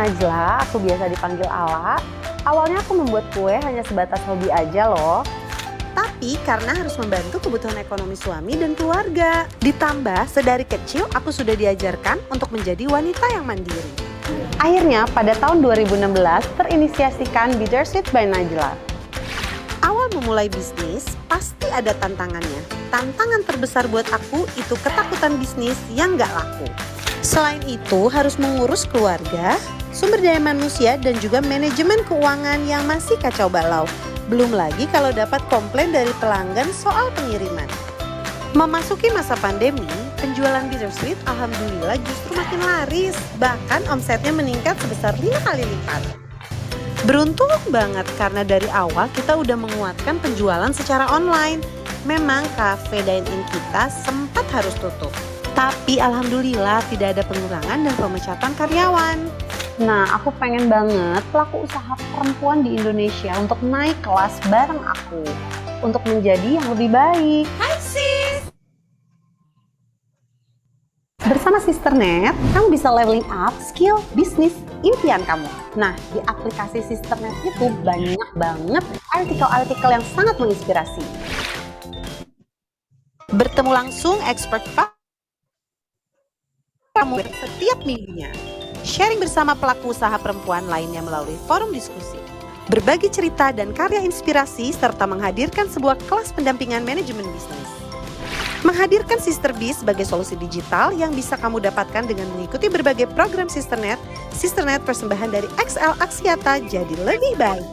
Najla, aku biasa dipanggil Ala. Awalnya aku membuat kue hanya sebatas hobi aja loh. Tapi karena harus membantu kebutuhan ekonomi suami dan keluarga. Ditambah, sedari kecil aku sudah diajarkan untuk menjadi wanita yang mandiri. Akhirnya pada tahun 2016 terinisiasikan Bittersweet by Najla. Awal memulai bisnis, pasti ada tantangannya. Tantangan terbesar buat aku itu ketakutan bisnis yang gak laku. Selain itu, harus mengurus keluarga, sumber daya manusia, dan juga manajemen keuangan yang masih kacau balau. Belum lagi kalau dapat komplain dari pelanggan soal pengiriman. Memasuki masa pandemi, penjualan Bittersweet alhamdulillah justru makin laris. Bahkan omsetnya meningkat sebesar 5 kali lipat. Beruntung banget karena dari awal kita udah menguatkan penjualan secara online. Memang cafe dine-in kita sempat harus tutup. Tapi alhamdulillah tidak ada pengurangan dan pemecatan karyawan. Nah, aku pengen banget pelaku usaha perempuan di Indonesia untuk naik kelas bareng aku. Untuk menjadi yang lebih baik. Hai sis! Bersama Sisternet, kamu bisa leveling up skill bisnis impian kamu. Nah, di aplikasi Sisternet itu banyak banget artikel-artikel yang sangat menginspirasi. Bertemu langsung expert kamu setiap minggunya. Sharing bersama pelaku usaha perempuan lainnya melalui forum diskusi. Berbagi cerita dan karya inspirasi serta menghadirkan sebuah kelas pendampingan manajemen bisnis. Menghadirkan Sister Biz sebagai solusi digital yang bisa kamu dapatkan dengan mengikuti berbagai program Sisternet. Sisternet persembahan dari XL Axiata jadi lebih baik.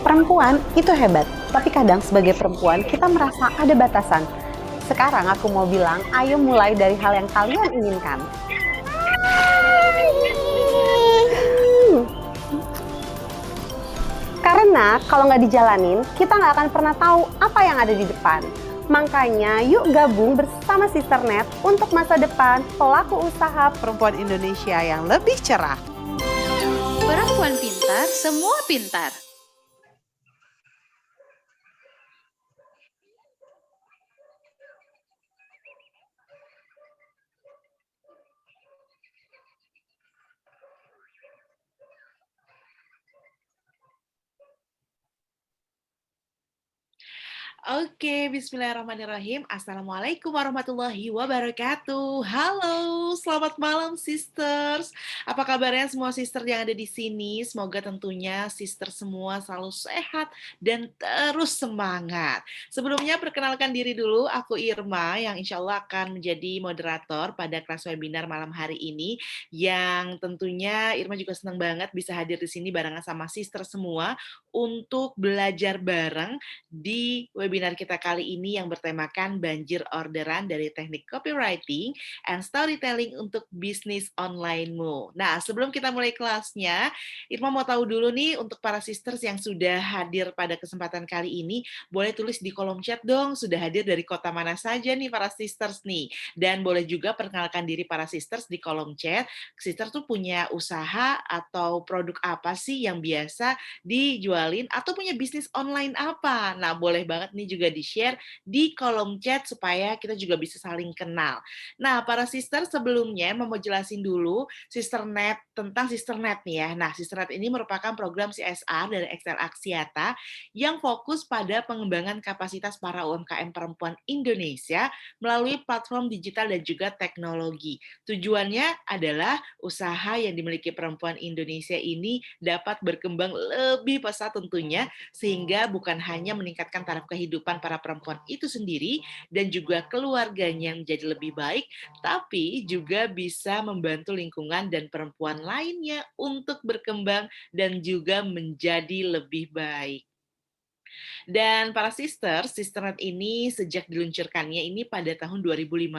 Perempuan itu hebat, tapi kadang sebagai perempuan kita merasa ada batasan. Sekarang aku mau bilang, ayo mulai dari hal yang kalian inginkan. Karena kalau nggak dijalanin, kita nggak akan pernah tahu apa yang ada di depan. Makanya yuk gabung bersama Sisternet untuk masa depan pelaku usaha Perempuan Indonesia yang lebih cerah. Perempuan pintar, semua pintar. Oke, bismillahirrahmanirrahim. Assalamualaikum warahmatullahi wabarakatuh. Halo, selamat malam sisters. Apa kabarnya semua sister yang ada di sini? Semoga tentunya sister semua selalu sehat dan terus semangat. Sebelumnya perkenalkan diri dulu, aku Irma yang insya Allah akan menjadi moderator pada kelas webinar malam hari ini. Yang tentunya Irma juga senang banget bisa hadir di sini barengan sama sister semua untuk belajar bareng di webinar kita kali ini yang bertemakan banjir orderan dari teknik copywriting and storytelling untuk bisnis online-mu. Nah, sebelum kita mulai kelasnya, Irma mau tahu dulu nih untuk para sisters yang sudah hadir pada kesempatan kali ini, boleh tulis di kolom chat dong, sudah hadir dari kota mana saja nih para sisters nih. Dan boleh juga perkenalkan diri para sisters di kolom chat. Sister tuh punya usaha atau produk apa sih yang biasa dijualin atau punya bisnis online apa. Nah, boleh banget nih juga di-share di kolom chat supaya kita juga bisa saling kenal. Nah, para sister sebelumnya mau jelasin dulu Sisternet tentang Sisternet nih ya. Nah, Sisternet ini merupakan program CSR dari XL Axiata yang fokus pada pengembangan kapasitas para UMKM perempuan Indonesia melalui platform digital dan juga teknologi. Tujuannya adalah usaha yang dimiliki perempuan Indonesia ini dapat berkembang lebih pesat tentunya, sehingga bukan hanya meningkatkan taraf kehidupan para perempuan itu sendiri dan juga keluarganya yang menjadi lebih baik, tapi juga bisa membantu lingkungan dan perempuan lainnya untuk berkembang dan juga menjadi lebih baik. Dan para sister, Sisternet ini sejak diluncurkannya ini pada tahun 2015.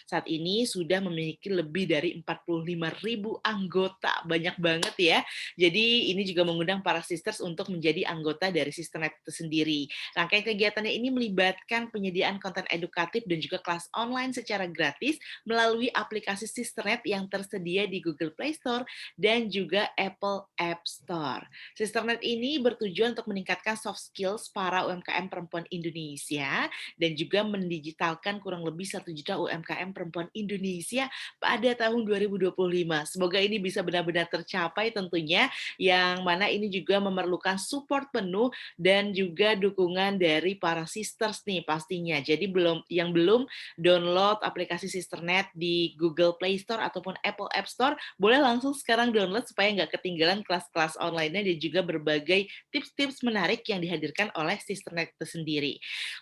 Saat ini sudah memiliki lebih dari 45.000 anggota. Banyak banget ya. Jadi ini juga mengundang para sisters untuk menjadi anggota dari Sisternet itu sendiri. Rangkaian kegiatannya ini melibatkan penyediaan konten edukatif dan juga kelas online secara gratis melalui aplikasi Sisternet yang tersedia di Google Play Store dan juga Apple App Store. Sisternet ini bertujuan untuk meningkatkan soft skills para UMKM perempuan Indonesia dan juga mendigitalkan kurang lebih 1 juta UMKM perempuan Indonesia pada tahun 2025. Semoga ini bisa benar-benar tercapai tentunya, yang mana ini juga memerlukan support penuh dan juga dukungan dari para sisters nih pastinya. Jadi yang belum download aplikasi Sisternet di Google Play Store ataupun Apple App Store, boleh langsung sekarang download supaya nggak ketinggalan kelas-kelas online-nya dan juga berbagai tips-tips menarik yang dihadirkan oleh Sisternet itu sendiri.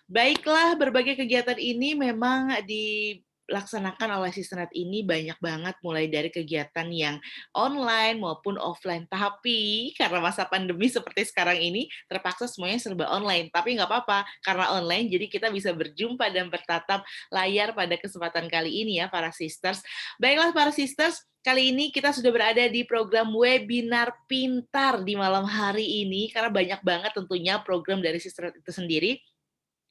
Baiklah, berbagai kegiatan ini memang dilaksanakan oleh Sisternet ini banyak banget, mulai dari kegiatan yang online maupun offline. Tapi karena masa pandemi seperti sekarang ini, terpaksa semuanya serba online. Tapi nggak apa-apa, karena online jadi kita bisa berjumpa dan bertatap layar pada kesempatan kali ini ya para sisters. Baiklah para sisters, kali ini kita sudah berada di program webinar pintar di malam hari ini, karena banyak banget tentunya program dari Sisternet itu sendiri.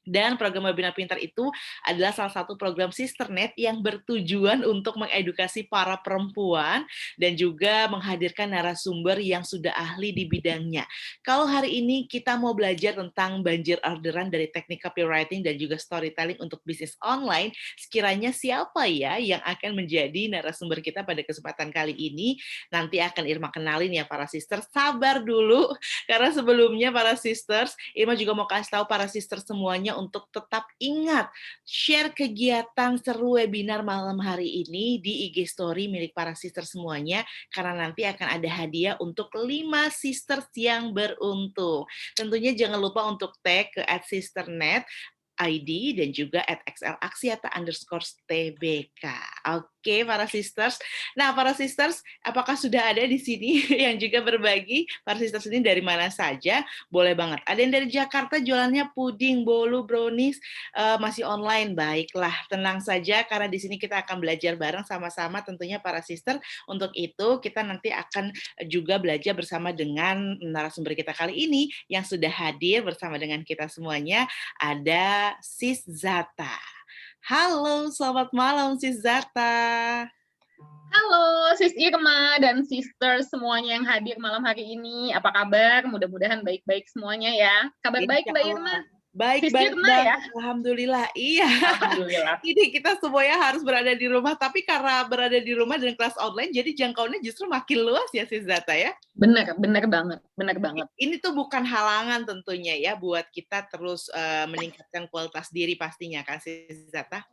Dan program webinar pintar itu adalah salah satu program Sisternet yang bertujuan untuk mengedukasi para perempuan dan juga menghadirkan narasumber yang sudah ahli di bidangnya. Kalau hari ini kita mau belajar tentang banjir orderan dari teknik copywriting dan juga storytelling untuk bisnis online, sekiranya siapa ya yang akan menjadi narasumber kita pada kesempatan kali ini? Nanti akan Irma kenalin ya para sisters. Sabar dulu, karena sebelumnya para sisters, Irma juga mau kasih tahu para sisters semuanya untuk tetap ingat share kegiatan seru webinar malam hari ini di IG story milik para sisters semuanya, karena nanti akan ada hadiah untuk 5 sisters yang beruntung. Tentunya jangan lupa untuk tag ke @sisternet ID dan juga @xlaksiata_tbk. Oke, para sisters. Nah, para sisters, apakah sudah ada di sini yang juga berbagi? Para sisters ini dari mana saja? Boleh banget. Ada yang dari Jakarta jualannya puding, bolu, brownies, masih online. Baiklah, tenang saja karena di sini kita akan belajar bareng sama-sama tentunya para sister. Untuk itu, kita nanti akan juga belajar bersama dengan narasumber kita kali ini yang sudah hadir bersama dengan kita semuanya. Ada Sis Zata. Halo, selamat malam Sis Zata. Halo, Sis Irma dan sister semuanya yang hadir malam hari ini. Apa kabar? Mudah-mudahan baik-baik semuanya ya. Kabar baik, Mbak Irma? Sis Baik-baik Irma banget, ya? Alhamdulillah. Iya. Alhamdulillah. Ini kita semuanya harus berada di rumah, tapi karena berada di rumah dan kelas online, jadi jangkauannya justru makin luas ya Sis Zata ya? Bener banget, bener banget. Ini tuh bukan halangan tentunya ya buat kita terus meningkatkan kualitas diri pastinya kan Sis Zata?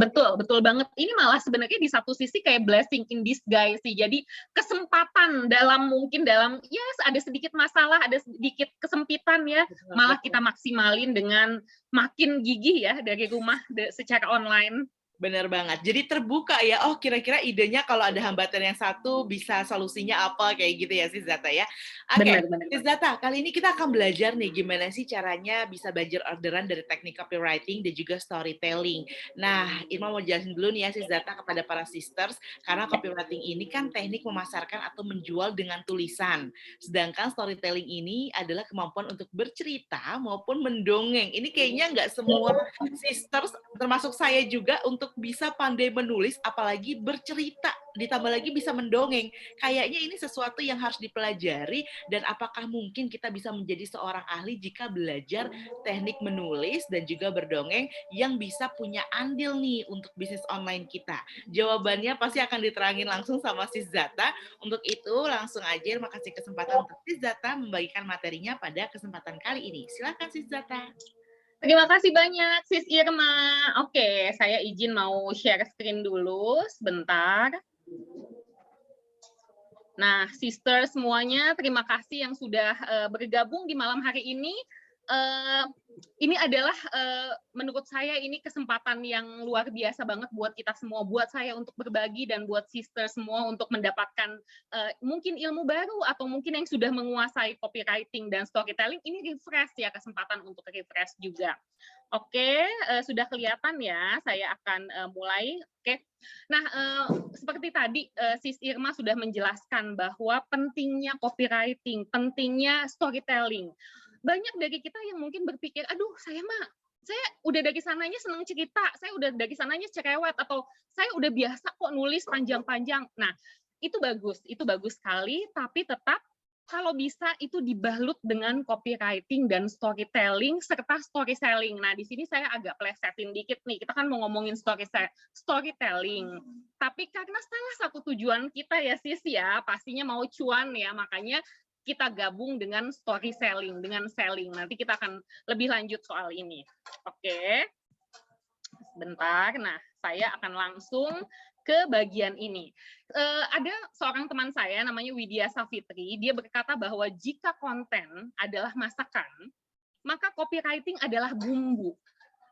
Betul banget. Ini malah sebenarnya di satu sisi kayak blessing in disguise sih. Jadi kesempatan mungkin dalam ya ada sedikit masalah, ada sedikit kesempitan ya, malah kita maksimalin dengan makin gigih ya dari rumah secara online. Benar banget. Jadi terbuka ya, oh kira-kira idenya kalau ada hambatan yang satu bisa solusinya apa, kayak gitu ya Sis Zata ya. Oke, Sis Zata, kali ini kita akan belajar nih gimana sih caranya bisa banjir orderan dari teknik copywriting dan juga storytelling. Nah, Irma mau jelasin dulu nih ya Sis Zata kepada para sisters, karena copywriting ini kan teknik memasarkan atau menjual dengan tulisan. Sedangkan storytelling ini adalah kemampuan untuk bercerita maupun mendongeng. Ini kayaknya nggak semua sisters, termasuk saya juga, untuk bisa pandai menulis, apalagi bercerita, ditambah lagi bisa mendongeng. Kayaknya ini sesuatu yang harus dipelajari, dan apakah mungkin kita bisa menjadi seorang ahli jika belajar teknik menulis dan juga berdongeng yang bisa punya andil nih untuk bisnis online kita? Jawabannya pasti akan diterangin langsung sama Sis Zata. Untuk itu langsung aja makasih kesempatan untuk Sis Zata membagikan materinya pada kesempatan kali ini. Silakan Sis Zata. Terima kasih banyak, Sis Irma. Oke, saya izin mau share screen dulu sebentar. Nah, sister semuanya, terima kasih yang sudah bergabung di malam hari ini. Ini adalah menurut saya ini kesempatan yang luar biasa banget buat kita semua, buat saya untuk berbagi dan buat sister semua untuk mendapatkan mungkin ilmu baru atau mungkin yang sudah menguasai copywriting dan storytelling, ini refresh ya, kesempatan untuk refresh juga. Oke, sudah kelihatan ya, saya akan mulai. Oke. Nah, seperti tadi Sis Irma sudah menjelaskan bahwa pentingnya copywriting, pentingnya storytelling. Banyak dari kita yang mungkin berpikir, aduh saya udah dari sananya senang cerita, saya udah dari sananya cerewet, atau saya udah biasa kok nulis panjang-panjang. Nah, itu bagus sekali, tapi tetap kalau bisa itu dibalut dengan copywriting dan storytelling serta story selling. Nah, di sini saya agak plesetin dikit nih. Kita kan mau ngomongin storytelling. Tapi karena salah satu tujuan kita ya sis ya, pastinya mau cuan ya, makanya kita gabung dengan story selling, dengan selling. Nanti kita akan lebih lanjut soal ini. Oke. Sebentar. Nah, saya akan langsung ke bagian ini. Ada seorang teman saya namanya Widya Safitri, dia berkata bahwa jika konten adalah masakan, maka copywriting adalah bumbu.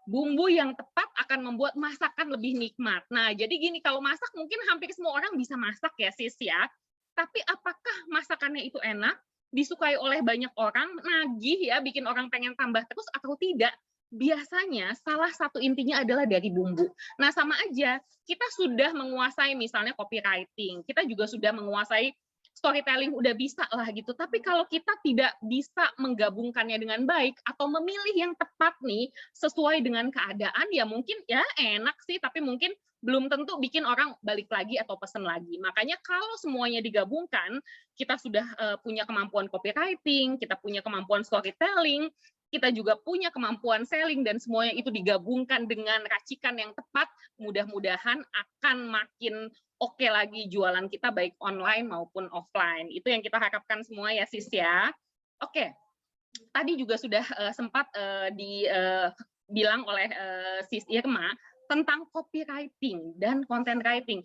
Bumbu yang tepat akan membuat masakan lebih nikmat. Nah, jadi gini, kalau masak mungkin hampir semua orang bisa masak ya sis ya. Tapi apakah masakannya itu enak, disukai oleh banyak orang, nagih ya, bikin orang pengen tambah terus atau tidak? Biasanya salah satu intinya adalah dari bumbu. Nah, sama aja, kita sudah menguasai misalnya copywriting, kita juga sudah menguasai storytelling, udah bisa lah gitu. Tapi kalau kita tidak bisa menggabungkannya dengan baik atau memilih yang tepat nih sesuai dengan keadaan, ya mungkin ya enak sih, tapi mungkin belum tentu bikin orang balik lagi atau pesen lagi. Makanya kalau semuanya digabungkan, kita sudah punya kemampuan copywriting, kita punya kemampuan storytelling, kita juga punya kemampuan selling, dan semuanya itu digabungkan dengan racikan yang tepat, mudah-mudahan akan makin oke lagi jualan kita baik online maupun offline. Itu yang kita harapkan semua ya sis ya. Oke, tadi juga sudah sempat dibilang oleh sis Irma tentang copywriting dan content writing.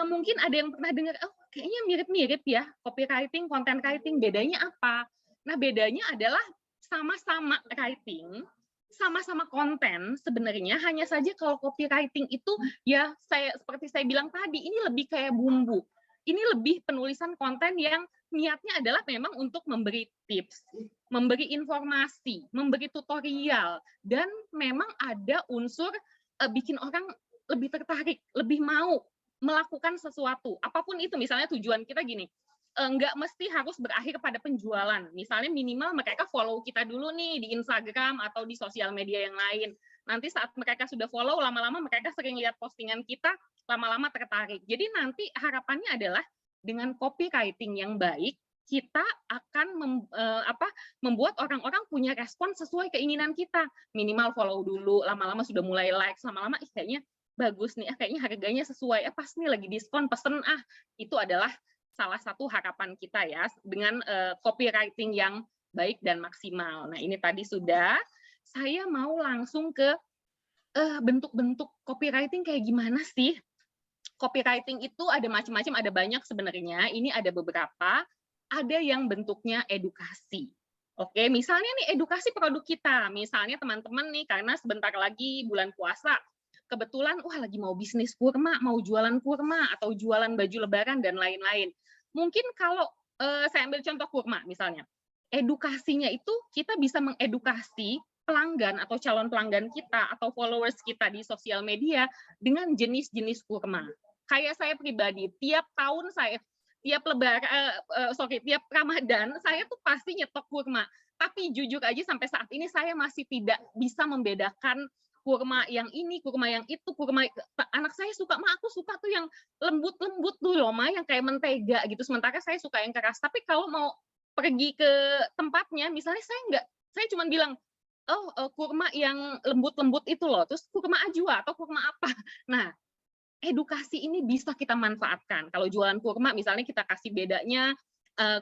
Mungkin ada yang pernah dengar, oh kayaknya mirip-mirip ya, copywriting, content writing, bedanya apa? Nah, bedanya adalah sama-sama writing, sama-sama konten sebenarnya, hanya saja kalau copywriting itu ya seperti saya bilang tadi, ini lebih kayak bumbu. Ini lebih penulisan konten yang niatnya adalah memang untuk memberi tips, memberi informasi, memberi tutorial, dan memang ada unsur bikin orang lebih tertarik, lebih mau melakukan sesuatu. Apapun itu, misalnya tujuan kita gini, nggak mesti harus berakhir pada penjualan. Misalnya minimal mereka follow kita dulu nih di Instagram atau di sosial media yang lain. Nanti saat mereka sudah follow, lama-lama mereka sering lihat postingan kita, lama-lama tertarik. Jadi nanti harapannya adalah dengan copywriting yang baik, kita akan membuat orang-orang punya respon sesuai keinginan kita. Minimal follow dulu, lama-lama sudah mulai like, lama-lama kayaknya bagus nih, kayaknya harganya sesuai, pas nih lagi diskon, pesen itu adalah salah satu harapan kita ya, dengan copywriting yang baik dan maksimal. Nah, ini tadi sudah. Saya mau langsung ke bentuk-bentuk copywriting kayak gimana sih? Copywriting itu ada macam-macam, ada banyak sebenarnya. Ini ada beberapa. Ada yang bentuknya edukasi. Oke, misalnya nih edukasi produk kita. Misalnya teman-teman nih, karena sebentar lagi bulan puasa, kebetulan lagi mau bisnis kurma, mau jualan kurma atau jualan baju lebaran dan lain-lain. Mungkin kalau saya ambil contoh kurma misalnya, edukasinya itu kita bisa mengedukasi pelanggan atau calon pelanggan kita atau followers kita di sosial media dengan jenis-jenis kurma. Kayak saya pribadi, tiap tahun tiap Ramadan saya tuh pasti nyetok kurma. Tapi jujur aja sampai saat ini saya masih tidak bisa membedakan kurma yang ini, kurma yang itu, kurma anak saya suka, aku suka tuh yang lembut-lembut tuh loh, yang kayak mentega gitu. Sementara saya suka yang keras. Tapi kalau mau pergi ke tempatnya, misalnya saya cuma bilang, kurma yang lembut-lembut itu loh, terus kurma ajwa atau kurma apa. Nah, edukasi ini bisa kita manfaatkan. Kalau jualan kurma, misalnya kita kasih bedanya,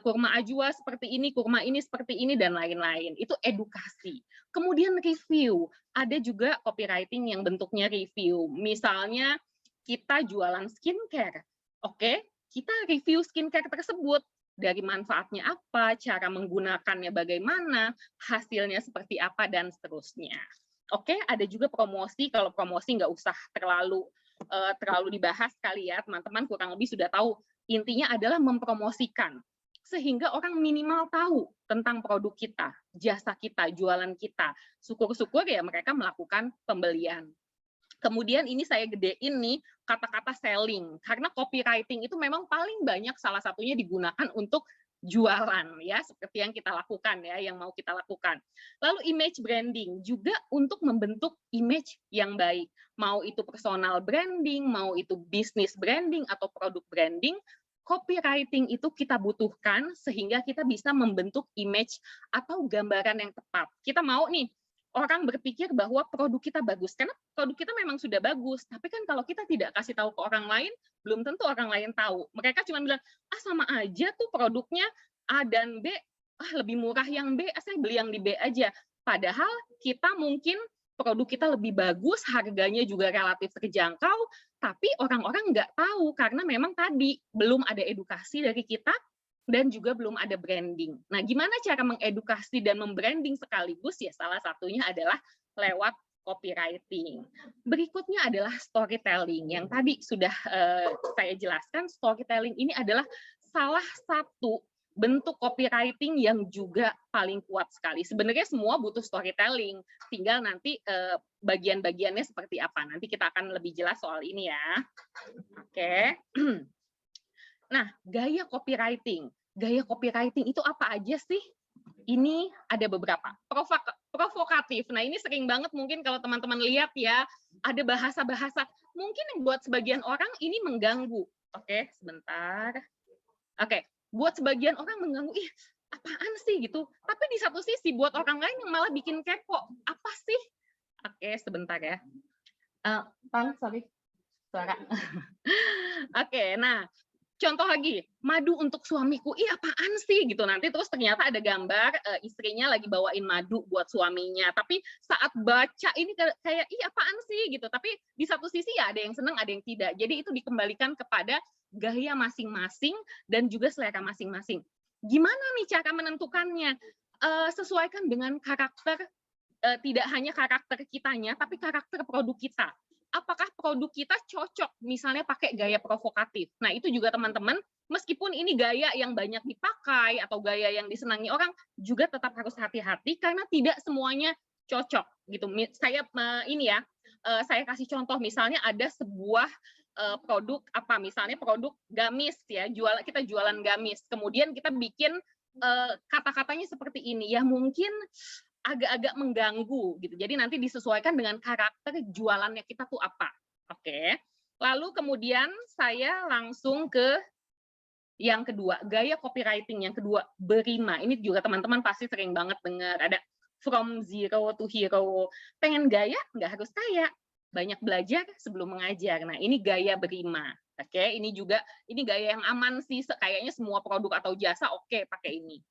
kurma ajwa seperti ini, kurma ini seperti ini, dan lain-lain. Itu edukasi. Kemudian review. Ada juga copywriting yang bentuknya review. Misalnya kita jualan skincare. Oke, kita review skincare tersebut. Dari manfaatnya apa, cara menggunakannya bagaimana, hasilnya seperti apa, dan seterusnya. Oke, ada juga promosi. Kalau promosi nggak usah terlalu dibahas kali ya, teman-teman kurang lebih sudah tahu. Intinya adalah mempromosikan. Sehingga orang minimal tahu tentang produk kita, jasa kita, jualan kita. Syukur-syukur ya mereka melakukan pembelian. Kemudian ini saya gedein nih kata-kata selling, karena copywriting itu memang paling banyak salah satunya digunakan untuk jualan ya, seperti yang kita lakukan ya, yang mau kita lakukan. Lalu image branding juga untuk membentuk image yang baik. Mau itu personal branding, mau itu business branding atau produk branding, copywriting itu kita butuhkan sehingga kita bisa membentuk image atau gambaran yang tepat. Kita mau nih, orang berpikir bahwa produk kita bagus, karena produk kita memang sudah bagus, tapi kan kalau kita tidak kasih tahu ke orang lain, belum tentu orang lain tahu. Mereka cuma bilang, sama aja tuh produknya A dan B, lebih murah yang B, saya beli yang di B aja. Padahal kita mungkin produk kita lebih bagus, harganya juga relatif terjangkau, tapi orang-orang nggak tahu karena memang tadi belum ada edukasi dari kita dan juga belum ada branding. Nah, gimana cara mengedukasi dan membranding sekaligus? Ya, salah satunya adalah lewat copywriting. Berikutnya adalah storytelling. Yang tadi sudah saya jelaskan, storytelling ini adalah salah satu bentuk copywriting yang juga paling kuat sekali. Sebenarnya semua butuh storytelling, tinggal nanti bagian-bagiannya seperti apa. Nanti kita akan lebih jelas soal ini ya. Oke. Nah, gaya copywriting. Gaya copywriting itu apa aja sih? Ini ada beberapa. Provokatif. Nah, ini sering banget mungkin kalau teman-teman lihat ya, ada bahasa-bahasa mungkin yang buat sebagian orang ini mengganggu. Oke, sebentar. Oke. Buat sebagian orang mengganggu, apaan sih gitu. Tapi di satu sisi buat orang lain yang malah bikin kepo, apa sih? Oke, sebentar ya. Sorry, suara. Oke, nah contoh lagi, madu untuk suamiku, apaan sih gitu. Nanti terus ternyata ada gambar istrinya lagi bawain madu buat suaminya. Tapi saat baca ini kayak, apaan sih gitu. Tapi di satu sisi ya ada yang senang, ada yang tidak. Jadi itu dikembalikan kepada gaya masing-masing dan juga selera masing-masing. Gimana nih cara menentukannya? Sesuaikan dengan karakter, tidak hanya karakter kitanya, tapi karakter produk kita. Apakah produk kita cocok misalnya pakai gaya provokatif? Nah, itu juga teman-teman, meskipun ini gaya yang banyak dipakai atau gaya yang disenangi orang, juga tetap harus hati-hati karena tidak semuanya cocok gitu. Saya saya kasih contoh, misalnya ada sebuah produk misalnya produk gamis ya, kita jualan gamis, kemudian kita bikin kata-katanya seperti ini ya, mungkin agak-agak mengganggu gitu. Jadi nanti disesuaikan dengan karakter jualannya kita tuh apa. Oke. Lalu kemudian saya langsung ke yang kedua, gaya copywriting yang kedua, berima. Ini juga teman-teman pasti sering banget dengar, ada from zero to hero. Pengen gaya nggak harus kaya. Banyak belajar sebelum mengajar. Nah, ini gaya berima. Oke, ini gaya yang aman sih, kayaknya semua produk atau jasa oke pakai ini.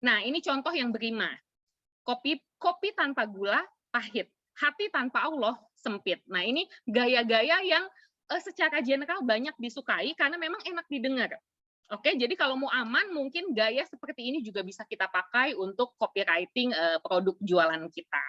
Nah, ini contoh yang berima. Kopi tanpa gula pahit, hati tanpa Allah sempit. Nah, ini gaya-gaya yang secara general banyak disukai karena memang enak didengar. Oke, jadi kalau mau aman mungkin gaya seperti ini juga bisa kita pakai untuk copywriting produk jualan kita.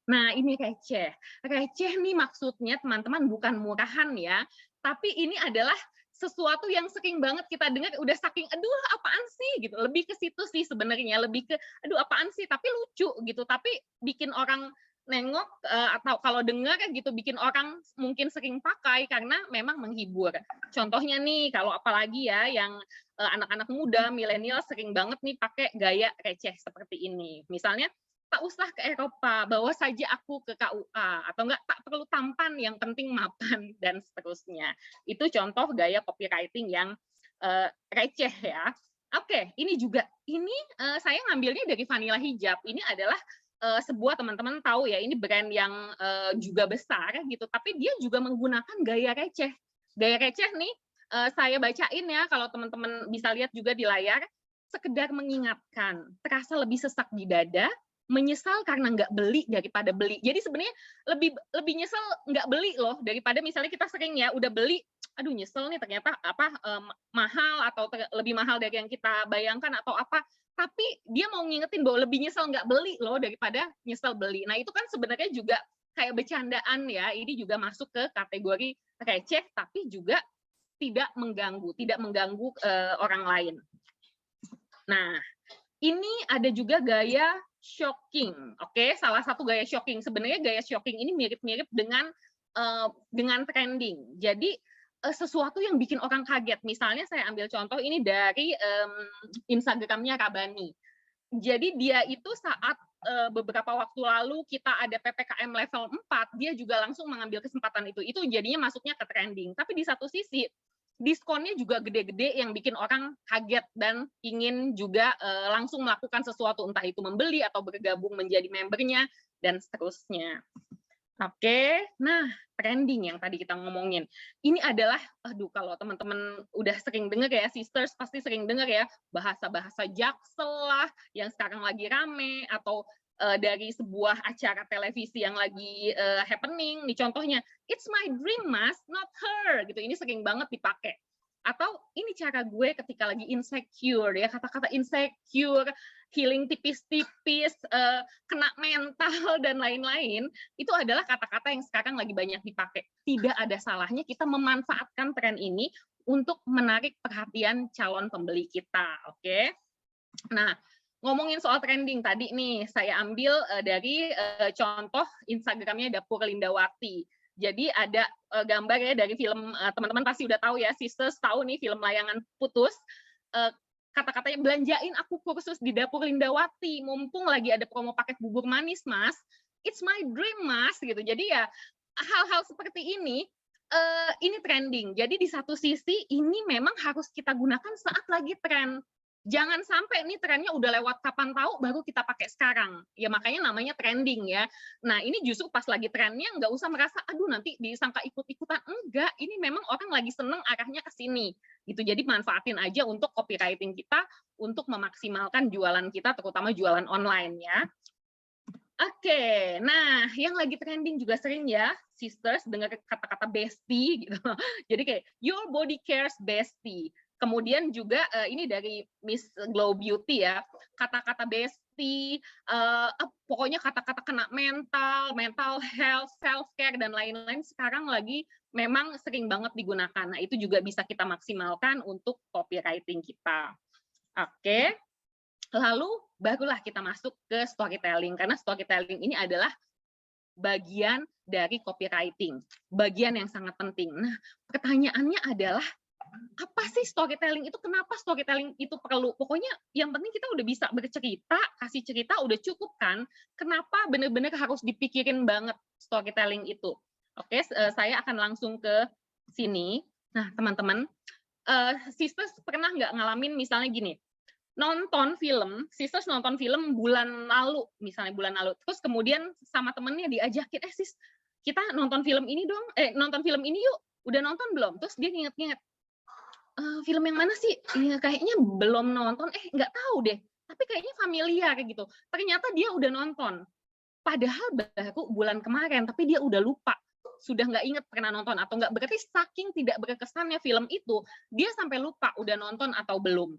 Nah, ini receh. Receh nih maksudnya teman-teman bukan murahan ya, tapi ini adalah sesuatu yang sering banget kita dengar, udah saking, aduh apaan sih gitu. Lebih ke situ sih sebenarnya, lebih ke, aduh apaan sih, tapi lucu gitu. Tapi bikin orang nengok atau kalau dengar gitu, bikin orang mungkin sering pakai karena memang menghibur. Contohnya nih, kalau apalagi ya yang anak-anak muda, milenial sering banget nih pakai gaya receh seperti ini. Misalnya, tak usah ke Eropa, bawa saja aku ke KUA, atau enggak, tak perlu tampan, yang penting mapan, dan seterusnya. Itu contoh gaya copywriting yang receh ya. Oke, ini juga, saya ngambilnya dari Vanilla Hijab. Ini adalah sebuah, teman-teman tahu ya, ini brand yang juga besar gitu, tapi dia juga menggunakan gaya receh. Gaya receh nih, saya bacain ya, kalau teman-teman bisa lihat juga di layar, sekedar mengingatkan, terasa lebih sesak di dada, menyesal karena nggak beli daripada beli. Jadi sebenarnya lebih nyesel nggak beli loh daripada misalnya kita sering ya udah beli, aduh nyesel nih ternyata mahal atau lebih mahal dari yang kita bayangkan atau apa. Tapi dia mau ngingetin bahwa lebih nyesel nggak beli loh daripada nyesel beli. Nah itu kan sebenarnya juga kayak bercandaan ya. Ini juga masuk ke kategori receh tapi juga tidak mengganggu orang lain. Nah ini ada juga gaya shocking, oke? Salah satu gaya shocking. Sebenarnya gaya shocking ini mirip-mirip dengan trending. Jadi sesuatu yang bikin orang kaget. Misalnya saya ambil contoh ini dari Instagramnya Rabani. Jadi dia itu saat beberapa waktu lalu kita ada PPKM level 4, dia juga langsung mengambil kesempatan itu. Itu jadinya masuknya ke trending. Tapi di satu sisi diskonnya juga gede-gede yang bikin orang kaget dan ingin juga langsung melakukan sesuatu, entah itu membeli atau bergabung menjadi membernya dan seterusnya. Oke, nah trending yang tadi kita ngomongin. Ini adalah, aduh kalau teman-teman udah sering dengar ya, sisters pasti sering dengar ya, bahasa-bahasa jaksel lah, yang sekarang lagi rame, atau dari sebuah acara televisi yang lagi happening, nih contohnya, it's my dream mas, not her, gitu. Ini sering banget dipakai. Atau ini cara gue ketika lagi insecure, ya kata-kata insecure, healing tipis-tipis, kena mental, dan lain-lain, itu adalah kata-kata yang sekarang lagi banyak dipakai. Tidak ada salahnya kita memanfaatkan tren ini untuk menarik perhatian calon pembeli kita, oke? Nah, ngomongin soal trending tadi nih, saya ambil dari contoh Instagramnya Dapur Lindawati. Jadi ada gambar ya dari film, teman-teman pasti udah tahu ya, Sisters tahu nih film Layangan Putus, kata-katanya belanjain aku kursus di Dapur Lindawati, mumpung lagi ada promo paket bubur manis mas, it's my dream mas, gitu. Jadi ya hal-hal seperti ini trending. Jadi di satu sisi ini memang harus kita gunakan saat lagi tren. Jangan sampai nih trennya udah lewat kapan tahu baru kita pakai sekarang. Ya makanya namanya trending ya. Nah ini justru pas lagi trennya nggak usah merasa aduh nanti disangka ikut-ikutan. Enggak, ini memang orang lagi seneng arahnya ke sini. Gitu. Jadi manfaatin aja untuk copywriting kita untuk memaksimalkan jualan kita, terutama jualan online ya. Oke, nah yang lagi trending juga sering ya, sisters dengar kata-kata bestie gitu. Jadi kayak your body cares bestie. Kemudian juga ini dari Miss Glow Beauty ya, kata-kata bestie, pokoknya kata-kata kena mental health, self care dan lain-lain sekarang lagi memang sering banget digunakan. Nah itu juga bisa kita maksimalkan untuk copywriting kita. Oke, lalu barulah kita masuk ke storytelling karena storytelling ini adalah bagian dari copywriting, bagian yang sangat penting. Nah pertanyaannya adalah apa sih storytelling itu? Kenapa storytelling itu perlu? Pokoknya yang penting kita udah bisa bercerita, kasih cerita udah cukup kan? Kenapa benar-benar harus dipikirin banget storytelling itu? Oke, saya akan langsung ke sini. Nah, teman-teman, sisters pernah nggak ngalamin misalnya gini, sisters nonton film bulan lalu, misalnya bulan lalu, terus kemudian sama temennya diajakin, sis, kita nonton film ini dong, nonton film ini yuk, udah nonton belum? Terus dia nginget-nginget, film yang mana sih? Ya, kayaknya belum nonton, nggak tahu deh. Tapi kayaknya familiar gitu. Ternyata dia udah nonton. Padahal baru bulan kemarin, tapi dia udah lupa. Sudah nggak inget pernah nonton atau nggak. Berarti saking tidak berkesannya film itu, dia sampai lupa udah nonton atau belum.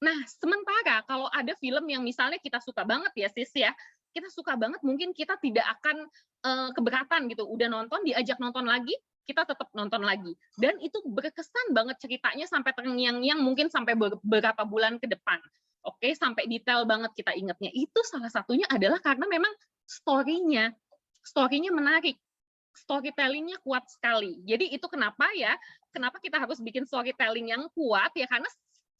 Nah, sementara kalau ada film yang misalnya kita suka banget ya, sis ya, kita suka banget, mungkin kita tidak akan keberatan gitu. Udah nonton, diajak nonton lagi, kita tetap nonton lagi. Dan itu berkesan banget ceritanya sampai terngiang-ngiang mungkin sampai beberapa bulan ke depan. Oke, sampai detail banget kita ingatnya. Itu salah satunya adalah karena memang story-nya menarik. Storytelling-nya kuat sekali. Jadi itu kenapa kita harus bikin storytelling yang kuat ya, karena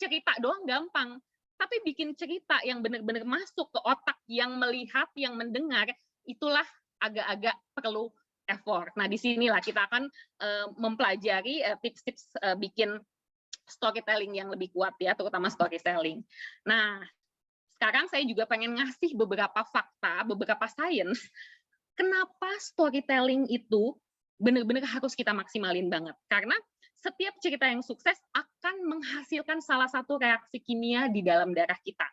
cerita doang gampang. Tapi bikin cerita yang benar-benar masuk ke otak yang melihat, yang mendengar, itulah agak-agak perlu effort. Nah, disinilah kita akan mempelajari tips-tips bikin storytelling yang lebih kuat ya, terutama storytelling. Nah, sekarang saya juga pengen ngasih beberapa fakta, beberapa science, kenapa storytelling itu benar-benar harus kita maksimalin banget. Karena setiap cerita yang sukses akan menghasilkan salah satu reaksi kimia di dalam darah kita.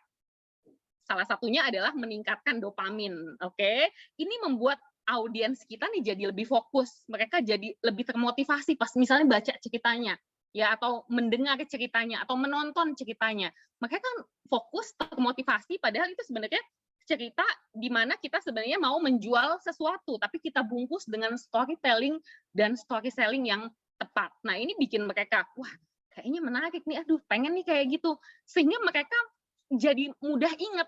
Salah satunya adalah meningkatkan dopamin. Oke, ini membuat audiens kita nih jadi lebih fokus, mereka jadi lebih termotivasi pas misalnya baca ceritanya, ya atau mendengar ceritanya atau menonton ceritanya. Mereka kan fokus, termotivasi, padahal itu sebenarnya cerita di mana kita sebenarnya mau menjual sesuatu, tapi kita bungkus dengan storytelling dan story selling yang tepat. Nah ini bikin mereka, wah kayaknya menarik nih, aduh pengen nih kayak gitu, sehingga mereka jadi mudah ingat.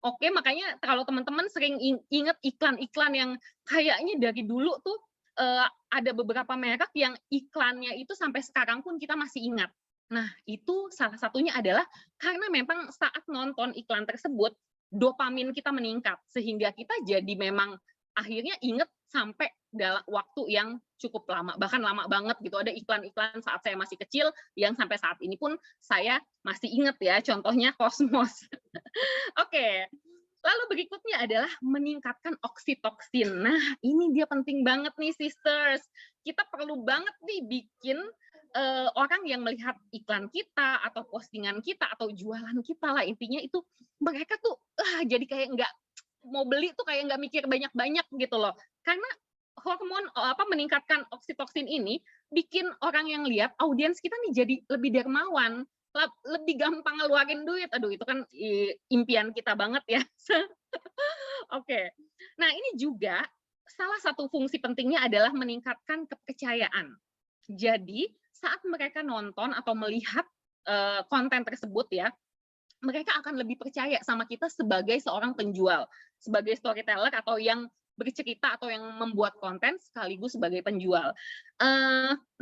Oke, makanya kalau teman-teman sering ingat iklan-iklan yang kayaknya dari dulu tuh ada beberapa merek yang iklannya itu sampai sekarang pun kita masih ingat. Nah, itu salah satunya adalah karena memang saat nonton iklan tersebut, dopamin kita meningkat, sehingga kita jadi memang akhirnya inget sampai dalam waktu yang cukup lama, bahkan lama banget gitu. Ada iklan-iklan saat saya masih kecil yang sampai saat ini pun saya masih inget ya, contohnya Cosmos. Oke, lalu berikutnya adalah meningkatkan oksitoksin. Nah, ini dia penting banget nih, sisters. Kita perlu banget nih bikin orang yang melihat iklan kita atau postingan kita atau jualan kita lah, intinya itu mereka tuh jadi kayak nggak mau beli tuh kayak nggak mikir banyak-banyak gitu loh. Karena hormon meningkatkan oksitoksin ini bikin orang yang lihat audiens kita nih jadi lebih dermawan, lebih gampang ngeluarin duit. Aduh, itu kan impian kita banget ya. Oke. Nah, ini juga salah satu fungsi pentingnya adalah meningkatkan kepercayaan. Jadi, saat mereka nonton atau melihat konten tersebut ya, mereka akan lebih percaya sama kita sebagai seorang penjual, sebagai storyteller atau yang bercerita atau yang membuat konten sekaligus sebagai penjual.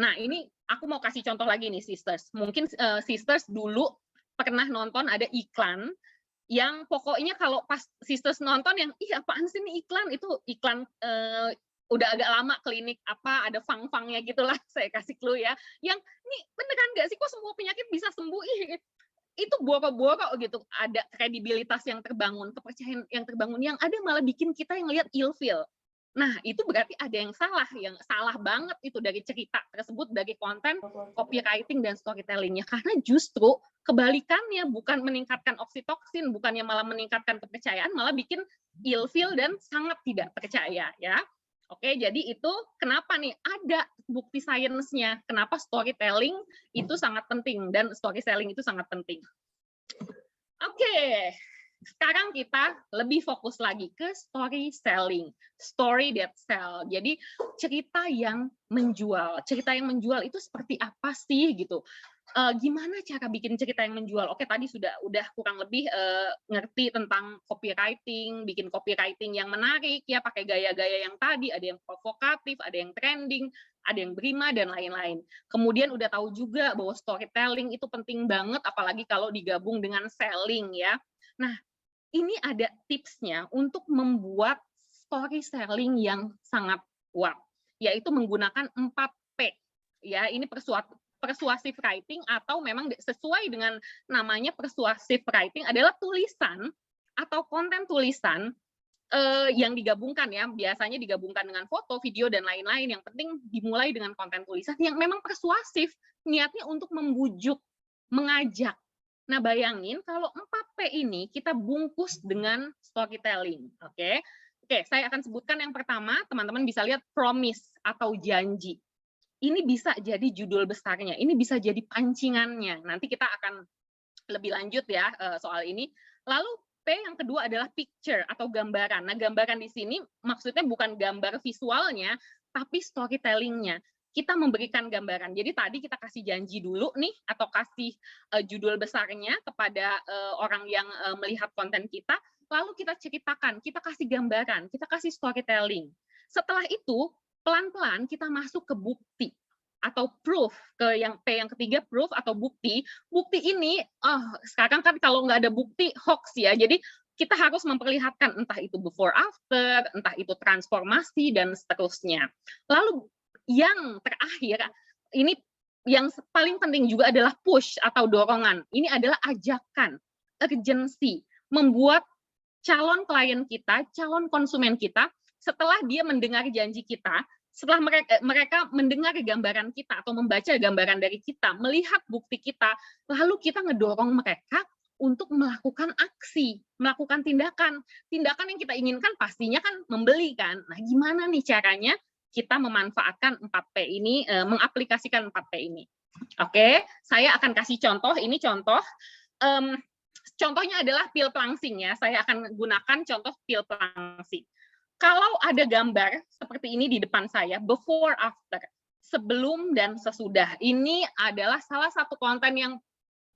Nah, ini aku mau kasih contoh lagi nih, sisters. Mungkin sisters dulu pernah nonton ada iklan yang pokoknya kalau pas sisters nonton yang apaan sih nih iklan, itu iklan udah agak lama klinik apa ada fang-fangnya gitulah, saya kasih clue ya, yang ini beneran nggak sih kok semua penyakit bisa sembuh, itu boro-boro gitu, ada kredibilitas yang terbangun, kepercayaan yang terbangun, yang ada malah bikin kita yang lihat ilfeel. Nah, itu berarti ada yang salah banget itu dari cerita tersebut, dari konten, copywriting dan storytellingnya, karena justru kebalikannya, bukan meningkatkan oksitoksin, bukannya malah meningkatkan kepercayaan, malah bikin ilfeel dan sangat tidak percaya ya. Oke, jadi itu kenapa nih ada bukti sainsnya, kenapa storytelling itu sangat penting dan storytelling itu sangat penting. Oke, sekarang kita lebih fokus lagi ke story selling, story that sell. Jadi cerita yang menjual. Cerita yang menjual itu seperti apa sih gitu? Gimana cara bikin cerita yang menjual? Oke, tadi udah kurang lebih ngerti tentang copywriting, bikin copywriting yang menarik ya, pakai gaya-gaya yang tadi, ada yang provokatif, ada yang trending, ada yang berima dan lain-lain. Kemudian udah tahu juga bahwa storytelling itu penting banget, apalagi kalau digabung dengan selling ya. Nah, ini ada tipsnya untuk membuat story selling yang sangat kuat, yaitu menggunakan 4P. Ya, ini persuasive writing atau memang sesuai dengan namanya persuasive writing adalah tulisan atau konten tulisan yang digabungkan ya, biasanya digabungkan dengan foto, video, dan lain-lain. Yang penting dimulai dengan konten tulisan yang memang persuasif, niatnya untuk membujuk, mengajak. Nah, bayangin kalau 4P ini kita bungkus dengan storytelling. Oke, saya akan sebutkan yang pertama, teman-teman bisa lihat promise atau janji. Ini bisa jadi judul besarnya, ini bisa jadi pancingannya. Nanti kita akan lebih lanjut ya soal ini. Lalu P yang kedua adalah picture atau gambaran. Nah, gambaran di sini maksudnya bukan gambar visualnya, tapi storytellingnya. Kita memberikan gambaran. Jadi tadi kita kasih janji dulu nih, atau kasih judul besarnya kepada orang yang melihat konten kita, lalu kita ceritakan, kita kasih gambaran, kita kasih storytelling. Setelah itu, pelan-pelan kita masuk ke bukti atau proof, ke yang P yang ketiga, proof atau bukti. Bukti ini sekarang kan kalau nggak ada bukti hoax ya, jadi kita harus memperlihatkan entah itu before after, entah itu transformasi dan seterusnya. Lalu yang terakhir, ini yang paling penting juga adalah push atau dorongan. Ini adalah ajakan, urgency, membuat calon klien kita, calon konsumen kita, setelah dia mendengar janji kita, setelah mereka mendengar gambaran kita atau membaca gambaran dari kita, melihat bukti kita, lalu kita ngedorong mereka untuk melakukan aksi, melakukan tindakan. Tindakan yang kita inginkan pastinya kan membeli kan. Nah, gimana nih caranya kita memanfaatkan 4P ini, mengaplikasikan 4P ini? Oke, saya akan kasih contoh. Ini contoh. Contohnya adalah pil pelangsing ya. Saya akan gunakan contoh pil pelangsing. Kalau ada gambar seperti ini di depan saya, before after, sebelum dan sesudah, ini adalah salah satu konten yang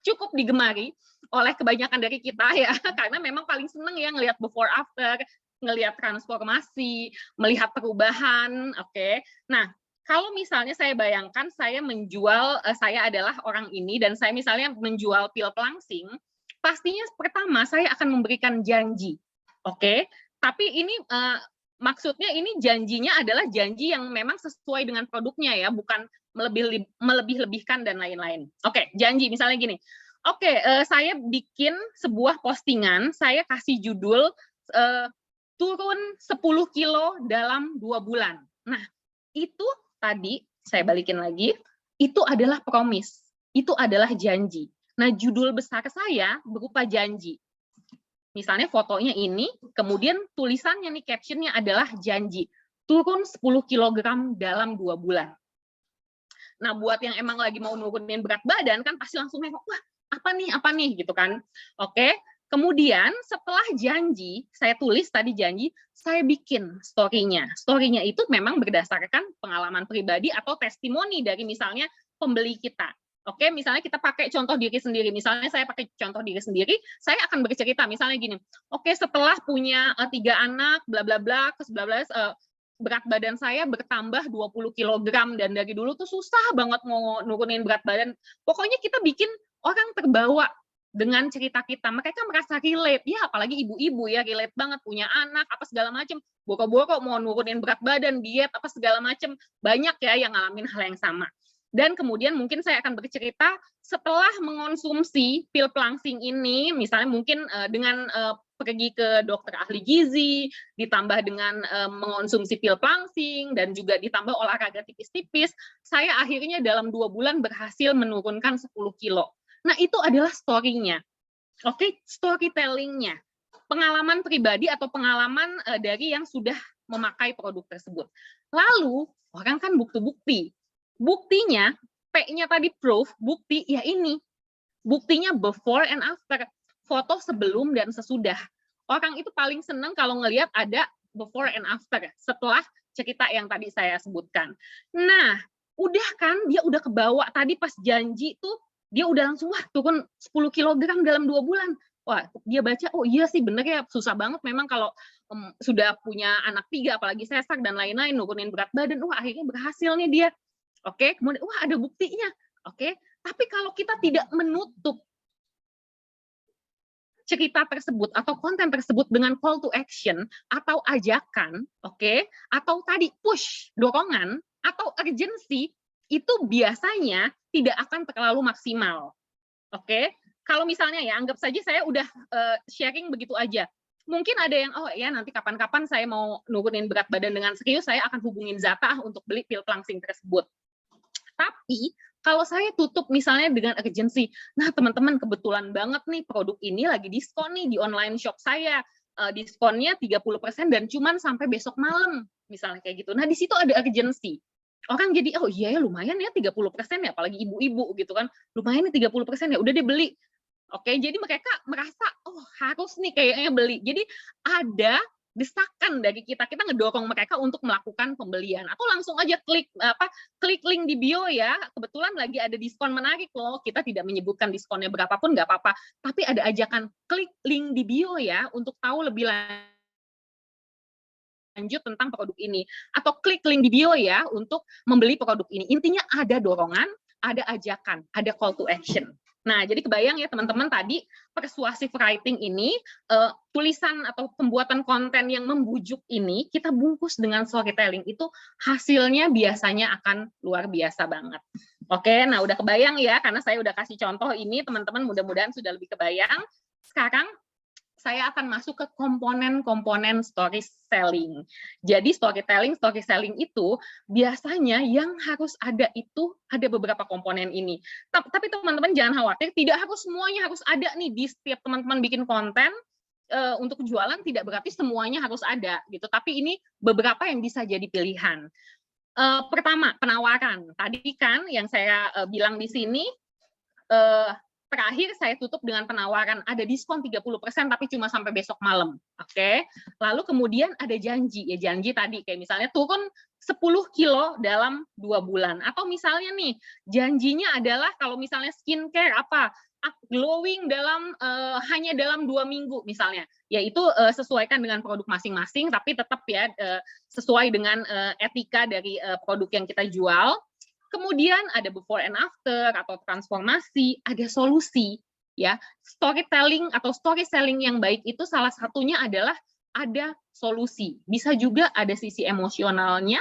cukup digemari oleh kebanyakan dari kita ya, karena memang paling seneng ya ngelihat before after, ngelihat transformasi, melihat perubahan. Oke. Nah, kalau misalnya saya bayangkan saya menjual, saya adalah orang ini dan saya misalnya menjual pil pelangsing, pastinya pertama saya akan memberikan janji. Oke. Tapi ini maksudnya ini janjinya adalah janji yang memang sesuai dengan produknya ya, bukan melebih-lebihkan dan lain-lain. Oke, janji misalnya gini. Oke, saya bikin sebuah postingan, saya kasih judul turun 10 kilo dalam 2 bulan. Nah, itu tadi saya balikin lagi, itu adalah promise, itu adalah janji. Nah, judul besar saya berupa janji. Misalnya fotonya ini, kemudian tulisannya nih, captionnya adalah janji. Turun 10 kilogram dalam 2 bulan. Nah, buat yang emang lagi mau nurunin berat badan, kan pasti langsung nengok, wah, apa nih, gitu kan. Oke, kemudian setelah janji, saya tulis tadi janji, saya bikin story-nya. Story-nya itu memang berdasarkan pengalaman pribadi atau testimoni dari misalnya pembeli kita. Oke, misalnya kita pakai contoh diri sendiri. Misalnya saya pakai contoh diri sendiri, saya akan bercerita misalnya gini. Oke, setelah punya 3 anak, bla bla bla, terus bla bla, berat badan saya bertambah 20 kilogram dan dari dulu tuh susah banget mau nurunin berat badan. Pokoknya kita bikin orang terbawa dengan cerita kita. Mereka merasa relate. Ya, apalagi ibu-ibu ya, relate banget punya anak apa segala macam. Boro-boro mau nurunin berat badan, diet apa segala macam. Banyak ya yang ngalamin hal yang sama. Dan kemudian mungkin saya akan bercerita setelah mengonsumsi pil pelangsing ini, misalnya mungkin dengan pergi ke dokter ahli gizi, ditambah dengan mengonsumsi pil pelangsing, dan juga ditambah olahraga tipis-tipis, saya akhirnya dalam 2 bulan berhasil menurunkan 10 kilo. Nah, itu adalah story-nya. Oke, storytelling-nya. Pengalaman pribadi atau pengalaman dari yang sudah memakai produk tersebut. Lalu, orang kan bukti-bukti. Buktinya, P-nya tadi proof, bukti, ya ini. Buktinya before and after. Foto sebelum dan sesudah. Orang itu paling seneng kalau ngelihat ada before and after, setelah cerita yang tadi saya sebutkan. Nah, udah kan, dia udah kebawa. Tadi pas janji tuh, dia udah langsung, wah turun 10 kilogram dalam 2 bulan. Wah, dia baca, oh iya sih bener ya, susah banget memang kalau sudah punya anak 3, apalagi sesar dan lain-lain, nurunin berat badan, wah akhirnya berhasil nih dia. Oke, kemudian wah ada buktinya. Oke, tapi kalau kita tidak menutup cerita tersebut atau konten tersebut dengan call to action atau ajakan, oke, atau tadi push, dorongan atau urgency, itu biasanya tidak akan terlalu maksimal. Oke, kalau misalnya ya anggap saja saya udah sharing begitu aja. Mungkin ada yang, oh ya nanti kapan-kapan saya mau nurunin berat badan dengan serius, saya akan hubungin Zata untuk beli pil pelangsing tersebut. Tapi kalau saya tutup misalnya dengan urgency, nah teman-teman kebetulan banget nih produk ini lagi diskon nih di online shop saya, diskonnya 30% dan cuman sampai besok malam, misalnya kayak gitu. Nah di situ ada urgency. Orang jadi, oh iya ya lumayan ya 30% ya, apalagi ibu-ibu gitu kan, lumayan nih 30% ya, udah deh beli. Oke, jadi mereka merasa, oh harus nih kayaknya beli. Jadi ada desakan dari kita ngedorong mereka untuk melakukan pembelian atau langsung aja klik link di bio ya, kebetulan lagi ada diskon menarik loh, kita tidak menyebutkan diskonnya berapapun nggak apa-apa, tapi ada ajakan klik link di bio ya untuk tahu lebih lanjut tentang produk ini, atau klik link di bio ya untuk membeli produk ini. Intinya ada dorongan, ada ajakan, ada call to action. Nah, jadi kebayang ya teman-teman tadi persuasive writing ini, tulisan atau pembuatan konten yang membujuk ini, kita bungkus dengan storytelling, itu hasilnya biasanya akan luar biasa banget. Oke, nah udah kebayang ya, karena saya udah kasih contoh ini, teman-teman mudah-mudahan sudah lebih kebayang. Sekarang saya akan masuk ke komponen-komponen story selling. Jadi story selling itu biasanya yang harus ada itu ada beberapa komponen ini. Tapi teman-teman jangan khawatir, tidak harus semuanya harus ada nih di setiap teman-teman bikin konten untuk jualan, tidak berarti semuanya harus ada gitu. Tapi ini beberapa yang bisa jadi pilihan. Pertama, penawaran. Tadi kan yang saya bilang di sini, terakhir saya tutup dengan penawaran ada diskon 30% tapi cuma sampai besok malam. Oke. Lalu kemudian ada janji. Ya janji tadi kayak misalnya turun 10 kilo dalam 2 bulan. Atau misalnya nih, janjinya adalah kalau misalnya skincare apa? Glowing dalam hanya dalam 2 minggu misalnya. Yaitu sesuaikan dengan produk masing-masing tapi tetap ya sesuai dengan etika dari produk yang kita jual. Kemudian ada before and after atau transformasi, ada solusi ya. Storytelling atau story selling yang baik itu salah satunya adalah ada solusi, bisa juga ada sisi emosionalnya,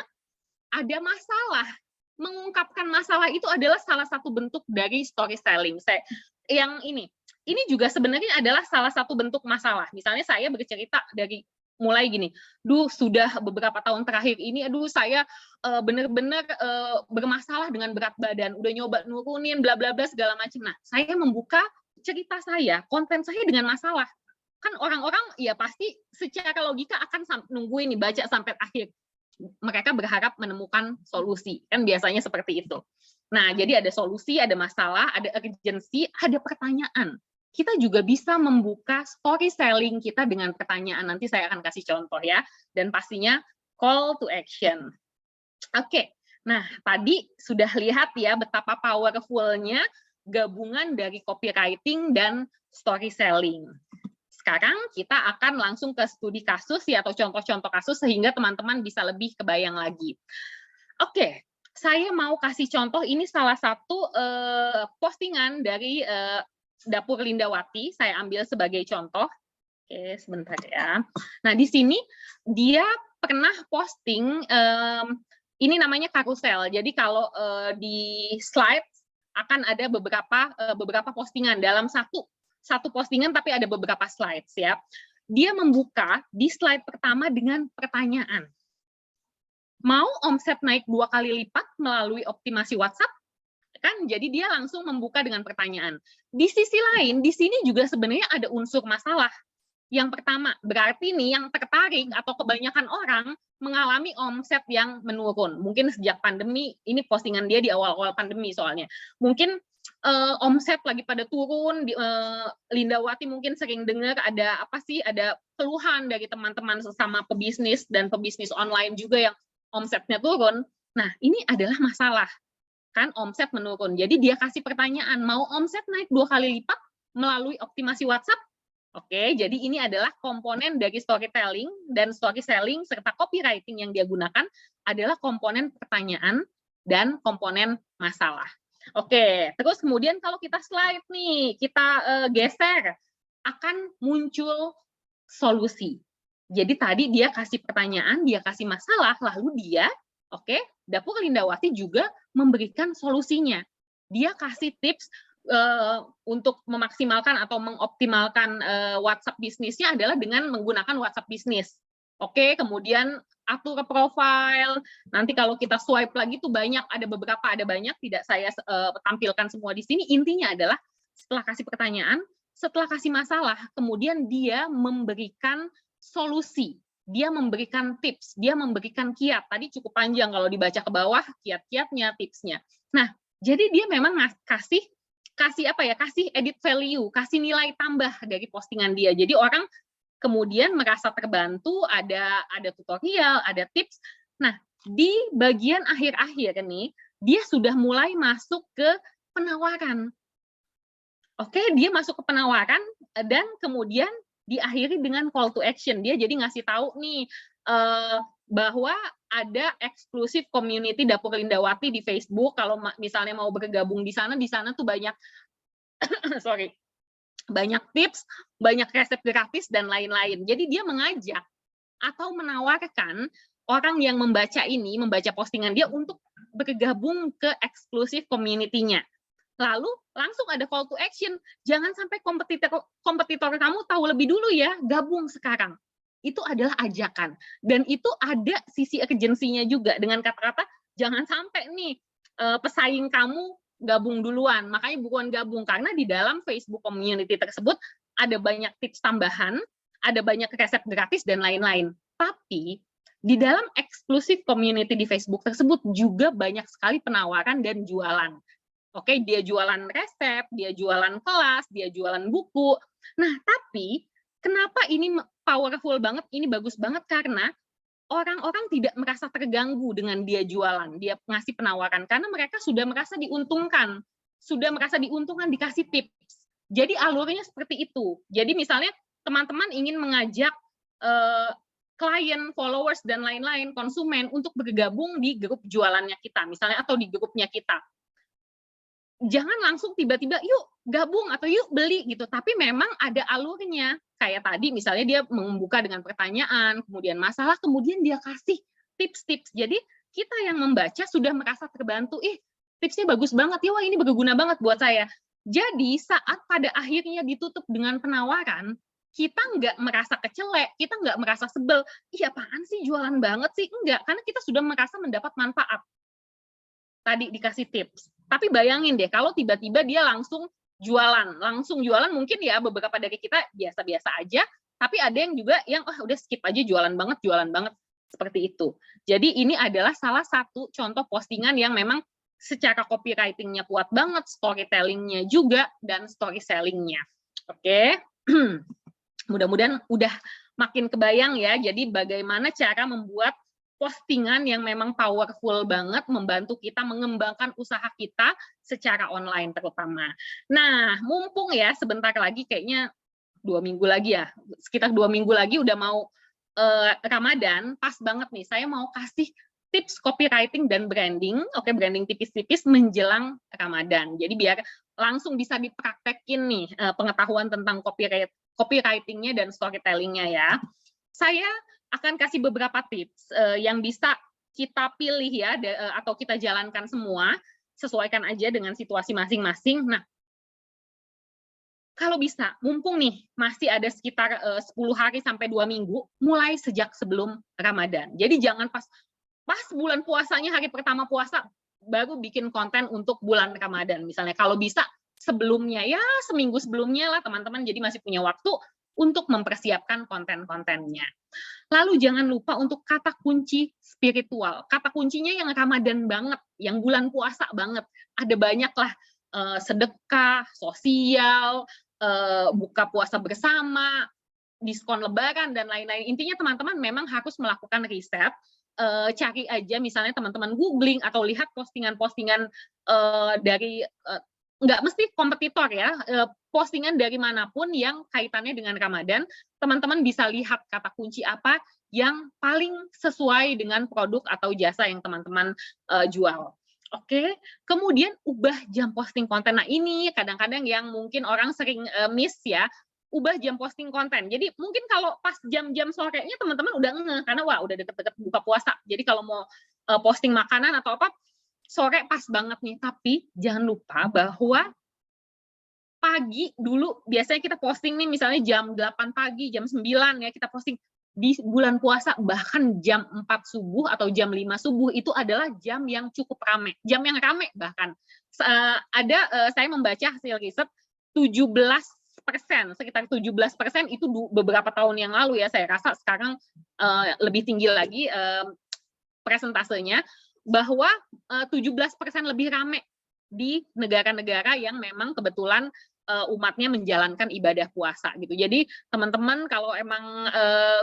ada masalah. Mengungkapkan masalah itu adalah salah satu bentuk dari storytelling. Yang ini juga sebenarnya adalah salah satu bentuk masalah. Misalnya saya bercerita dari mulai gini, sudah beberapa tahun terakhir ini, saya benar-benar bermasalah dengan berat badan, udah nyoba nurunin, bla bla bla segala macam. Nah, saya membuka cerita saya, konten saya dengan masalah. Kan orang-orang ya pasti secara logika akan nungguin nih, baca sampai akhir. Mereka berharap menemukan solusi, kan biasanya seperti itu. Nah, jadi ada solusi, ada masalah, ada urgency, ada pertanyaan. Kita juga bisa membuka storytelling kita dengan pertanyaan. Nanti saya akan kasih contoh ya, dan pastinya call to action. Oke, nah tadi sudah lihat ya betapa powerful-nya gabungan dari copywriting dan storytelling. Sekarang kita akan langsung ke studi kasus ya, atau contoh-contoh kasus sehingga teman-teman bisa lebih kebayang lagi. Oke, saya mau kasih contoh, ini salah satu postingan dari Dapur Lindawati, saya ambil sebagai contoh. Oke, sebentar ya. Nah, di sini dia pernah posting, ini namanya karusel. Jadi kalau di slide akan ada beberapa postingan dalam satu postingan, tapi ada beberapa slides ya. Dia membuka di slide pertama dengan pertanyaan. Mau omset naik 2 kali lipat melalui optimasi WhatsApp? Kan jadi dia langsung membuka dengan pertanyaan. Di sisi lain, di sini juga sebenarnya ada unsur masalah. Yang pertama, berarti nih yang tertarik atau kebanyakan orang mengalami omset yang menurun. Mungkin sejak pandemi, ini postingan dia di awal-awal pandemi soalnya. Mungkin omset lagi pada turun, Lindawati mungkin sering dengar ada keluhan dari teman-teman sesama pebisnis dan pebisnis online juga yang omsetnya turun. Nah, ini adalah masalah, kan omset menurun. Jadi dia kasih pertanyaan, mau omset naik 2 kali lipat melalui optimasi WhatsApp? Oke, jadi ini adalah komponen dari storytelling, dan storytelling serta copywriting yang dia gunakan adalah komponen pertanyaan dan komponen masalah. Oke, terus kemudian kalau kita slide nih, kita geser, akan muncul solusi. Jadi tadi dia kasih pertanyaan, dia kasih masalah, lalu dia, Dapur Lindawati juga memberikan solusinya. Dia kasih tips untuk memaksimalkan atau mengoptimalkan WhatsApp bisnisnya adalah dengan menggunakan WhatsApp bisnis. Kemudian atur profile. Nanti kalau kita swipe lagi tuh ada banyak, tidak saya tampilkan semua di sini. Intinya adalah setelah kasih pertanyaan, setelah kasih masalah, kemudian dia memberikan solusi, dia memberikan tips, dia memberikan kiat. Tadi cukup panjang kalau dibaca ke bawah, kiat-kiatnya, tipsnya. Nah, jadi dia memang kasih edit value, kasih nilai tambah dari postingan dia. Jadi orang kemudian merasa terbantu, ada tutorial, ada tips. Nah, di bagian akhir-akhir nih, dia sudah mulai masuk ke penawaran. Dia masuk ke penawaran dan kemudian diakhiri dengan call to action. Dia jadi ngasih tahu nih bahwa ada eksklusif community Dapur Lindawati di Facebook. Kalau misalnya mau bergabung di sana tuh banyak banyak tips, banyak resep gratis dan lain-lain. Jadi dia mengajak atau menawarkan orang yang membaca postingan dia untuk bergabung ke eksklusif community-nya. Lalu langsung ada call to action. Jangan sampai kompetitor kamu tahu lebih dulu ya, gabung sekarang. Itu adalah ajakan. Dan itu ada sisi urgency-nya juga. Dengan kata-kata, jangan sampai nih pesaing kamu gabung duluan. Makanya buruan gabung. Karena di dalam Facebook community tersebut ada banyak tips tambahan, ada banyak resep gratis, dan lain-lain. Tapi di dalam eksklusif community di Facebook tersebut juga banyak sekali penawaran dan jualan. Dia jualan resep, dia jualan kelas, dia jualan buku. Nah, tapi kenapa ini powerful banget, ini bagus banget, karena orang-orang tidak merasa terganggu dengan dia jualan, dia ngasih penawaran, karena mereka sudah merasa diuntungkan, dikasih tips. Jadi alurnya seperti itu. Jadi misalnya teman-teman ingin mengajak klien, followers, dan lain-lain, konsumen untuk bergabung di grup jualannya kita, misalnya, atau di grupnya kita. Jangan langsung tiba-tiba yuk gabung atau yuk beli gitu, tapi memang ada alurnya. kayak tadi misalnya dia membuka dengan pertanyaan, kemudian masalah, kemudian dia kasih tips-tips. Jadi kita yang membaca sudah merasa terbantu, tipsnya bagus banget ya, wah ini berguna banget buat saya. Jadi saat pada akhirnya ditutup dengan penawaran, kita nggak merasa kecelek, kita nggak merasa sebel, iya apaan sih jualan banget sih, enggak, karena kita sudah merasa mendapat manfaat. Tadi dikasih tips. Tapi bayangin deh, kalau tiba-tiba dia langsung jualan mungkin ya beberapa dari kita biasa-biasa aja, tapi ada yang juga yang udah skip aja jualan banget, seperti itu. Jadi ini adalah salah satu contoh postingan yang memang secara copywriting-nya kuat banget, storytelling-nya juga, dan story selling-nya. Oke, mudah-mudahan udah makin kebayang ya, jadi bagaimana cara membuat postingan yang memang powerful banget, membantu kita mengembangkan usaha kita secara online terutama. Nah, mumpung ya sebentar lagi kayaknya 2 minggu lagi ya, sekitar 2 minggu lagi udah mau Ramadan, pas banget nih, saya mau kasih tips copywriting dan branding, branding tipis-tipis menjelang Ramadan. Jadi biar langsung bisa dipraktekin nih pengetahuan tentang copywriting-nya dan storytelling-nya ya. Saya akan kasih beberapa tips yang bisa kita pilih ya, atau kita jalankan semua, sesuaikan aja dengan situasi masing-masing. Nah, kalau bisa, mumpung nih masih ada sekitar 10 hari sampai 2 minggu, mulai sejak sebelum Ramadan. Jadi jangan pas bulan puasanya, hari pertama puasa, baru bikin konten untuk bulan Ramadan. Misalnya kalau bisa sebelumnya, ya seminggu sebelumnya lah teman-teman, jadi masih punya waktu untuk mempersiapkan konten-kontennya. Lalu jangan lupa untuk kata kunci spiritual. Kata kuncinya yang Ramadan banget, yang bulan puasa banget. Ada banyak lah, sedekah, sosial, buka puasa bersama, diskon lebaran, dan lain-lain. Intinya teman-teman memang harus melakukan riset, cari aja misalnya teman-teman googling atau lihat postingan-postingan dari nggak mesti kompetitor ya, postingan dari manapun yang kaitannya dengan Ramadan, teman-teman bisa lihat kata kunci apa yang paling sesuai dengan produk atau jasa yang teman-teman jual. Oke, kemudian ubah jam posting konten. Nah ini kadang-kadang yang mungkin orang sering miss ya, ubah jam posting konten. Jadi mungkin kalau pas jam-jam sorenya teman-teman udah ngeh, karena wah udah deket-deket buka puasa. Jadi kalau mau posting makanan atau apa, sore pas banget nih. Tapi jangan lupa bahwa pagi dulu biasanya kita posting nih misalnya jam 8 pagi, jam 9 ya kita posting. Di bulan puasa bahkan jam 4 subuh atau jam 5 subuh itu adalah jam yang cukup rame. Jam yang rame bahkan. Saya membaca hasil riset 17%, sekitar 17% itu beberapa tahun yang lalu ya, saya rasa sekarang lebih tinggi lagi presentasenya, bahwa 17% lebih rame di negara-negara yang memang kebetulan umatnya menjalankan ibadah puasa gitu. Jadi teman-teman kalau emang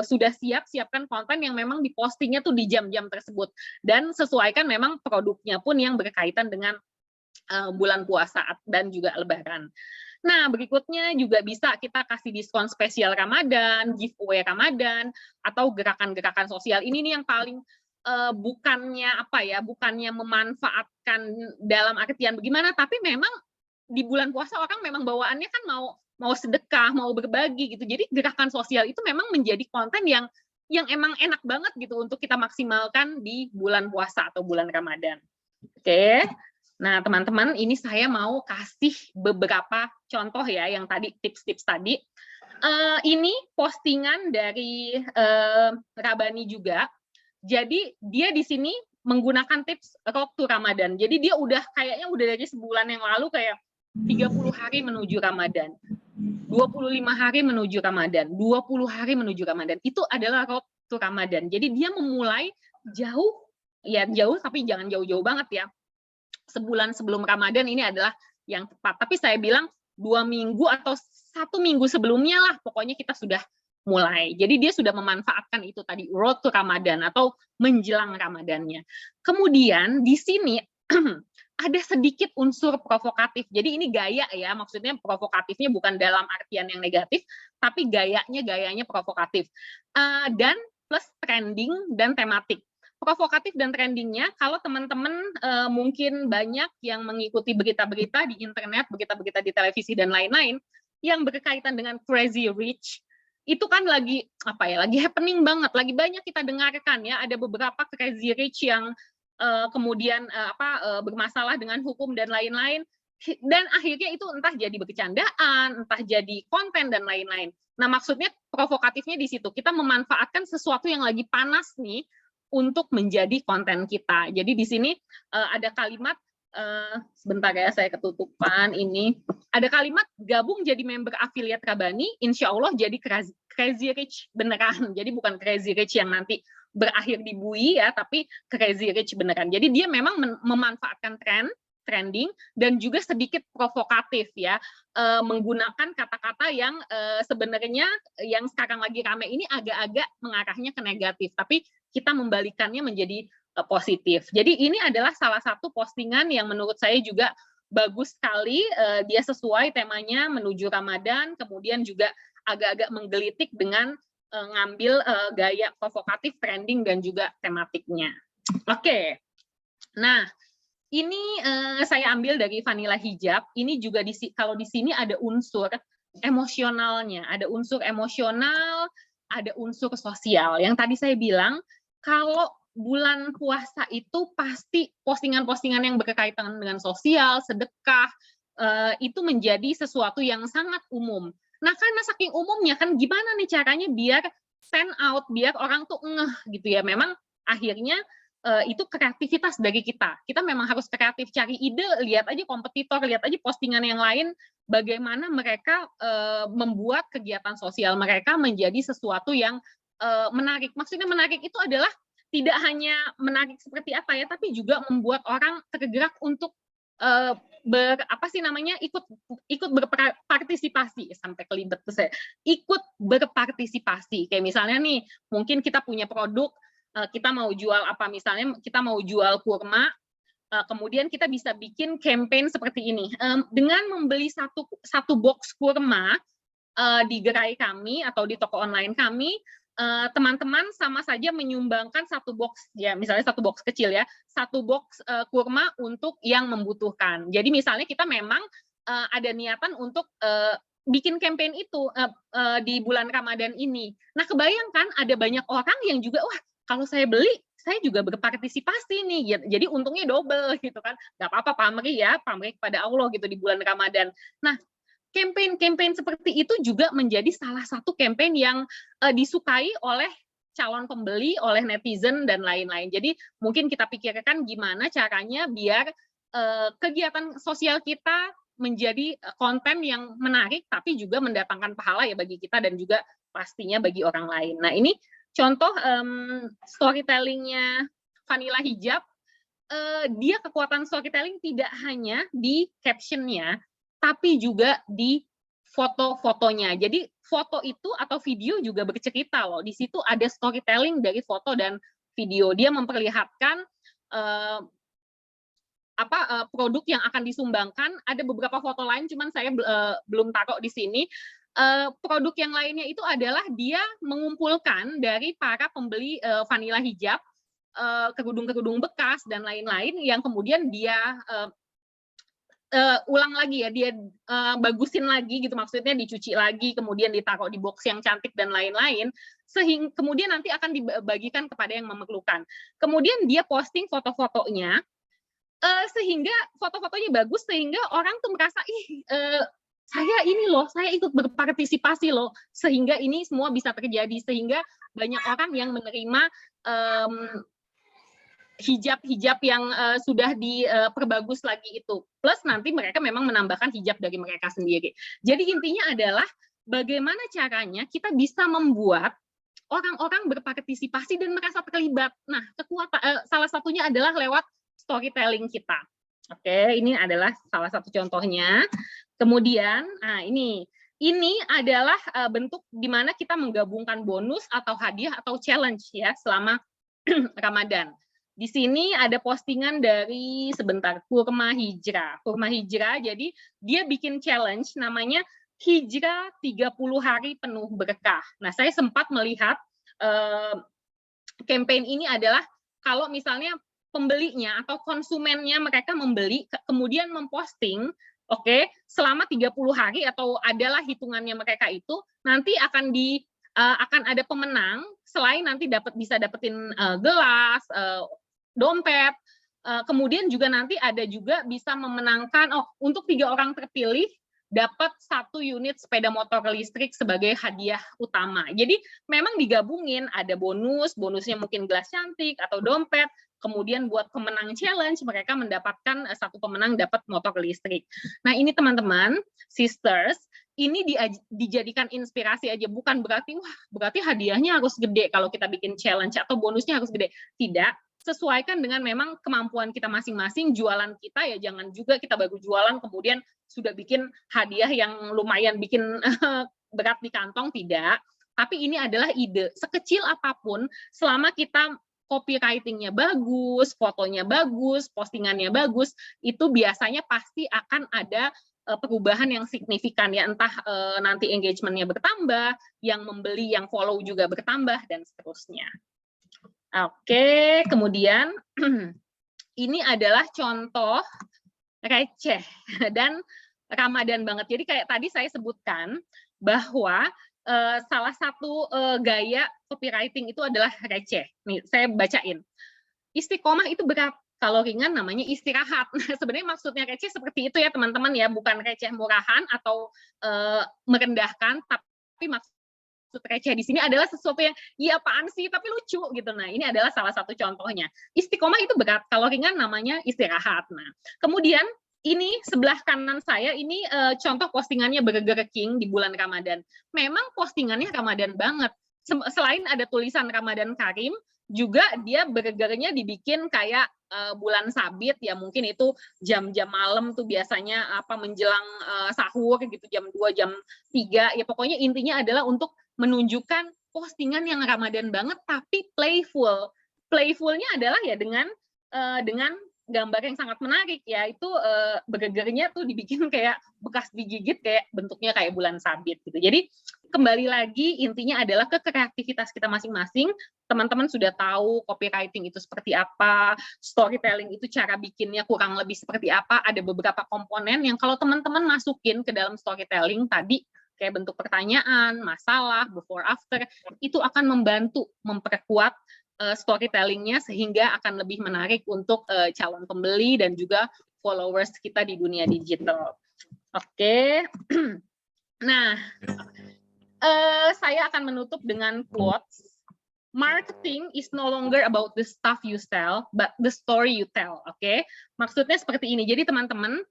sudah siapkan konten yang memang dipostingnya tuh di jam-jam tersebut, dan sesuaikan memang produknya pun yang berkaitan dengan bulan puasa dan juga Lebaran. Nah, berikutnya juga bisa kita kasih diskon spesial Ramadan, giveaway Ramadan, atau gerakan-gerakan sosial. Ini nih yang paling bukannya memanfaatkan dalam artian bagaimana, tapi memang di bulan puasa orang memang bawaannya kan mau sedekah, mau berbagi gitu. Jadi gerakan sosial itu memang menjadi konten yang emang enak banget gitu untuk kita maksimalkan di bulan puasa atau bulan Ramadan. Oke. Nah, teman-teman, ini saya mau kasih beberapa contoh ya yang tadi tips-tips tadi. Ini postingan dari Rabani juga. Jadi dia di sini menggunakan tips Road to Ramadan. Jadi dia kayaknya udah dari sebulan yang lalu kayak 30 hari menuju Ramadan, 25 hari menuju Ramadan, 20 hari menuju Ramadan. Itu adalah Road to Ramadan. Jadi dia memulai jauh tapi jangan jauh-jauh banget ya. Sebulan sebelum Ramadan ini adalah yang tepat. Tapi saya bilang 2 minggu atau 1 minggu sebelumnya lah, pokoknya kita sudah mulai. Jadi dia sudah memanfaatkan itu tadi, road to Ramadan atau menjelang Ramadannya. Kemudian di sini ada sedikit unsur provokatif. Jadi ini gaya ya, maksudnya provokatifnya bukan dalam artian yang negatif, tapi gayanya provokatif. Dan plus trending dan tematik. Provokatif dan trendingnya, kalau teman-teman mungkin banyak yang mengikuti berita-berita di internet, berita-berita di televisi dan lain-lain, yang berkaitan dengan crazy rich, itu kan lagi apa ya, lagi happening banget, lagi banyak kita dengarkan ya, ada beberapa crazy rich yang kemudian bermasalah dengan hukum dan lain-lain, dan akhirnya itu entah jadi bercandaan, entah jadi konten dan lain-lain. Nah, maksudnya provokatifnya di situ, kita memanfaatkan sesuatu yang lagi panas nih untuk menjadi konten kita. Jadi di sini ada kalimat, sebentar ya, saya ketutupan ini. Ada kalimat gabung jadi member affiliate Rabani, insya Allah jadi crazy rich beneran. Jadi bukan crazy rich yang nanti berakhir di bui ya, tapi crazy rich beneran. Jadi dia memang memanfaatkan trending dan juga sedikit provokatif ya, menggunakan kata-kata yang sebenarnya yang sekarang lagi rame ini agak-agak mengarahnya ke negatif, tapi kita membalikannya menjadi positif. Jadi ini adalah salah satu postingan yang menurut saya juga bagus sekali, dia sesuai temanya menuju Ramadan, kemudian juga agak-agak menggelitik dengan ngambil gaya provokatif, trending, dan juga tematiknya. Oke, nah ini saya ambil dari Vanilla Hijab. Ini juga kalau di sini ada unsur emosionalnya, ada unsur emosional, ada unsur sosial. Yang tadi saya bilang, kalau bulan puasa itu pasti postingan-postingan yang berkaitan dengan sosial, sedekah, itu menjadi sesuatu yang sangat umum. Nah, karena saking umumnya kan gimana nih caranya biar stand out, biar orang tuh ngeh gitu ya. Memang akhirnya itu kreativitas dari kita. Kita memang harus kreatif, cari ide, lihat aja kompetitor, lihat aja postingan yang lain, bagaimana mereka membuat kegiatan sosial mereka menjadi sesuatu yang menarik. Maksudnya menarik itu adalah tidak hanya menarik seperti apa ya, tapi juga membuat orang tergerak untuk ikut berpartisipasi, sampai kelibet tuh saya, ikut berpartisipasi. Kayak misalnya nih, mungkin kita punya produk, kita mau jual apa, misalnya kita mau jual kurma, kemudian kita bisa bikin campaign seperti ini. Dengan membeli satu box kurma di gerai kami atau di toko online kami, teman-teman sama saja menyumbangkan satu box, ya misalnya satu box kecil ya, satu box kurma untuk yang membutuhkan. Jadi misalnya kita memang ada niatan untuk bikin campaign itu di bulan Ramadan ini. Nah, kebayangkan ada banyak orang yang juga, wah, kalau saya beli, saya juga berpartisipasi nih, jadi untungnya double gitu kan. Nggak apa-apa, pamrih kepada Allah gitu di bulan Ramadan. Nah, campaign seperti itu juga menjadi salah satu campaign yang disukai oleh calon pembeli, oleh netizen dan lain-lain. Jadi mungkin kita pikirkan gimana caranya biar kegiatan sosial kita menjadi konten yang menarik, tapi juga mendatangkan pahala ya bagi kita dan juga pastinya bagi orang lain. Nah, ini contoh storytelling-nya Vanilla Hijab, dia kekuatan storytelling tidak hanya di caption-nya, tapi juga di foto-fotonya. Jadi foto itu atau video juga bercerita loh. Di situ ada storytelling dari foto dan video. Dia memperlihatkan produk yang akan disumbangkan. Ada beberapa foto lain, cuman saya belum taruh di sini. Produk yang lainnya itu adalah dia mengumpulkan dari para pembeli Vanilla Hijab, kerudung-kerudung bekas dan lain-lain yang kemudian dia ulang lagi ya, dia bagusin lagi gitu, maksudnya dicuci lagi, kemudian ditaruh di box yang cantik dan lain-lain, sehingga kemudian nanti akan dibagikan kepada yang memerlukan. Kemudian dia posting foto-fotonya, sehingga foto-fotonya bagus, sehingga orang tuh merasa, saya ini loh, saya ikut berpartisipasi loh, sehingga ini semua bisa terjadi, sehingga banyak orang yang menerima hijab-hijab yang sudah diperbagus lagi itu. Plus nanti mereka memang menambahkan hijab dari mereka sendiri. Jadi intinya adalah bagaimana caranya kita bisa membuat orang-orang berpartisipasi dan merasa terlibat. Nah, salah satunya adalah lewat storytelling kita. Oke, ini adalah salah satu contohnya. Kemudian, nah ini adalah bentuk di mana kita menggabungkan bonus atau hadiah atau challenge ya selama Ramadan. Di sini ada postingan dari Kurma Hijrah. Kurma Hijrah, jadi dia bikin challenge namanya Hijrah 30 hari penuh berkah. Nah, saya sempat melihat campaign ini adalah kalau misalnya pembelinya atau konsumennya mereka membeli, kemudian memposting, selama 30 hari atau adalah hitungannya mereka itu, nanti akan akan ada pemenang selain nanti bisa dapetin gelas, dompet, kemudian juga nanti ada juga bisa memenangkan untuk 3 orang terpilih dapat 1 unit sepeda motor listrik sebagai hadiah utama. Jadi memang digabungin, ada bonusnya mungkin gelas cantik atau dompet, kemudian buat pemenang challenge mereka mendapatkan 1 pemenang dapat motor listrik. Nah ini teman-teman, sisters, ini dijadikan inspirasi aja, bukan berarti hadiahnya harus gede kalau kita bikin challenge atau bonusnya harus gede. Tidak, sesuaikan dengan memang kemampuan kita masing-masing, jualan kita ya jangan juga kita baru jualan kemudian sudah bikin hadiah yang lumayan bikin berat di kantong, tidak. Tapi ini adalah ide, sekecil apapun, selama kita copywriting-nya bagus, fotonya bagus, postingannya bagus, itu biasanya pasti akan ada perubahan yang signifikan ya, entah nanti engagement-nya bertambah, yang membeli, yang follow juga bertambah, dan seterusnya. Oke, kemudian ini adalah contoh receh dan Ramadan banget. Jadi kayak tadi saya sebutkan bahwa salah satu gaya copywriting itu adalah receh. Nih, saya bacain. Istiqomah itu berat, kalau ringan namanya istirahat. Nah, sebenarnya maksudnya receh seperti itu ya teman-teman ya, bukan receh murahan atau merendahkan, tapi maksud receh di sini adalah sesuatu yang iya apaan sih tapi lucu gitu. Nah, ini adalah salah satu contohnya. Istiqomah itu berat, kalau ringan namanya istirahat. Nah, kemudian ini sebelah kanan saya ini contoh postingannya Burger King di bulan Ramadan. Memang postingannya Ramadan banget. Selain ada tulisan Ramadan Karim, juga dia burgernya dibikin kayak bulan sabit ya, mungkin itu jam-jam malam tuh biasanya menjelang sahur gitu, jam 2, jam 3. Ya pokoknya intinya adalah untuk menunjukkan postingan yang Ramadan banget tapi playful. Playfulnya adalah ya dengan gambar yang sangat menarik, yaitu burgernya tuh dibikin kayak bekas digigit, kayak bentuknya kayak bulan sabit gitu. Jadi kembali lagi intinya adalah ke kreativitas kita masing-masing. Teman-teman sudah tahu copywriting itu seperti apa, storytelling itu cara bikinnya kurang lebih seperti apa. Ada beberapa komponen yang kalau teman-teman masukin ke dalam storytelling tadi, kayak bentuk pertanyaan, masalah, before after, itu akan membantu memperkuat storytelling-nya sehingga akan lebih menarik untuk calon pembeli dan juga followers kita di dunia digital. Oke. Nah, saya akan menutup dengan quotes. Marketing is no longer about the stuff you sell, but the story you tell. Oke, maksudnya seperti ini. Jadi teman-teman,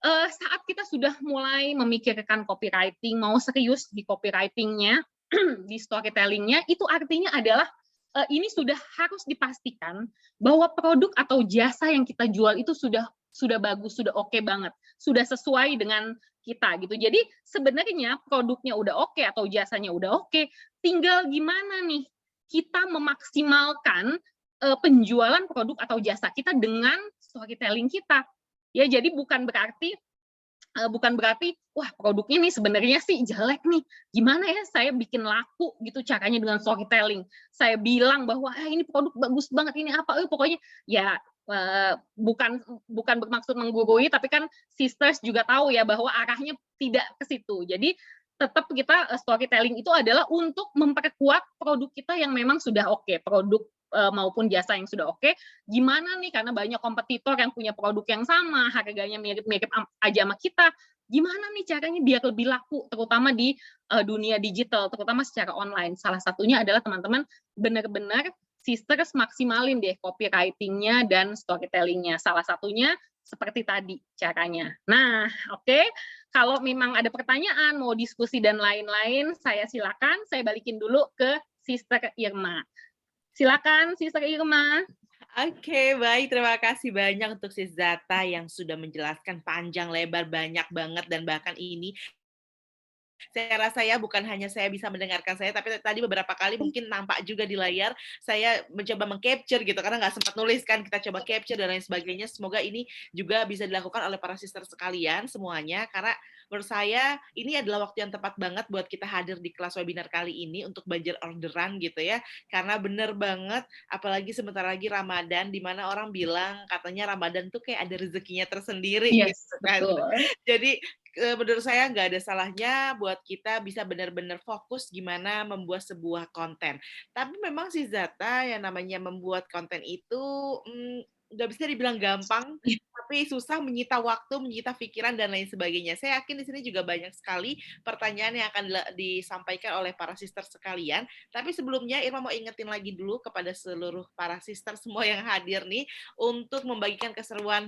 saat kita sudah mulai memikirkan copywriting, mau serius di copywriting-nya, di storytelling-nya, itu artinya adalah ini sudah harus dipastikan bahwa produk atau jasa yang kita jual itu sudah bagus, sudah oke banget, sudah sesuai dengan kita gitu. Jadi sebenarnya produknya udah oke atau jasanya udah oke, tinggal gimana nih kita memaksimalkan penjualan produk atau jasa kita dengan storytelling kita. Ya, jadi bukan berarti wah produknya nih sebenarnya sih jelek nih, gimana ya saya bikin laku gitu caranya dengan storytelling. Saya bilang bahwa ini produk bagus banget, ini apa, pokoknya ya bukan bermaksud menggurui, tapi kan sisters juga tahu ya bahwa arahnya tidak ke situ. Jadi tetap kita storytelling itu adalah untuk memperkuat produk kita yang memang sudah oke, produk maupun jasa yang sudah oke. Gimana nih, karena banyak kompetitor yang punya produk yang sama, harganya mirip-mirip aja sama kita. Gimana nih caranya biar lebih laku, terutama di dunia digital, terutama secara online. Salah satunya adalah teman-teman benar-benar sisters maksimalin deh copywriting-nya dan storytelling-nya. Salah satunya seperti tadi caranya. Nah, oke. Kalau memang ada pertanyaan, mau diskusi dan lain-lain, saya silakan. Saya balikin dulu ke Sister Irma. Silakan, Sister Irma. Oke, baik. Terima kasih banyak untuk Sis Zata yang sudah menjelaskan panjang lebar, banyak banget, dan bahkan ini saya rasa ya bukan hanya saya bisa mendengarkan saya, tapi tadi beberapa kali mungkin nampak juga di layar, saya mencoba meng-capture gitu, karena nggak sempat nulis kan, kita coba capture dan lain sebagainya. Semoga ini juga bisa dilakukan oleh para sister sekalian semuanya, karena menurut saya ini adalah waktu yang tepat banget buat kita hadir di kelas webinar kali ini untuk belajar orderan gitu ya, karena bener banget, apalagi sebentar lagi Ramadan, di mana orang bilang katanya Ramadan tuh kayak ada rezekinya tersendiri Yes, gitu kan. betul. Jadi menurut saya nggak ada salahnya buat kita bisa benar-benar fokus gimana membuat sebuah konten. Tapi memang sih Zata yang namanya membuat konten itu nggak bisa dibilang gampang, tapi susah, menyita waktu, menyita pikiran dan lain sebagainya. Saya yakin di sini juga banyak sekali pertanyaan yang akan disampaikan oleh para sister sekalian. Tapi sebelumnya Irma mau ingetin lagi dulu kepada seluruh para sister semua yang hadir nih untuk membagikan keseruan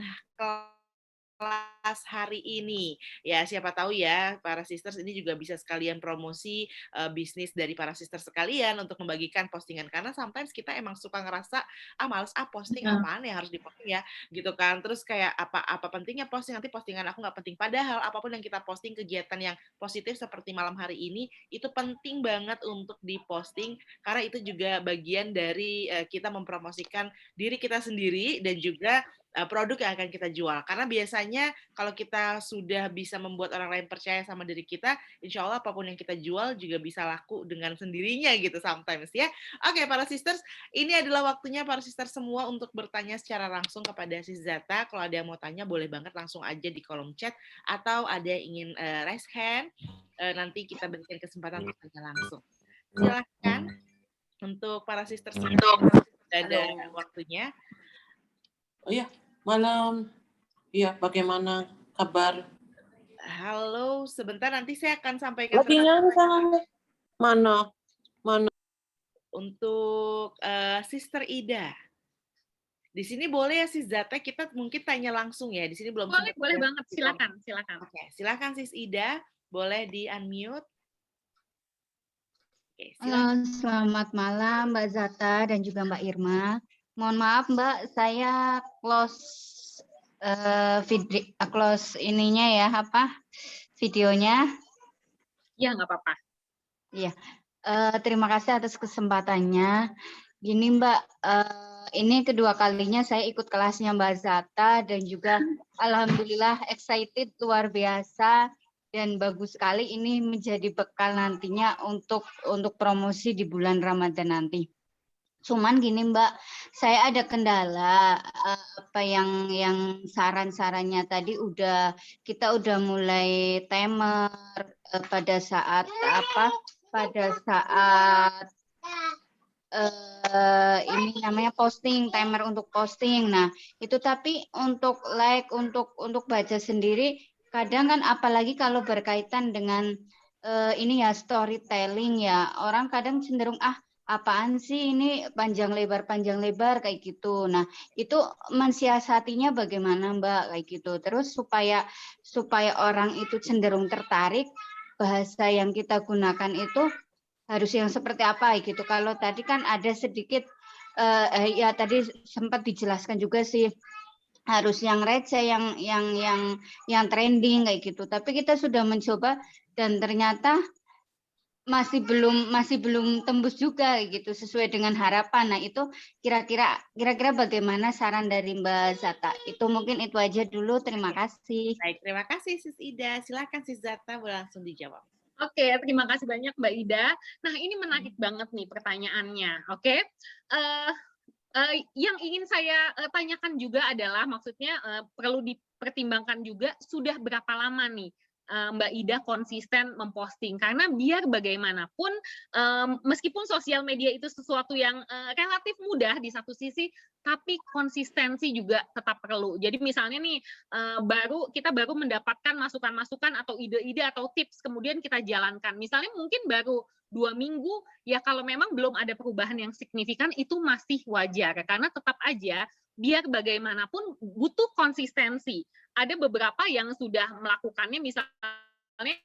kelas hari ini. Ya, siapa tahu ya, para sisters ini juga bisa sekalian promosi bisnis dari para sisters sekalian untuk membagikan postingan. Karena sometimes kita emang suka ngerasa, males posting apaan ya harus diposting ya, gitu kan. Terus kayak apa pentingnya posting, nanti postingan aku nggak penting. Padahal apapun yang kita posting, kegiatan yang positif seperti malam hari ini, itu penting banget untuk diposting. Karena itu juga bagian dari kita mempromosikan diri kita sendiri dan juga produk yang akan kita jual. Karena biasanya kalau kita sudah bisa membuat orang lain percaya sama diri kita, insya Allah apapun yang kita jual juga bisa laku dengan sendirinya gitu sometimes ya. Oke, para sisters, ini adalah waktunya para sisters semua untuk bertanya secara langsung kepada Sis Zata. Kalau ada yang mau tanya, boleh banget langsung aja di kolom chat, atau ada yang ingin raise hand, nanti kita berikan kesempatan untuk tanya langsung. Silahkan untuk para sisters semua, ada waktunya. Oh ya, malam. Iya, bagaimana kabar? Halo, sebentar nanti saya akan sampaikan Lagi nyantai. Mana? untuk Sister Ida. Di sini boleh ya Sis Zata, kita mungkin tanya langsung ya. Di sini belum Boleh, sempat boleh ya. banget. Silakan. Oke, silakan Sis Ida, boleh di-unmute. Oke, silakan. Halo, selamat malam Mbak Zata dan juga Mbak Irma. Mohon maaf Mbak, saya close ininya ya, videonya. Ya, nggak apa-apa. Iya. Terima kasih atas kesempatannya. Gini Mbak, ini kedua kalinya saya ikut kelasnya Mbak Zata dan juga alhamdulillah excited luar biasa. Dan bagus sekali ini menjadi bekal nantinya untuk promosi di bulan Ramadan nanti. Cuman gini Mbak, saya ada kendala yang saran-sarannya tadi kita udah mulai timer pada saat ini namanya posting, timer untuk posting. Nah, itu tapi untuk like, untuk baca sendiri kadang kan apalagi kalau berkaitan dengan ini ya storytelling ya, orang kadang cenderung apaan sih ini panjang lebar kayak gitu. Nah, itu mensiasatinya bagaimana Mbak kayak gitu. Terus supaya orang itu cenderung tertarik, bahasa yang kita gunakan itu harus yang seperti apa gitu. Kalau tadi kan ada sedikit ya tadi sempat dijelaskan juga sih harus yang receh, yang trending kayak gitu. Tapi kita sudah mencoba dan ternyata masih belum tembus juga gitu sesuai dengan harapan. Nah, itu kira-kira bagaimana saran dari Mbak Zata? Itu mungkin itu aja dulu. Terima kasih. Baik, terima kasih Sis Ida. Silakan Sis Zata boleh langsung dijawab. Oke, terima kasih banyak Mbak Ida. Nah, ini menarik banget nih pertanyaannya. Oke, yang ingin saya tanyakan juga adalah maksudnya perlu dipertimbangkan juga sudah berapa lama nih Mbak Ida konsisten memposting, karena biar bagaimanapun meskipun sosial media itu sesuatu yang relatif mudah di satu sisi, tapi konsistensi juga tetap perlu. Jadi misalnya nih kita baru mendapatkan masukan-masukan atau ide-ide atau tips, kemudian kita jalankan. Misalnya mungkin baru 2 minggu, ya kalau memang belum ada perubahan yang signifikan itu masih wajar, karena tetap aja biar bagaimanapun butuh konsistensi. Ada beberapa yang sudah melakukannya misalnya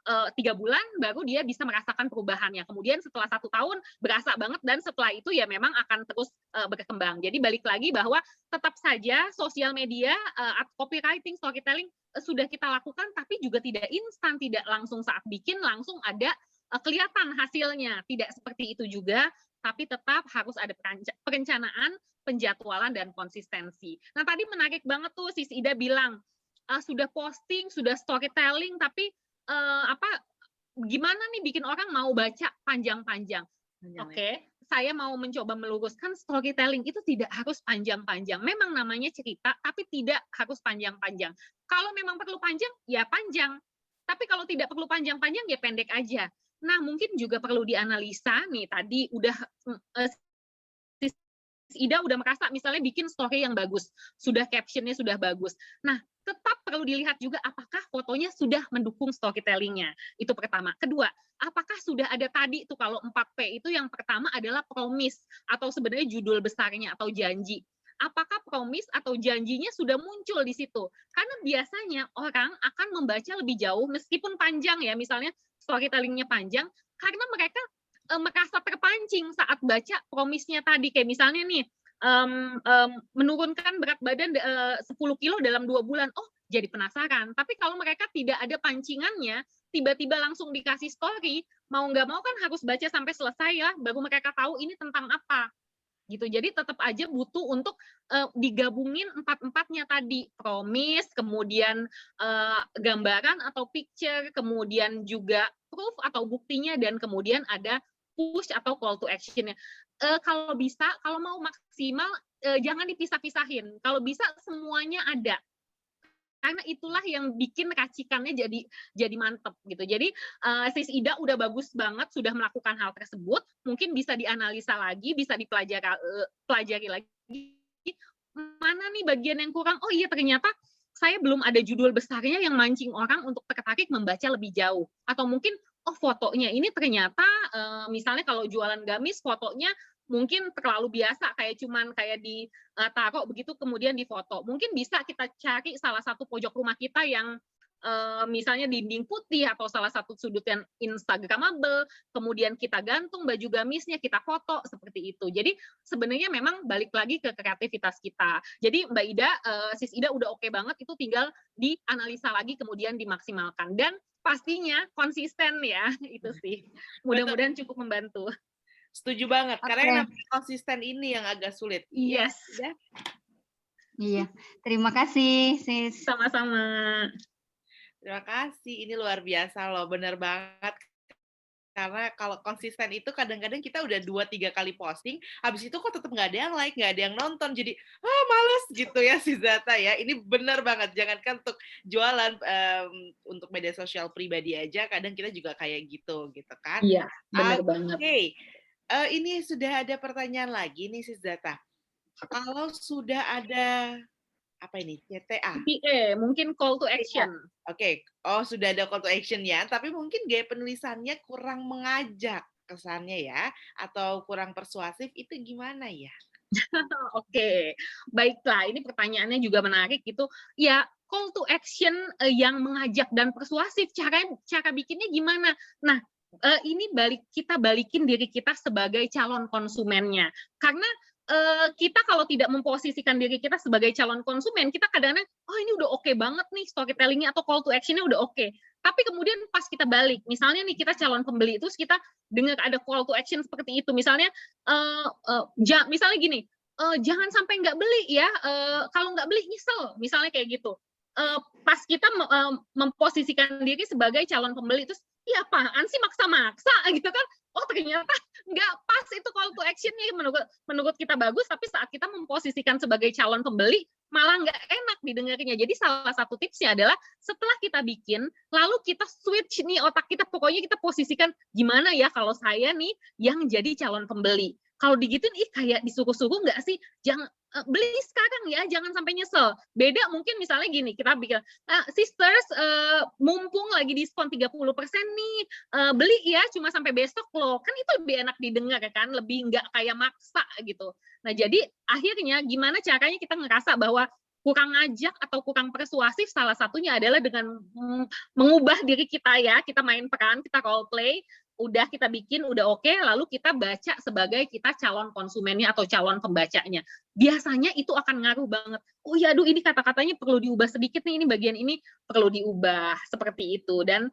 3 bulan baru dia bisa merasakan perubahannya. Kemudian setelah 1 tahun berasa banget, dan setelah itu ya memang akan terus berkembang. Jadi balik lagi bahwa tetap saja sosial media, copywriting, storytelling sudah kita lakukan, tapi juga tidak instan, tidak langsung saat bikin langsung ada kelihatan hasilnya. Tidak seperti itu juga, tapi tetap harus ada perencanaan, penjadwalan, dan konsistensi. Nah, tadi menarik banget tuh Sis Ida bilang, sudah posting, sudah storytelling, tapi gimana nih bikin orang mau baca panjang-panjang? Oke, saya mau mencoba meluruskan storytelling itu tidak harus panjang-panjang. Memang namanya cerita, tapi tidak harus panjang-panjang. Kalau memang perlu panjang, ya panjang. Tapi kalau tidak perlu panjang-panjang, ya pendek aja. Nah, mungkin juga perlu dianalisa nih, tadi udah Ida udah merasa misalnya bikin story yang bagus, sudah captionnya sudah bagus. Nah, tetap perlu dilihat juga apakah fotonya sudah mendukung storytelling-nya. Itu pertama. Kedua, apakah sudah ada tadi tuh kalau 4P itu yang pertama adalah promise atau sebenarnya judul besarnya atau janji. Apakah promise atau janjinya sudah muncul di situ? Karena biasanya orang akan membaca lebih jauh meskipun panjang ya, misalnya storytelling-nya panjang, karena mereka merasa terpancing saat baca promisnya tadi, kayak misalnya nih menurunkan berat badan 10 kilo dalam 2 bulan, oh jadi penasaran. Tapi kalau mereka tidak ada pancingannya, tiba-tiba langsung dikasih story, mau nggak mau kan harus baca sampai selesai ya, baru mereka tahu ini tentang apa gitu. Jadi tetap aja butuh untuk digabungin empat-empatnya tadi, promise, kemudian gambaran atau picture, kemudian juga proof atau buktinya, dan kemudian ada push atau call to action-nya. Kalau bisa, kalau mau maksimal, jangan dipisah-pisahin. Kalau bisa semuanya ada. Karena itulah yang bikin racikannya jadi mantep gitu. Jadi Sis Ida udah bagus banget sudah melakukan hal tersebut. Mungkin bisa dianalisa lagi, bisa dipelajari lagi. Mana nih bagian yang kurang? Oh iya, ternyata saya belum ada judul besarnya yang mancing orang untuk tertarik membaca lebih jauh. Atau mungkin oh fotonya ini ternyata misalnya kalau jualan gamis fotonya mungkin terlalu biasa, kayak ditaruh begitu kemudian difoto. Mungkin bisa kita cari salah satu pojok rumah kita yang misalnya dinding putih atau salah satu sudut yang instagramable, kemudian kita gantung baju gamisnya, kita foto seperti itu. Jadi sebenarnya memang balik lagi ke kreativitas kita. Jadi Mbak Ida, Sis Ida udah oke banget, itu tinggal dianalisa lagi kemudian dimaksimalkan. Dan pastinya konsisten ya, itu sih. Mudah-mudahan cukup membantu. Setuju banget, karena yang namanya konsisten ini yang agak sulit. Yes. Ya? Iya, terima kasih, Sis. Sama-sama. Terima kasih, ini luar biasa loh, bener banget. Karena kalau konsisten itu kadang-kadang kita udah 2-3 kali posting, habis itu kok tetap nggak ada yang like, nggak ada yang nonton, jadi males gitu ya si Zata ya. Ini bener banget, jangankan untuk jualan, untuk media sosial pribadi aja, kadang kita juga kayak gitu kan. Iya, bener banget. Oke, ini sudah ada pertanyaan lagi nih si Zata. Kalau sudah ada apa ini? CTA. Mungkin call to action. Oke. Oh, sudah ada call to action-nya, tapi mungkin gaya penulisannya kurang mengajak kesannya ya, atau kurang persuasif, itu gimana ya? Oke, baiklah. Ini pertanyaannya juga menarik gitu. Ya, call to action yang mengajak dan persuasif. Cara bikinnya gimana? Nah, ini kita balikin diri kita sebagai calon konsumennya. Karena kita kalau tidak memposisikan diri kita sebagai calon konsumen, kita kadang-kadang, oh ini udah oke banget nih storytelling-nya atau call to action-nya udah oke. Tapi kemudian pas kita balik, misalnya nih kita calon pembeli, terus kita dengar ada call to action seperti itu. Misalnya, misalnya gini, jangan sampai nggak beli ya, kalau nggak beli nyesel, misalnya kayak gitu. Pas kita memposisikan diri sebagai calon pembeli, terus iya apaan sih maksa-maksa gitu kan, oh ternyata nggak pas itu call to action-nya menurut kita bagus, tapi saat kita memposisikan sebagai calon pembeli malah nggak enak didengarnya. Jadi salah satu tipsnya adalah setelah kita bikin, lalu kita switch nih otak kita, pokoknya kita posisikan gimana ya kalau saya nih yang jadi calon pembeli. Kalau digituin, kayak disuruh-suruh nggak sih? Jangan beli sekarang ya, jangan sampai nyesel. Beda mungkin misalnya gini, kita bikin, sisters, mumpung lagi diskon 30% nih, beli ya, cuma sampai besok loh. Kan itu lebih enak didengar kan, lebih nggak kayak maksa gitu. Nah jadi akhirnya gimana caranya kita ngerasa bahwa kurang ngajak atau kurang persuasif, salah satunya adalah dengan mengubah diri kita ya, kita main peran, kita role play, udah kita bikin, udah oke, lalu kita baca sebagai kita calon konsumennya atau calon pembacanya. Biasanya itu akan ngaruh banget. Oh ya, aduh ini kata-katanya perlu diubah sedikit nih, ini bagian ini perlu diubah, seperti itu. Dan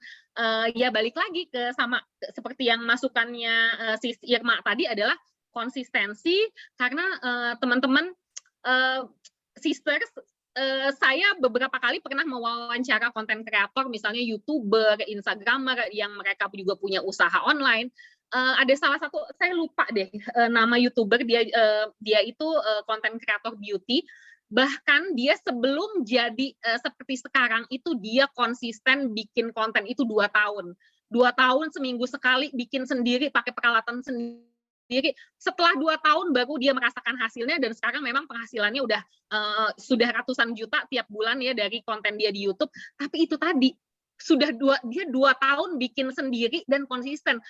ya balik lagi ke sama seperti yang masukannya Sis Irma tadi adalah konsistensi, karena teman-teman sisters, saya beberapa kali pernah mewawancara konten kreator, misalnya YouTuber, Instagramer yang mereka juga punya usaha online. ada salah satu, saya lupa deh nama YouTuber, dia itu content creator beauty, bahkan dia sebelum jadi seperti sekarang itu dia konsisten bikin konten itu 2 tahun. 2 tahun seminggu sekali bikin sendiri pakai peralatan sendiri. Setelah 2 tahun baru dia merasakan hasilnya, dan sekarang memang penghasilannya udah sudah ratusan juta tiap bulan ya dari konten dia di YouTube. Tapi itu tadi dia 2 tahun bikin sendiri dan konsisten,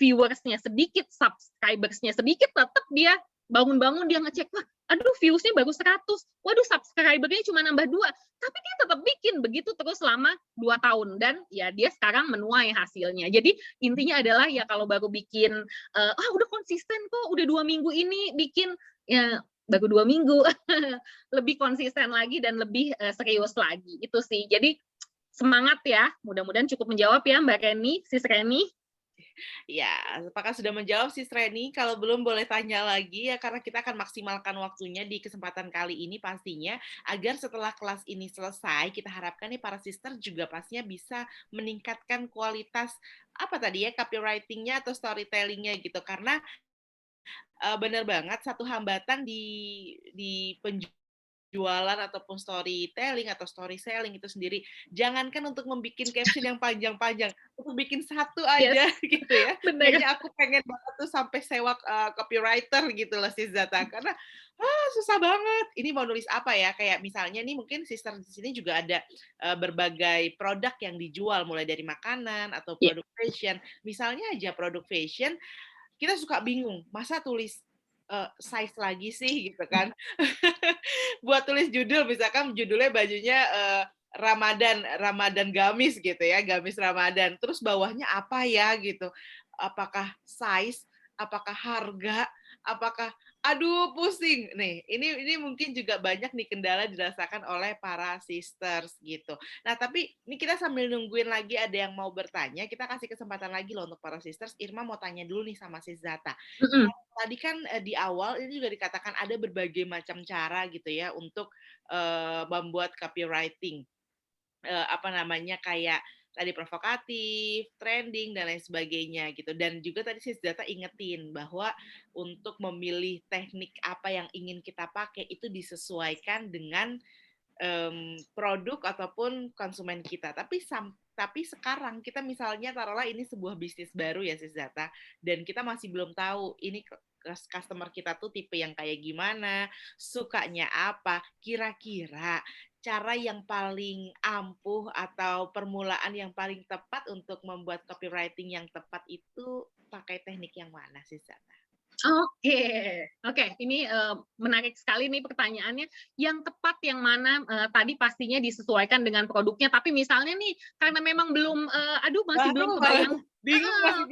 viewersnya sedikit, subscribersnya sedikit, tetap dia bangun-bangun dia ngecek, wah, aduh viewsnya baru 100, waduh subscribernya cuma nambah 2, tapi dia tetap bikin begitu terus selama 2 tahun, dan ya dia sekarang menuai hasilnya. Jadi intinya adalah ya kalau baru bikin, udah konsisten kok, udah 2 minggu ini bikin, ya baru 2 minggu, lebih konsisten lagi dan lebih serius lagi, itu sih. Jadi semangat ya, mudah-mudahan cukup menjawab ya Mbak Reni, Sis Reni. Ya, apakah sudah menjawab Sis Reni? Kalau belum boleh tanya lagi ya, karena kita akan maksimalkan waktunya di kesempatan kali ini pastinya, agar setelah kelas ini selesai, kita harapkan nih para sister juga pastinya bisa meningkatkan kualitas apa tadi ya, copywriting-nya atau storytelling-nya gitu. Karena benar banget satu hambatan di penjualan ataupun storytelling atau story selling itu sendiri, jangankan untuk membuat caption yang panjang-panjang, untuk bikin satu aja gitu ya. Bener. Kayaknya aku pengen banget tuh sampai sewa copywriter gitu lah Sis Zata, karena susah banget. Ini mau nulis apa ya? Kayak misalnya nih mungkin sister di sini juga ada berbagai produk yang dijual, mulai dari makanan atau produk fashion. Misalnya aja produk fashion, kita suka bingung, masa tulis size lagi sih gitu kan. Buat tulis judul, misalkan judulnya bajunya Ramadan gamis gitu ya, gamis Ramadan. Terus bawahnya apa ya gitu. Apakah size, apakah harga, apakah aduh pusing. Nih, ini mungkin juga banyak nih kendala dirasakan oleh para sisters gitu. Nah, tapi ini kita sambil nungguin lagi ada yang mau bertanya, kita kasih kesempatan lagi loh untuk para sisters. Irma mau tanya dulu nih sama Sis Zata. Tadi kan di awal ini juga dikatakan ada berbagai macam cara gitu ya untuk membuat copywriting. Kayak tadi provokatif, trending, dan lain sebagainya gitu. Dan juga tadi Sis Data ingetin bahwa untuk memilih teknik apa yang ingin kita pakai itu disesuaikan dengan produk ataupun konsumen kita. Tapi sekarang kita misalnya taruhlah ini sebuah bisnis baru ya Sis Data, dan kita masih belum tahu ini customer kita tuh tipe yang kayak gimana, sukanya apa, kira-kira cara yang paling ampuh atau permulaan yang paling tepat untuk membuat copywriting yang tepat itu pakai teknik yang mana sih, Zata? Oke, ini menarik sekali nih pertanyaannya. Yang tepat yang mana? Tadi pastinya disesuaikan dengan produknya. Tapi misalnya nih, karena memang belum, masih belum kebayang.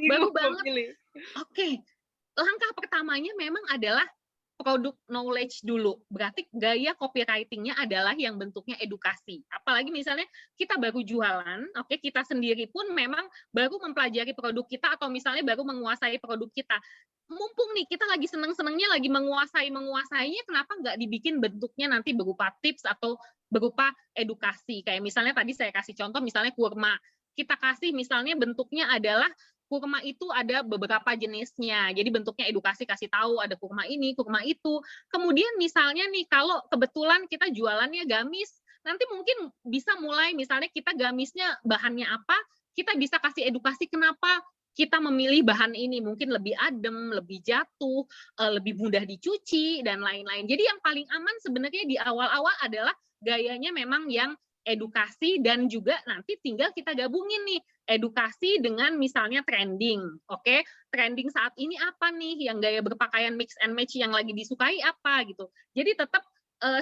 Baru banget. Oke, langkah pertamanya memang adalah produk knowledge dulu. Berarti gaya copywriting-nya adalah yang bentuknya edukasi. Apalagi misalnya kita baru jualan, kita sendiri pun memang baru mempelajari produk kita atau misalnya baru menguasai produk kita. Mumpung nih kita lagi seneng-senengnya, lagi menguasainya, kenapa nggak dibikin bentuknya nanti berupa tips atau berupa edukasi? Kayak misalnya tadi saya kasih contoh, misalnya kurma. Kita kasih misalnya bentuknya adalah kurma itu ada beberapa jenisnya. Jadi bentuknya edukasi, kasih tahu ada kurma ini, kurma itu. Kemudian misalnya nih kalau kebetulan kita jualannya gamis, nanti mungkin bisa mulai misalnya kita gamisnya bahannya apa, kita bisa kasih edukasi kenapa kita memilih bahan ini, mungkin lebih adem, lebih jatuh, lebih mudah dicuci, dan lain-lain. Jadi yang paling aman sebenarnya di awal-awal adalah gayanya memang yang edukasi, dan juga nanti tinggal kita gabungin nih edukasi dengan misalnya trending. Trending saat ini apa nih, yang gaya berpakaian mix and match yang lagi disukai apa gitu. Jadi tetap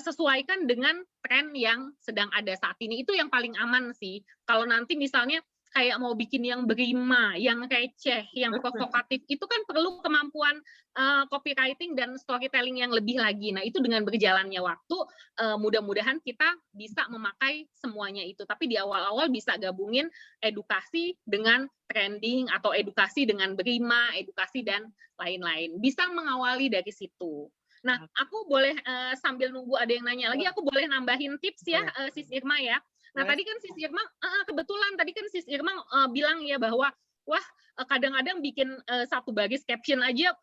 sesuaikan dengan tren yang sedang ada saat ini, itu yang paling aman sih. Kalau nanti misalnya kayak mau bikin yang berima, yang receh, yang provokatif, itu kan perlu kemampuan copywriting dan storytelling yang lebih lagi. Nah, itu dengan berjalannya waktu, mudah-mudahan kita bisa memakai semuanya itu. Tapi di awal-awal bisa gabungin edukasi dengan trending, atau edukasi dengan berima, edukasi, dan lain-lain. Bisa mengawali dari situ. Nah, aku boleh sambil nunggu ada yang nanya lagi, aku boleh nambahin tips ya, Sis Irma ya. Nah, tadi kan Sis Irma, kebetulan tadi kan Sis Irma bilang ya bahwa wah kadang-kadang bikin satu baris caption aja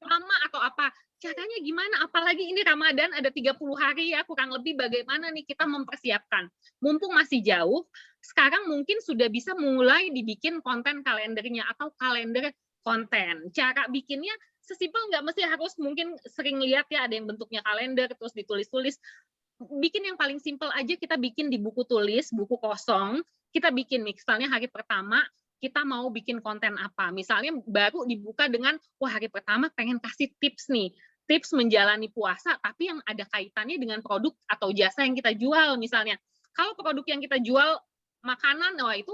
lama atau apa. Caranya gimana? Apalagi ini Ramadan ada 30 hari ya, kurang lebih bagaimana nih kita mempersiapkan. Mumpung masih jauh, sekarang mungkin sudah bisa mulai dibikin konten kalendernya atau kalender konten. Cara bikinnya sesimpel nggak mesti harus mungkin sering lihat ya ada yang bentuknya kalender terus ditulis-tulis. Bikin yang paling simpel aja, kita bikin di buku tulis, buku kosong, kita bikin misalnya hari pertama kita mau bikin konten apa. Misalnya baru dibuka dengan, wah hari pertama pengen kasih tips nih, tips menjalani puasa, tapi yang ada kaitannya dengan produk atau jasa yang kita jual misalnya. Kalau produk yang kita jual makanan, wah itu,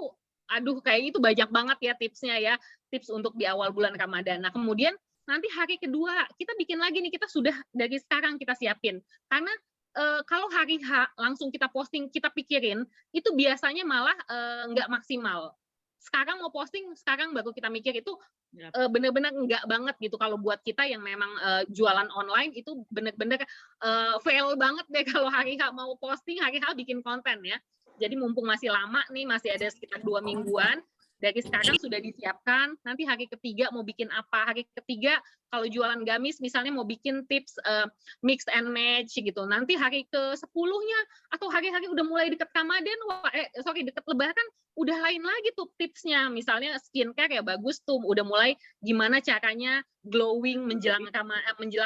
aduh kayak itu banyak banget ya tipsnya ya, tips untuk di awal bulan Ramadan. Nah kemudian nanti hari kedua kita bikin lagi nih, kita sudah dari sekarang kita siapin. Karena kalau hari H langsung kita posting, kita pikirin, itu biasanya malah nggak maksimal. Sekarang mau posting, sekarang baru kita mikir, itu benar-benar enggak banget gitu. Kalau buat kita yang memang jualan online, itu benar-benar fail banget deh kalau hari H mau posting, hari H bikin konten ya. Jadi mumpung masih lama nih, masih ada sekitar 2 mingguan, dari sekarang sudah disiapkan, nanti hari ketiga mau bikin apa. Hari ketiga kalau jualan gamis misalnya mau bikin tips mix and match gitu. Nanti hari ke-10-nya atau hari-hari udah mulai dekat Ramadan, dekat Lebaran, udah lain lagi tuh tipsnya. Misalnya skincare ya bagus tuh, udah mulai gimana caranya glowing menjelang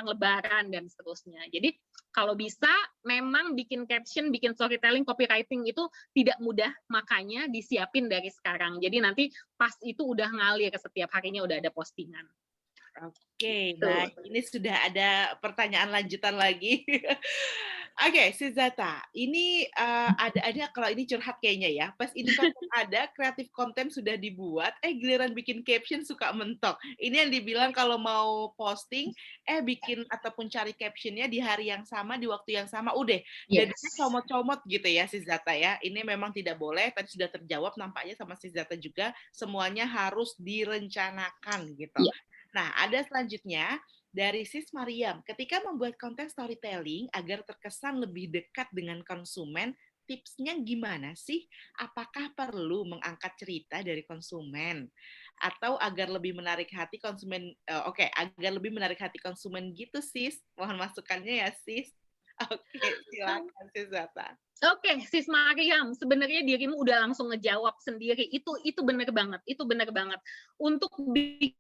Lebaran dan seterusnya. Jadi kalau bisa memang bikin caption, bikin storytelling, copywriting itu tidak mudah, makanya disiapin dari sekarang. Jadi nanti pas itu udah ngalir, setiap harinya udah ada postingan. Oke, baik. Ini sudah ada pertanyaan lanjutan lagi. Oke, Sizata, ini ada kalau ini curhat kayaknya ya. Pas ini konten ada, kreatif konten sudah dibuat, giliran bikin caption suka mentok. Ini yang dibilang kalau mau posting, bikin ataupun cari captionnya di hari yang sama, di waktu yang sama, udah. Jadinya comot-comot gitu ya, Sizata ya. Ini memang tidak boleh, tadi sudah terjawab nampaknya sama Sizata juga, semuanya harus direncanakan gitu. Nah, ada selanjutnya dari Sis Mariam. Ketika membuat konten storytelling agar terkesan lebih dekat dengan konsumen, tipsnya gimana sih? Apakah perlu mengangkat cerita dari konsumen? Atau agar lebih menarik hati konsumen? Agar lebih menarik hati konsumen gitu, Sis. Mohon masukannya ya, Sis. Oke, silakan Sis Zata. Oke, Sis Mariam, sebenarnya dirimu udah langsung ngejawab sendiri. Itu benar banget, itu benar banget. Untuk bikin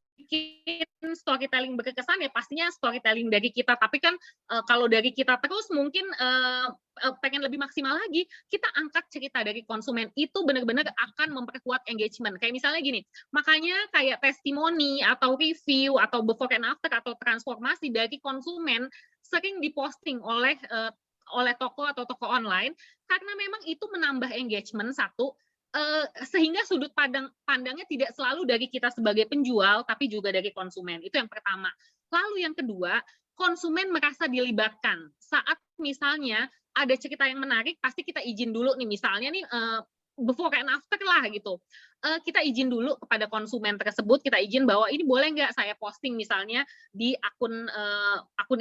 storytelling berkesan ya pastinya storytelling dari kita, tapi kan kalau dari kita terus mungkin pengen lebih maksimal lagi, kita angkat cerita dari konsumen, itu benar-benar akan memperkuat engagement. Kayak misalnya gini, makanya kayak testimoni atau review atau before and after atau transformasi dari konsumen sering diposting oleh toko atau toko online, karena memang itu menambah engagement satu, sehingga sudut pandangnya tidak selalu dari kita sebagai penjual, tapi juga dari konsumen. Itu yang pertama. Lalu yang kedua, konsumen merasa dilibatkan. Saat misalnya ada cerita yang menarik, pasti kita izin dulu nih, misalnya nih before and after lah gitu. Kita izin dulu kepada konsumen tersebut, kita izin bahwa ini boleh nggak saya posting misalnya di akun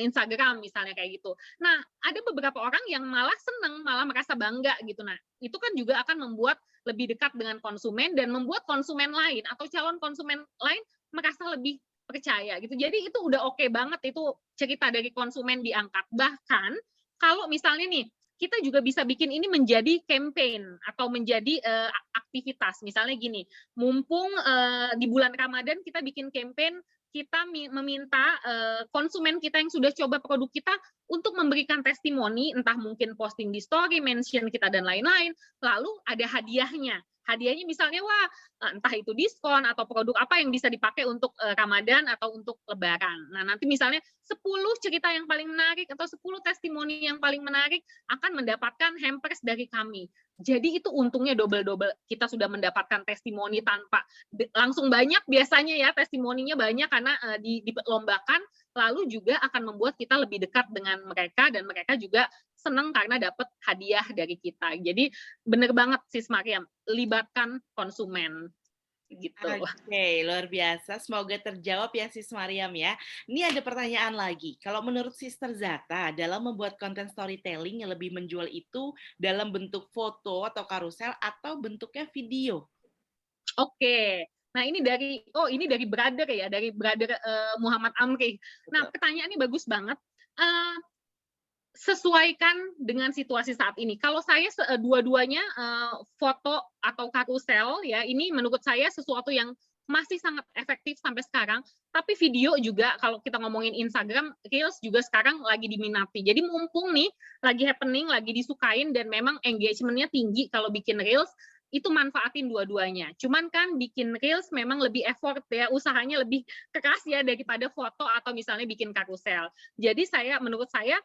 Instagram misalnya kayak gitu. Nah, ada beberapa orang yang malah seneng, malah merasa bangga gitu. Nah, itu kan juga akan membuat lebih dekat dengan konsumen dan membuat konsumen lain atau calon konsumen lain merasa lebih percaya gitu. Jadi itu udah oke banget, itu cerita dari konsumen diangkat. Bahkan kalau misalnya nih, kita juga bisa bikin ini menjadi campaign atau menjadi aktivitas. Misalnya gini, mumpung di bulan Ramadan kita bikin campaign, kita meminta konsumen kita yang sudah coba produk kita untuk memberikan testimoni, entah mungkin posting di story, mention kita dan lain-lain, lalu ada hadiahnya. Hadiahnya misalnya, wah entah itu diskon atau produk apa yang bisa dipakai untuk Ramadan atau untuk Lebaran. Nah nanti misalnya 10 cerita yang paling menarik atau 10 testimoni yang paling menarik akan mendapatkan hampers dari kami. Jadi itu untungnya double-double. Kita sudah mendapatkan testimoni tanpa langsung banyak, biasanya ya testimoninya banyak karena dilombakan, lalu juga akan membuat kita lebih dekat dengan mereka dan mereka juga senang karena dapat hadiah dari kita. Jadi benar banget Sis Mariam, libatkan konsumen. Gitu. Oke, luar biasa. Semoga terjawab ya Sis Mariam ya. Ini ada pertanyaan lagi. Kalau menurut Sister Zata, dalam membuat konten storytelling yang lebih menjual itu dalam bentuk foto atau karusel atau bentuknya video? Oke. Nah, ini dari brother ya, dari brother Muhammad Amri. Nah, pertanyaannya bagus banget. Eh, Sesuaikan dengan situasi saat ini. Kalau saya dua-duanya foto atau karusel ya, ini menurut saya sesuatu yang masih sangat efektif sampai sekarang. Tapi video juga kalau kita ngomongin Instagram, Reels juga sekarang lagi diminati. Jadi mumpung nih lagi happening, lagi disukain dan memang engagement-nya tinggi kalau bikin Reels, itu manfaatin dua-duanya. Cuman kan bikin Reels memang lebih effort ya, usahanya lebih keras ya daripada foto atau misalnya bikin karusel. Jadi menurut saya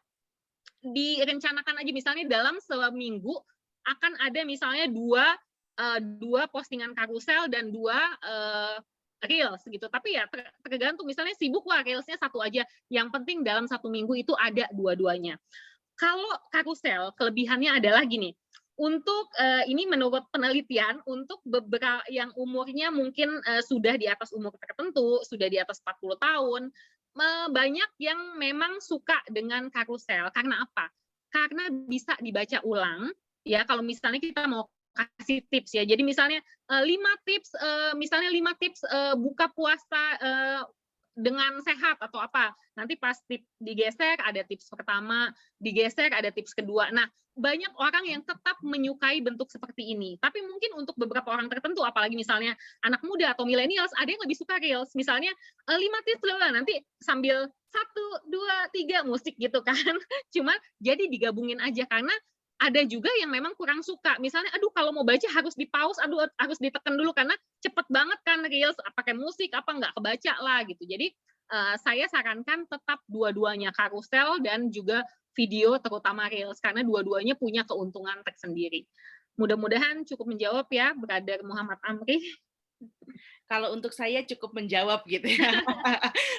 direncanakan aja misalnya dalam seminggu akan ada misalnya dua postingan karusel dan dua reels gitu. Tapi ya tergantung, misalnya sibuk wah reelsnya satu aja. Yang penting dalam satu minggu itu ada dua-duanya. Kalau karusel kelebihannya adalah gini. Untuk ini menurut penelitian, untuk beberapa yang umurnya mungkin sudah di atas umur tertentu, sudah di atas 40 tahun, banyak yang memang suka dengan karusel. Karena apa? Karena bisa dibaca ulang. Ya, kalau misalnya kita mau kasih tips ya. Jadi misalnya 5 tips, buka puasa dengan sehat atau apa. Nanti pas tips digeser ada tips pertama, digeser ada tips kedua. Nah, banyak orang yang tetap menyukai bentuk seperti ini. Tapi mungkin untuk beberapa orang tertentu, apalagi misalnya anak muda atau millennials, ada yang lebih suka reels. Misalnya 5 tips lah, nanti sambil 1, 2, 3 musik gitu kan. Cuma jadi digabungin aja karena ada juga yang memang kurang suka. Misalnya, aduh kalau mau baca harus di-pause, aduh harus ditekan dulu karena cepet banget kan reels, pakai musik apa nggak kebaca lah gitu. Jadi saya sarankan tetap dua-duanya, karusel dan juga video terutama reels karena dua-duanya punya keuntungan tersendiri. Mudah-mudahan cukup menjawab ya, Brother Muhammad Amri. Kalau untuk saya cukup menjawab gitu ya.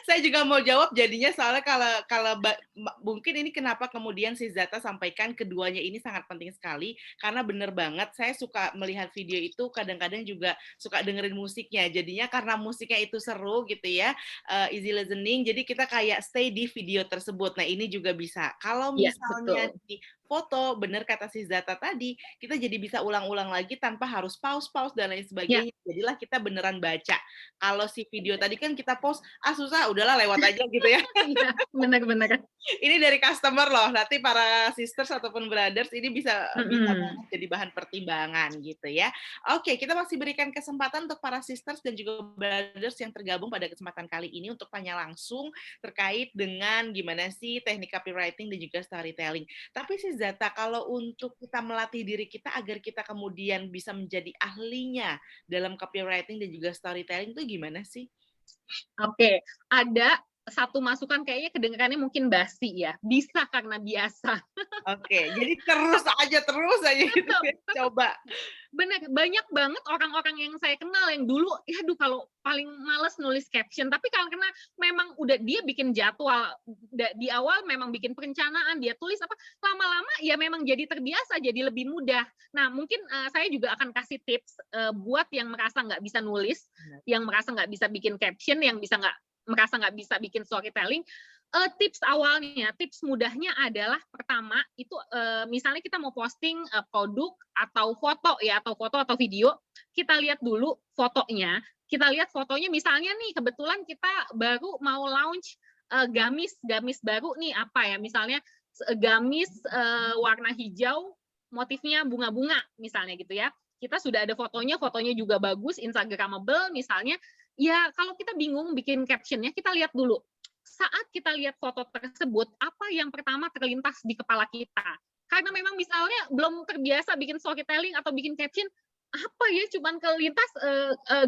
Saya juga mau jawab jadinya soalnya kalau mungkin ini kenapa kemudian si Zata sampaikan keduanya ini sangat penting sekali karena bener banget saya suka melihat video itu kadang-kadang juga suka dengerin musiknya. Jadinya karena musiknya itu seru gitu ya, easy listening, jadi kita kayak stay di video tersebut. Nah, ini juga bisa. Kalau Ya, misalnya betul. di foto, bener kata si Zata tadi, kita jadi bisa ulang-ulang lagi tanpa harus pause dan lain Ya, sebagainya. Jadilah kita beneran baca. Kalau si video tadi kan kita post, susah, udahlah lewat aja gitu ya. iya, benar-benar. Ini dari customer loh, nanti para sisters ataupun brothers ini bisa Mm-mm. banget jadi bahan pertimbangan gitu ya. Oke, kita masih berikan kesempatan untuk para sisters dan juga brothers yang tergabung pada kesempatan kali ini untuk tanya langsung terkait dengan gimana sih teknik copywriting dan juga storytelling. Tapi si Zata, kalau untuk kita melatih diri kita agar kita kemudian bisa menjadi ahlinya dalam copywriting dan juga storytelling itu gimana sih? Oke, ada satu masukan kayaknya kedengarannya mungkin basi ya. Bisa karena biasa. Oke, jadi terus aja gitu ya, coba. Bener, banyak banget orang-orang yang saya kenal yang dulu, aduh kalau paling males nulis caption, tapi karena memang udah dia bikin jadwal, di awal memang bikin perencanaan, dia tulis apa, lama-lama ya memang jadi terbiasa, jadi lebih mudah. Nah, mungkin saya juga akan kasih tips buat yang merasa nggak bisa nulis, yang merasa nggak bisa bikin caption, yang merasa nggak bisa bikin storytelling. Tips awalnya, tips mudahnya adalah pertama itu misalnya kita mau posting produk atau foto ya, atau foto atau video, kita lihat dulu fotonya. Kita lihat fotonya misalnya nih kebetulan kita baru mau launch gamis baru nih apa ya, misalnya gamis warna hijau, motifnya bunga-bunga misalnya gitu ya. Kita sudah ada fotonya juga bagus, instagramable misalnya. Ya kalau kita bingung bikin captionnya, kita lihat dulu. Saat kita lihat foto tersebut, apa yang pertama terlintas di kepala kita? Karena memang misalnya belum terbiasa bikin storytelling atau bikin caption, apa ya cuman kelintas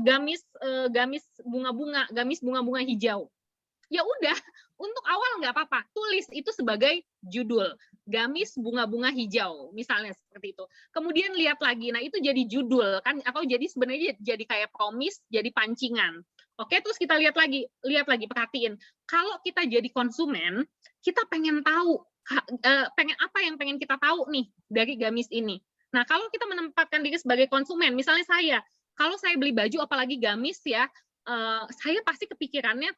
gamis bunga-bunga hijau. Ya udah, untuk awal nggak apa-apa, tulis itu sebagai judul, gamis bunga-bunga hijau, misalnya seperti itu. Kemudian lihat lagi, nah itu jadi judul kan, atau jadi sebenarnya jadi kayak promise, jadi pancingan. Oke, terus kita lihat lagi, perhatiin. Kalau kita jadi konsumen, kita pengen tahu, pengen kita tahu nih dari gamis ini. Nah, kalau kita menempatkan diri sebagai konsumen, misalnya kalau saya beli baju, apalagi gamis ya, saya pasti kepikirannya,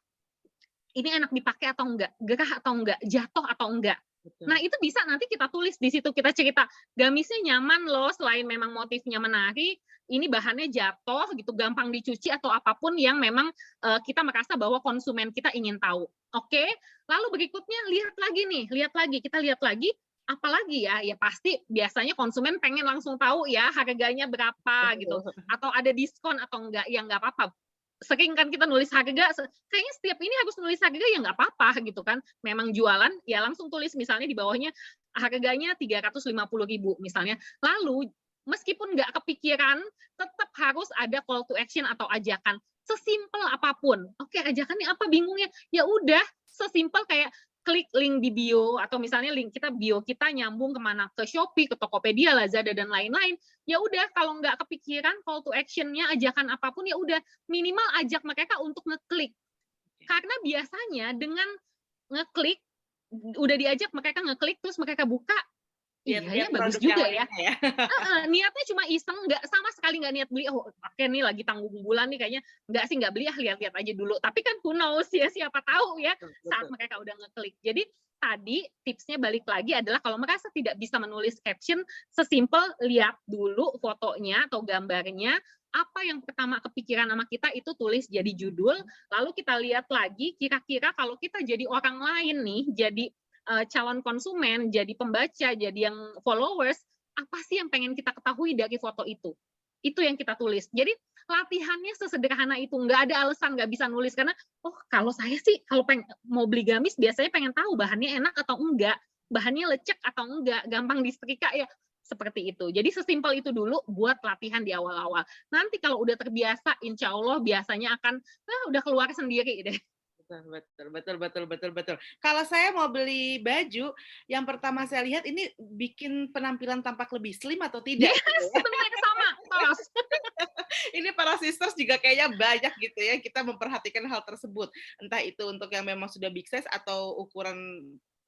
ini enak dipakai atau enggak, gerah atau enggak, jatuh atau enggak. Nah, itu bisa nanti kita tulis di situ, kita cerita, gamisnya nyaman loh, selain memang motifnya menarik, ini bahannya jatuh gitu, gampang dicuci atau apapun yang memang kita merasa bahwa konsumen kita ingin tahu. Oke, lalu berikutnya kita lihat lagi, apalagi ya pasti biasanya konsumen pengen langsung tahu ya harganya berapa gitu, atau ada diskon atau enggak, ya nggak apa-apa. Sering kan kita nulis harga, kayaknya setiap ini harus nulis harga, ya nggak apa-apa gitu kan. Memang jualan, ya langsung tulis misalnya di bawahnya harganya 350.000 misalnya. Lalu meskipun nggak kepikiran, tetap harus ada call to action atau ajakan. Sesimpel apapun. Oke, ajakannya apa, bingungnya? Ya udah, sesimpel kayak klik link di bio, atau misalnya link kita bio kita nyambung kemana, ke Shopee, ke Tokopedia, Lazada, dan lain-lain. Ya udah, kalau nggak kepikiran call to action-nya, ajakan apapun, ya udah minimal ajak mereka untuk ngeklik. Karena biasanya dengan ngeklik, udah diajak mereka ngeklik, terus mereka buka, iya ya bagus juga ya. Niatnya cuma iseng, nggak sama sekali nggak niat beli. Oh, oke nih lagi tanggung bulan nih, kayaknya nggak beli, lihat-lihat aja dulu. Tapi kan who knows ya, siapa tahu ya saat mereka udah ngeklik. Jadi tadi tipsnya balik lagi adalah kalau merasa tidak bisa menulis caption, sesimpel lihat dulu fotonya atau gambarnya, apa yang pertama kepikiran sama kita itu tulis jadi judul, lalu kita lihat lagi kira-kira kalau kita jadi orang lain nih, jadi calon konsumen, jadi pembaca, jadi yang followers, apa sih yang pengen kita ketahui dari foto itu? Itu yang kita tulis. Jadi latihannya sesederhana itu, nggak ada alasan nggak bisa nulis, karena kalau saya sih kalau mau beli gamis biasanya pengen tahu bahannya enak atau enggak, bahannya lecek atau enggak, gampang disetrika ya, seperti itu. Jadi sesimpel itu dulu buat latihan di awal-awal. Nanti kalau udah terbiasa, insya Allah biasanya akan udah keluar sendiri deh. Betul. Kalau saya mau beli baju, yang pertama saya lihat ini bikin penampilan tampak lebih slim atau tidak. Yes, benar, sama. Ini para sisters juga kayaknya banyak gitu ya, kita memperhatikan hal tersebut. Entah itu untuk yang memang sudah big size atau ukuran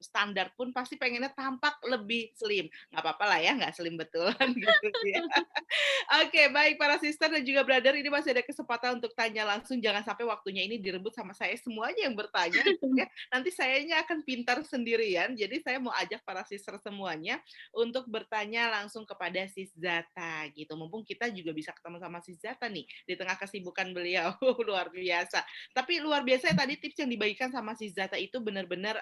standar pun pasti pengennya tampak lebih slim. Nggak apa-apa lah ya, nggak slim betulan gitu ya. Oke, baik para sister dan juga brother, ini masih ada kesempatan untuk tanya langsung. Jangan sampai waktunya ini direbut sama saya semuanya yang bertanya. Ya. Nanti sayanya akan pintar sendirian. Jadi saya mau ajak para sister semuanya untuk bertanya langsung kepada Sis Zata gitu. Mumpung kita juga bisa ketemu sama Sis Zata nih di tengah kesibukan beliau. Luar biasa. Tapi luar biasa ya, tadi tips yang dibagikan sama Sis Zata itu benar-benar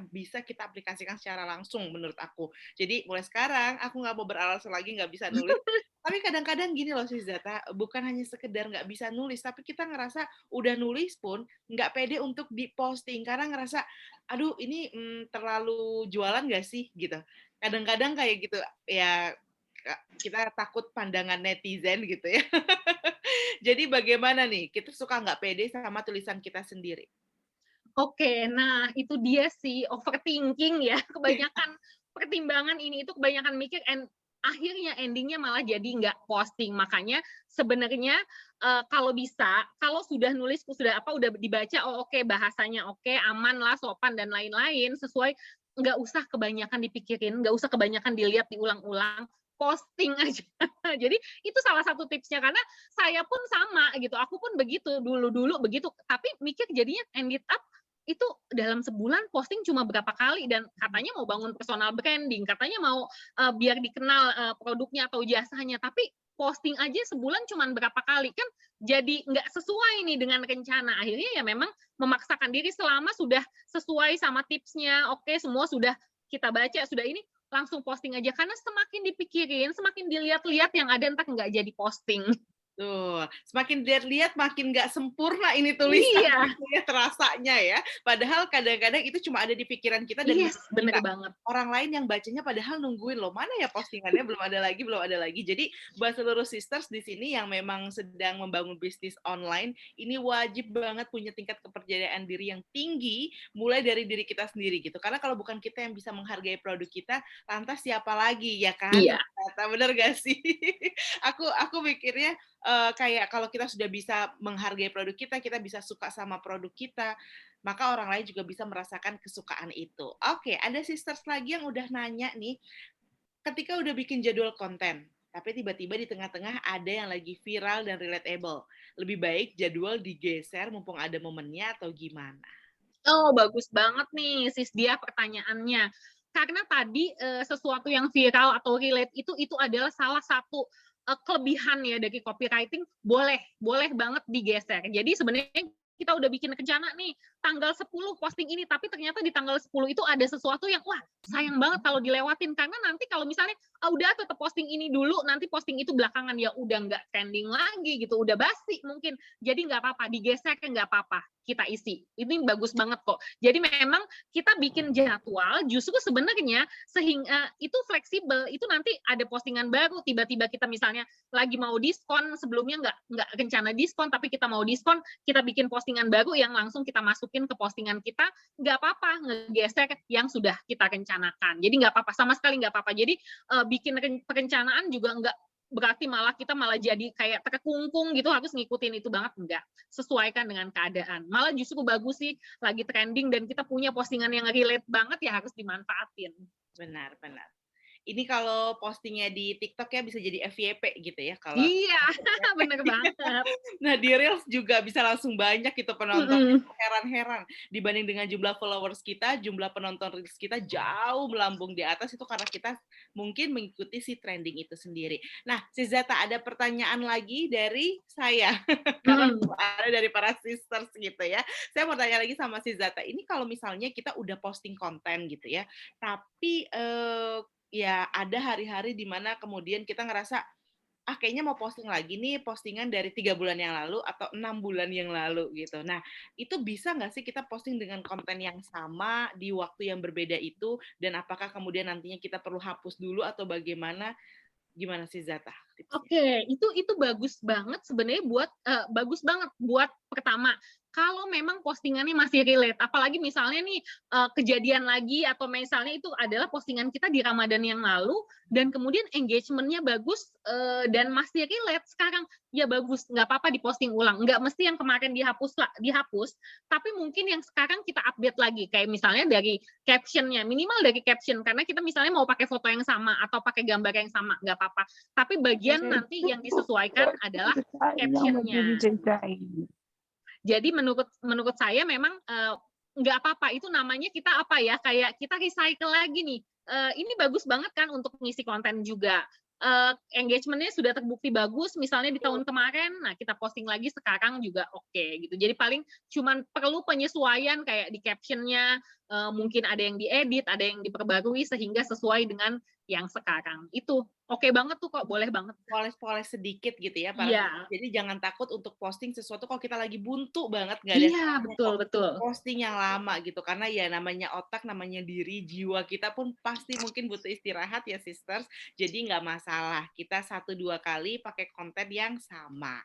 bisa kita aplikasikan secara langsung menurut aku. Jadi mulai sekarang aku nggak mau beralasan lagi nggak bisa nulis. Tapi kadang-kadang gini loh Sis Zata, bukan hanya sekedar nggak bisa nulis, tapi kita ngerasa udah nulis pun nggak pede untuk diposting karena ngerasa, aduh ini terlalu jualan nggak sih gitu. Kadang-kadang kayak gitu ya, kita takut pandangan netizen gitu ya. Jadi bagaimana nih, kita suka nggak pede sama tulisan kita sendiri? Oke, nah itu dia sih overthinking ya, kebanyakan pertimbangan ini itu kebanyakan mikir, akhirnya endingnya malah jadi nggak posting. Makanya sebenarnya kalau bisa, kalau sudah nulis, udah dibaca, oke, bahasanya oke, aman lah, sopan dan lain-lain, sesuai, nggak usah kebanyakan dipikirin, nggak usah kebanyakan dilihat, diulang-ulang, posting aja. Jadi itu salah satu tipsnya, karena saya pun sama gitu, aku pun begitu, dulu begitu, tapi mikir jadinya ended up itu dalam sebulan posting cuma berapa kali, dan katanya mau bangun personal branding, katanya mau biar dikenal produknya atau jasanya, tapi posting aja sebulan cuma berapa kali, kan jadi nggak sesuai nih dengan rencana. Akhirnya ya memang memaksakan diri, selama sudah sesuai sama tipsnya, oke, semua sudah kita baca, sudah ini, langsung posting aja, karena semakin dipikirin, semakin dilihat-lihat, yang ada entar nggak jadi posting. Tuh, semakin dilihat makin nggak sempurna ini tulisan, Iya. Terasanya ya. Padahal kadang-kadang itu cuma ada di pikiran kita dan bener banget. Orang lain yang bacanya padahal nungguin loh, mana ya postingannya, belum ada lagi. Jadi buat seluruh sisters di sini yang memang sedang membangun bisnis online, ini wajib banget punya tingkat kepercayaan diri yang tinggi, mulai dari diri kita sendiri gitu. Karena kalau bukan kita yang bisa menghargai produk kita, lantas siapa lagi ya kan? Iya. Bener gak sih? Aku mikirnya kayak kalau kita sudah bisa menghargai produk kita, kita bisa suka sama produk kita, maka orang lain juga bisa merasakan kesukaan itu. Oke, ada sisters lagi yang udah nanya nih, ketika udah bikin jadwal konten, tapi tiba-tiba di tengah-tengah ada yang lagi viral dan relatable, lebih baik jadwal digeser mumpung ada momennya atau gimana? Oh, bagus banget nih Sis Dia pertanyaannya. Karena tadi sesuatu yang viral atau relate itu adalah salah satu kelebihan ya dari copywriting, boleh banget digeser. Jadi sebenarnya kita udah bikin rencana nih tanggal 10 posting ini, tapi ternyata di tanggal 10 itu ada sesuatu yang wah sayang banget kalau dilewatin, karena nanti kalau misalnya udah tetap posting ini dulu, nanti posting itu belakangan ya udah nggak trending lagi gitu, udah basi mungkin. Jadi nggak apa-apa, digeser nggak apa-apa, kita isi. Ini bagus banget kok. Jadi memang kita bikin jadwal justru sebenarnya sehingga itu fleksibel. Itu nanti ada postingan baru, tiba-tiba kita misalnya lagi mau diskon, sebelumnya nggak rencana diskon, tapi kita mau diskon, kita bikin postingan baru yang langsung kita masukin ke postingan kita, nggak apa-apa, ngegeser yang sudah kita rencanakan. Jadi nggak apa-apa, sama sekali nggak apa-apa. Jadi bikin perencanaan juga nggak berarti kita malah jadi kayak terkungkung gitu, harus ngikutin itu banget, enggak. Sesuaikan dengan keadaan. Malah justru bagus sih, lagi trending dan kita punya postingan yang relate banget, ya harus dimanfaatin. Benar. Ini kalau postingnya di TikTok ya bisa jadi FYP gitu ya kalau. Iya, bener banget. Nah, di Reels juga bisa langsung banyak gitu penonton. Heran-heran dibanding dengan jumlah followers kita, jumlah penonton Reels kita jauh melambung di atas, itu karena kita mungkin mengikuti si trending itu sendiri. Nah, si Zata, ada pertanyaan lagi dari saya. Karena ada dari para sisters gitu ya. Saya mau tanya lagi sama si Zata. Ini kalau misalnya kita udah posting konten gitu ya, tapi ya ada hari-hari di mana kemudian kita ngerasa kayaknya mau posting lagi nih postingan dari 3 bulan yang lalu atau 6 bulan yang lalu gitu. Nah, itu bisa nggak sih kita posting dengan konten yang sama di waktu yang berbeda itu, dan apakah kemudian nantinya kita perlu hapus dulu atau bagaimana? Gimana sih Zata tipsnya? Oke, itu bagus banget sebenarnya bagus banget buat pertama, kalau memang postingannya masih relate, apalagi misalnya nih kejadian lagi atau misalnya itu adalah postingan kita di Ramadan yang lalu dan kemudian engagement-nya bagus dan masih relate sekarang, ya bagus, nggak apa-apa diposting ulang, nggak mesti yang kemarin dihapus, tapi mungkin yang sekarang kita update lagi, kayak misalnya dari caption-nya, minimal dari caption, karena kita misalnya mau pakai foto yang sama atau pakai gambar yang sama, nggak apa-apa, tapi bagian nanti yang disesuaikan adalah caption-nya. Jadi menurut saya memang nggak apa-apa, itu namanya kita apa ya, kayak kita recycle lagi nih. Ini bagus banget kan untuk ngisi konten juga. Engagement-nya sudah terbukti bagus, misalnya di tahun kemarin, nah kita posting lagi sekarang juga oke gitu. Jadi paling cuman perlu penyesuaian kayak di caption-nya, mungkin ada yang diedit, ada yang diperbarui sehingga sesuai dengan yang sekarang. Itu oke banget tuh kok, boleh banget. Poles-poles sedikit gitu ya, para jadi jangan takut untuk posting sesuatu kalau kita lagi buntu banget, nggak ada. Iya, betul. Posting yang lama gitu, karena ya namanya otak, namanya diri, jiwa kita pun pasti mungkin butuh istirahat ya sisters, jadi nggak masalah, kita 1-2 kali pakai konten yang sama.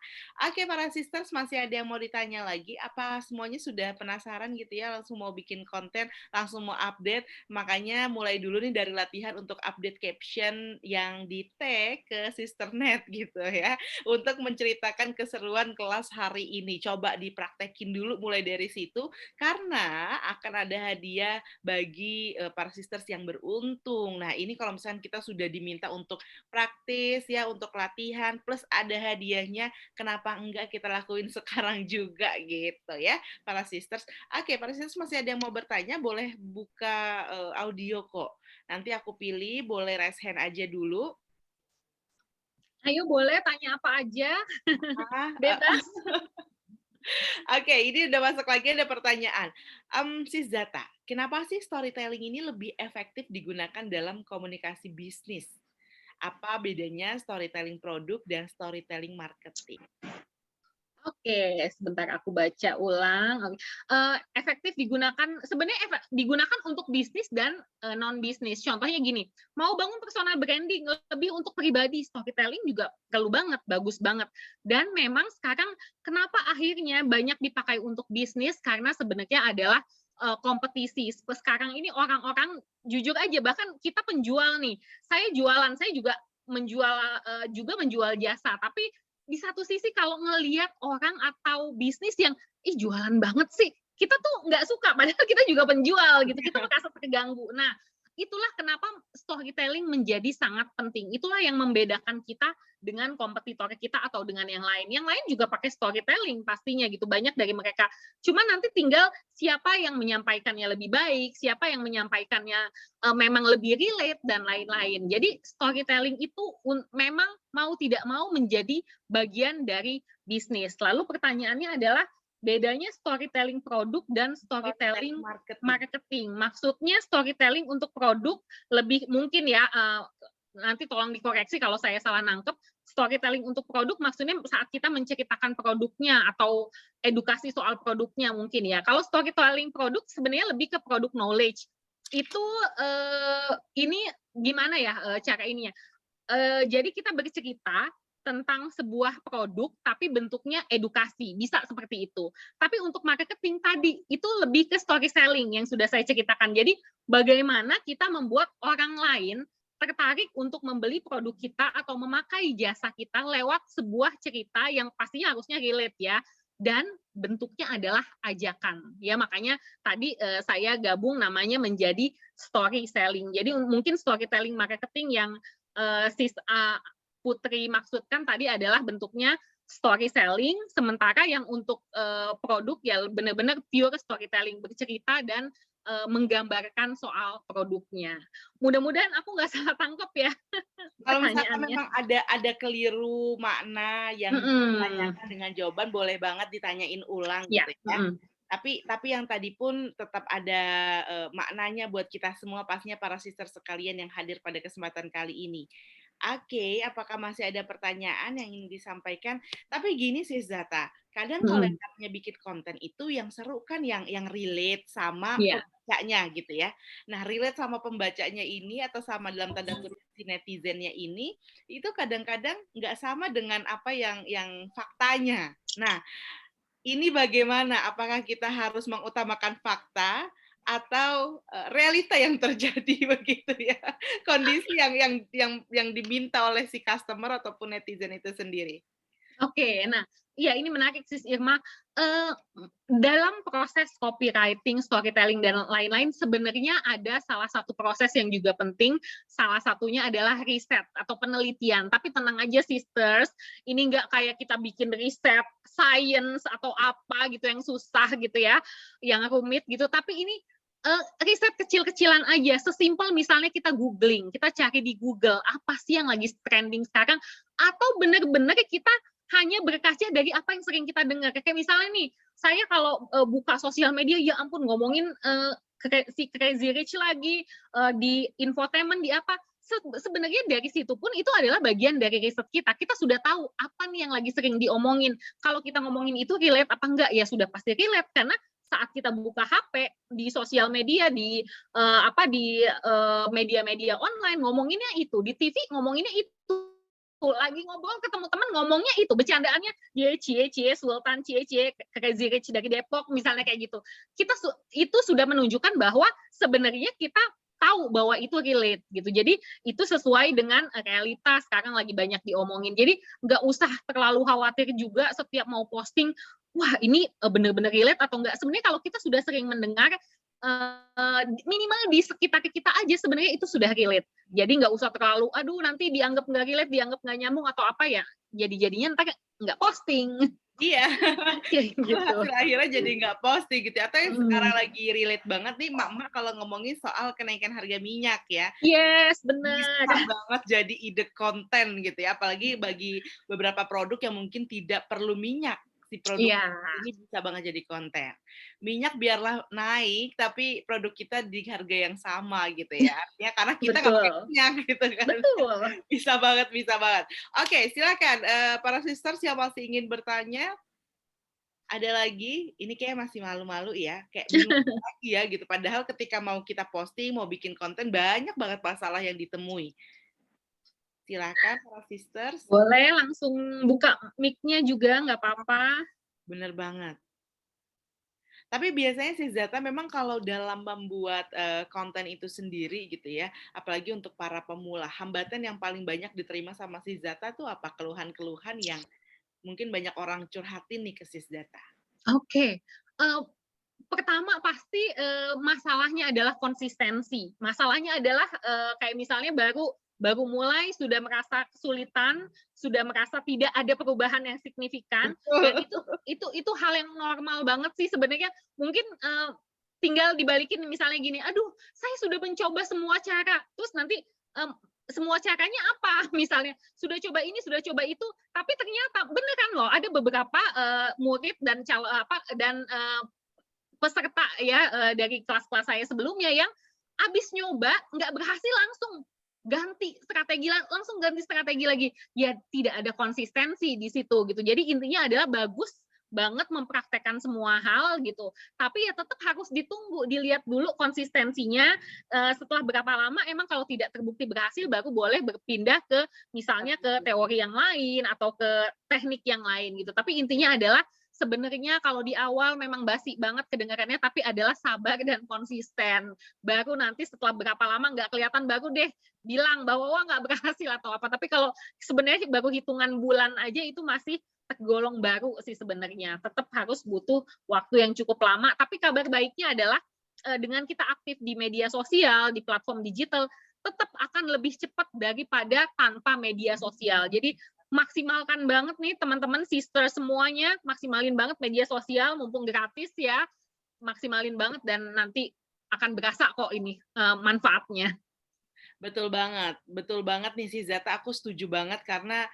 Oke para sisters, masih ada yang mau ditanya lagi? Apa semuanya sudah penasaran gitu ya, langsung mau bikin konten, langsung mau update? Makanya mulai dulu nih dari latihan untuk update caption yang di tag ke Sisternet gitu ya, untuk menceritakan keseruan kelas hari ini. Coba dipraktekin dulu mulai dari situ, karena akan ada hadiah bagi para sisters yang beruntung. Nah, ini kalau misalnya kita sudah diminta untuk praktis ya, untuk latihan, plus ada hadiahnya, kenapa enggak kita lakuin sekarang juga gitu ya, para sisters. Oke, para sisters masih ada yang mau bertanya, boleh buka audio kok. Nanti aku pilih, boleh raise hand aja dulu. Ayo boleh tanya apa aja, bebas. Oke, ini udah masuk lagi, ada pertanyaan. Sis Zata, kenapa sih storytelling ini lebih efektif digunakan dalam komunikasi bisnis? Apa bedanya storytelling produk dan storytelling marketing? Oke, sebentar aku baca ulang. Efektif digunakan, sebenarnya digunakan untuk bisnis dan non bisnis. Contohnya gini, mau bangun personal branding lebih untuk pribadi, storytelling juga perlu banget, bagus banget. Dan memang sekarang kenapa akhirnya banyak dipakai untuk bisnis, karena sebenarnya adalah kompetisi. Sekarang ini orang-orang jujur aja, bahkan kita penjual nih, saya jualan, saya juga menjual jasa, tapi di satu sisi kalau ngelihat orang atau bisnis yang jualan banget sih, kita tuh nggak suka, padahal kita juga penjual gitu, kita merasa terganggu. Nah, itulah kenapa storytelling menjadi sangat penting. Itulah yang membedakan kita dengan kompetitor kita atau dengan yang lain. Yang lain juga pakai storytelling pastinya gitu, banyak dari mereka. Cuma nanti tinggal siapa yang menyampaikannya lebih baik, siapa yang menyampaikannya memang lebih relate dan lain-lain. Jadi storytelling itu memang mau tidak mau menjadi bagian dari bisnis. Lalu pertanyaannya adalah bedanya storytelling produk dan storytelling marketing. Maksudnya storytelling untuk produk lebih mungkin ya, nanti tolong dikoreksi kalau saya salah nangkep. Storytelling untuk produk maksudnya saat kita menceritakan produknya atau edukasi soal produknya mungkin ya. Kalau storytelling produk sebenarnya lebih ke produk knowledge. Itu ini gimana ya cara ininya? Jadi kita bercerita tentang sebuah produk tapi bentuknya edukasi, bisa seperti itu. Tapi untuk marketing tadi itu lebih ke story selling yang sudah saya ceritakan. Jadi bagaimana kita membuat orang lain tertarik untuk membeli produk kita atau memakai jasa kita lewat sebuah cerita yang pastinya harusnya relate ya, dan bentuknya adalah ajakan. Ya makanya tadi saya gabung namanya menjadi story selling. Jadi mungkin storytelling marketing yang sis Putri maksudkan tadi adalah bentuknya story selling, sementara yang untuk produk ya benar-benar pure storytelling, bercerita dan menggambarkan soal produknya. Mudah-mudahan aku nggak salah tangkap ya Kalau misalkan pertanyaannya. memang ada keliru makna yang ditanyakan dengan jawaban, boleh banget ditanyain ulang Ya, gitu ya. Tapi yang tadi pun tetap ada maknanya buat kita semua, pastinya para sister sekalian yang hadir pada kesempatan kali ini. Oke, apakah masih ada pertanyaan yang ingin disampaikan? Tapi gini sih Zata, kadang kalau yang namanya bikin konten itu yang seru kan yang relate sama pembacanya gitu ya. Nah, relate sama pembacanya ini atau sama dalam tanda kutip si netizennya ini, itu kadang-kadang nggak sama dengan apa yang faktanya. Nah, ini bagaimana? Apakah kita harus mengutamakan fakta atau realita yang terjadi begitu ya? Kondisi yang diminta oleh si customer ataupun netizen itu sendiri. Oke, nah, iya ini menarik Sis Irma. Dalam proses copywriting, storytelling dan lain-lain sebenarnya ada salah satu proses yang juga penting. Salah satunya adalah riset atau penelitian. Tapi tenang aja sisters, ini nggak kayak kita bikin riset science atau apa gitu yang susah gitu ya, yang rumit gitu. Tapi ini riset kecil-kecilan aja, sesimpel misalnya kita googling, kita cari di Google apa sih yang lagi trending sekarang, atau benar-benar kita hanya berkaca dari apa yang sering kita dengar. Kayak misalnya nih, saya kalau buka sosial media, ya ampun ngomongin si Crazy Rich lagi, di infotainment, di apa, sebenarnya dari situ pun itu adalah bagian dari riset kita. Kita sudah tahu apa nih yang lagi sering diomongin. Kalau kita ngomongin itu relate apa enggak, ya sudah pasti relate, karena saat kita buka HP di sosial media, di media-media online ngomonginnya itu, di TV ngomonginnya itu, lagi ngobrol ketemu teman ngomongnya itu, bercandaannya cie Sultan, cie Crazy Rich dari Depok misalnya kayak gitu. Itu sudah menunjukkan bahwa sebenarnya kita tahu bahwa itu relate gitu. Jadi itu sesuai dengan realitas sekarang lagi banyak diomongin. Jadi nggak usah terlalu khawatir juga setiap mau posting, wah ini benar-benar relate atau enggak. Sebenarnya kalau kita sudah sering mendengar, minimal di sekitar kita aja sebenarnya itu sudah relate. Jadi nggak usah terlalu, aduh nanti dianggap nggak relate, dianggap nggak nyambung atau apa ya. Jadinya ntar nggak posting. Iya, gitu. akhirnya jadi nggak posting gitu. Atau yang sekarang lagi relate banget nih, mak-mak kalau ngomongin soal kenaikan harga minyak ya. Yes, benar. Bisa banget jadi ide konten gitu ya. Apalagi bagi beberapa produk yang mungkin tidak perlu minyak. Si produk ini bisa banget jadi konten. Minyak biarlah naik, tapi produk kita di harga yang sama gitu ya. Artinya karena kita nggak pakai minyak gitu kan. Betul. Bisa banget. Oke, silakan para sisters yang masih ingin bertanya. Ada lagi, ini kayak masih malu-malu ya, kayak bingung lagi ya gitu. Padahal ketika mau kita posting, mau bikin konten, banyak banget masalah yang ditemui. Silakan para sisters. Boleh langsung buka mic-nya juga, nggak apa-apa. Bener banget. Tapi biasanya si Zata memang kalau dalam membuat konten itu sendiri gitu ya, apalagi untuk para pemula, hambatan yang paling banyak diterima sama si Zata tuh apa? Keluhan-keluhan yang mungkin banyak orang curhatin nih ke si Zata. Oke. pertama pasti masalahnya adalah konsistensi. Masalahnya adalah kayak misalnya baru mulai sudah merasa kesulitan, sudah merasa tidak ada perubahan yang signifikan, dan itu hal yang normal banget sih sebenarnya. Mungkin tinggal dibalikin misalnya gini, aduh saya sudah mencoba semua cara, terus nanti semua caranya apa? Misalnya sudah coba ini, sudah coba itu, tapi ternyata beneran loh ada beberapa murid dan peserta ya dari kelas-kelas saya sebelumnya yang abis nyoba nggak berhasil langsung ganti strategi lagi. Ya tidak ada konsistensi di situ gitu. Jadi intinya adalah bagus banget mempraktekkan semua hal gitu. Tapi ya tetap harus ditunggu, dilihat dulu konsistensinya. Setelah berapa lama emang kalau tidak terbukti berhasil baru boleh berpindah ke misalnya ke teori yang lain atau ke teknik yang lain gitu. Tapi intinya adalah sebenarnya kalau di awal memang basi banget kedengarannya, tapi adalah sabar dan konsisten. Baru nanti setelah berapa lama nggak kelihatan baru deh bilang bahwa wah nggak berhasil atau apa. Tapi kalau sebenarnya baru hitungan bulan aja itu masih tergolong baru sih sebenarnya. Tetap harus butuh waktu yang cukup lama. Tapi kabar baiknya adalah dengan kita aktif di media sosial, di platform digital, tetap akan lebih cepat daripada tanpa media sosial. Jadi maksimalkan banget nih teman-teman sister semuanya, maksimalin banget media sosial mumpung gratis ya, maksimalin banget dan nanti akan berasa kok ini manfaatnya. Betul banget nih si Zata, aku setuju banget karena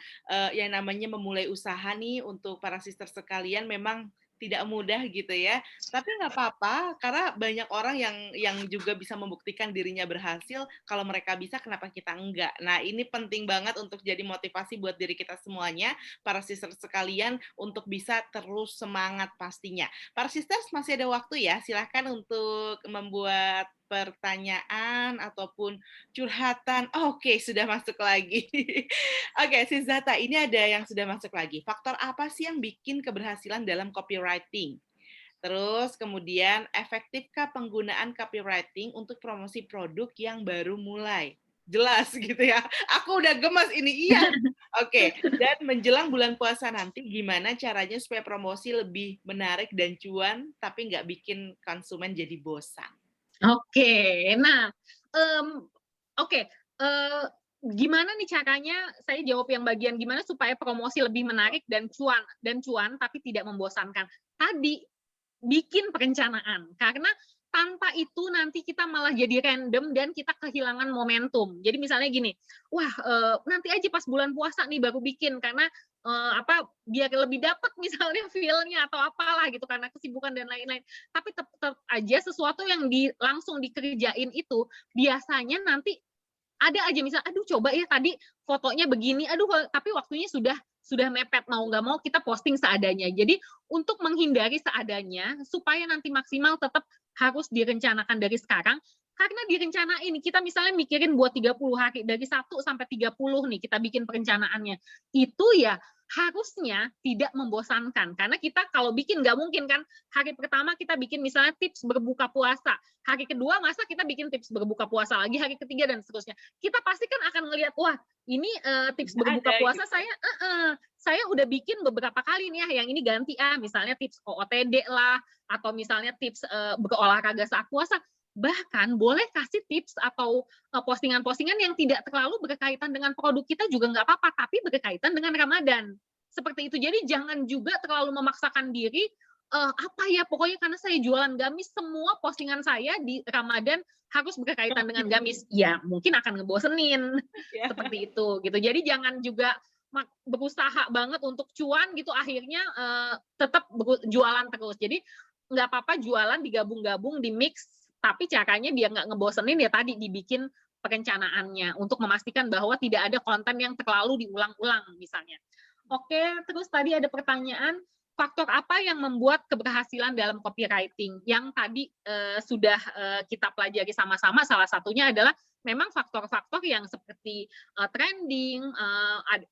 yang namanya memulai usaha nih untuk para sister sekalian memang tidak mudah gitu ya. Tapi nggak apa-apa karena banyak orang yang juga bisa membuktikan dirinya berhasil. Kalau mereka bisa, kenapa kita enggak? Nah, ini penting banget untuk jadi motivasi buat diri kita semuanya, para sister sekalian untuk bisa terus semangat pastinya. Para sisters masih ada waktu ya, silahkan untuk membuat pertanyaan ataupun curhatan. Oke, sudah masuk lagi. Oke, si Zata, ini ada yang sudah masuk lagi. Faktor apa sih yang bikin keberhasilan dalam copywriting? Terus kemudian, efektifkah penggunaan copywriting untuk promosi produk yang baru mulai? Jelas gitu ya. Aku udah gemas ini, iya. Oke, dan menjelang bulan puasa nanti, gimana caranya supaya promosi lebih menarik dan cuan, tapi nggak bikin konsumen jadi bosan? Oke, nah, gimana nih caranya? Saya jawab yang bagian gimana supaya promosi lebih menarik dan cuan, tapi tidak membosankan. Tadi bikin perencanaan, karena tanpa itu nanti kita malah jadi random dan kita kehilangan momentum. Jadi misalnya gini, wah nanti aja pas bulan puasa nih baru bikin karena biar lebih dapat misalnya feel-nya atau apalah gitu karena kesibukan dan lain-lain. Tapi tetap aja sesuatu yang langsung dikerjain itu biasanya nanti ada aja misalnya, aduh coba ya tadi fotonya begini, aduh tapi waktunya sudah mepet, mau nggak mau kita posting seadanya. Jadi untuk menghindari seadanya supaya nanti maksimal tetap harus direncanakan dari sekarang. Karena direncanain, kita misalnya mikirin buat 30 hari, dari 1 sampai 30 nih kita bikin perencanaannya. Itu ya harusnya tidak membosankan. Karena kita kalau bikin nggak mungkin kan, hari pertama kita bikin misalnya tips berbuka puasa. Hari kedua masa kita bikin tips berbuka puasa lagi, hari ketiga dan seterusnya. Kita pasti kan akan ngelihat, wah ini tips berbuka puasa saya udah bikin beberapa kali nih ya, yang ini ganti misalnya tips OOTD lah, atau misalnya tips berolahraga saat puasa. Bahkan boleh kasih tips atau postingan-postingan yang tidak terlalu berkaitan dengan produk kita juga nggak apa-apa, tapi berkaitan dengan Ramadan. Seperti itu. Jadi jangan juga terlalu memaksakan diri, pokoknya karena saya jualan gamis, semua postingan saya di Ramadan harus berkaitan dengan gamis. Ya, mungkin akan ngebosenin. Seperti itu gitu. Jadi jangan juga berusaha banget untuk cuan gitu, akhirnya tetap jualan terus. Jadi nggak apa-apa jualan digabung-gabung, di mix, tapi caranya biar nggak ngebosenin ya tadi dibikin perencanaannya untuk memastikan bahwa tidak ada konten yang terlalu diulang-ulang misalnya. Oke, terus tadi ada pertanyaan, faktor apa yang membuat keberhasilan dalam copywriting? Yang tadi sudah kita pelajari sama-sama, salah satunya adalah memang faktor-faktor yang seperti trending,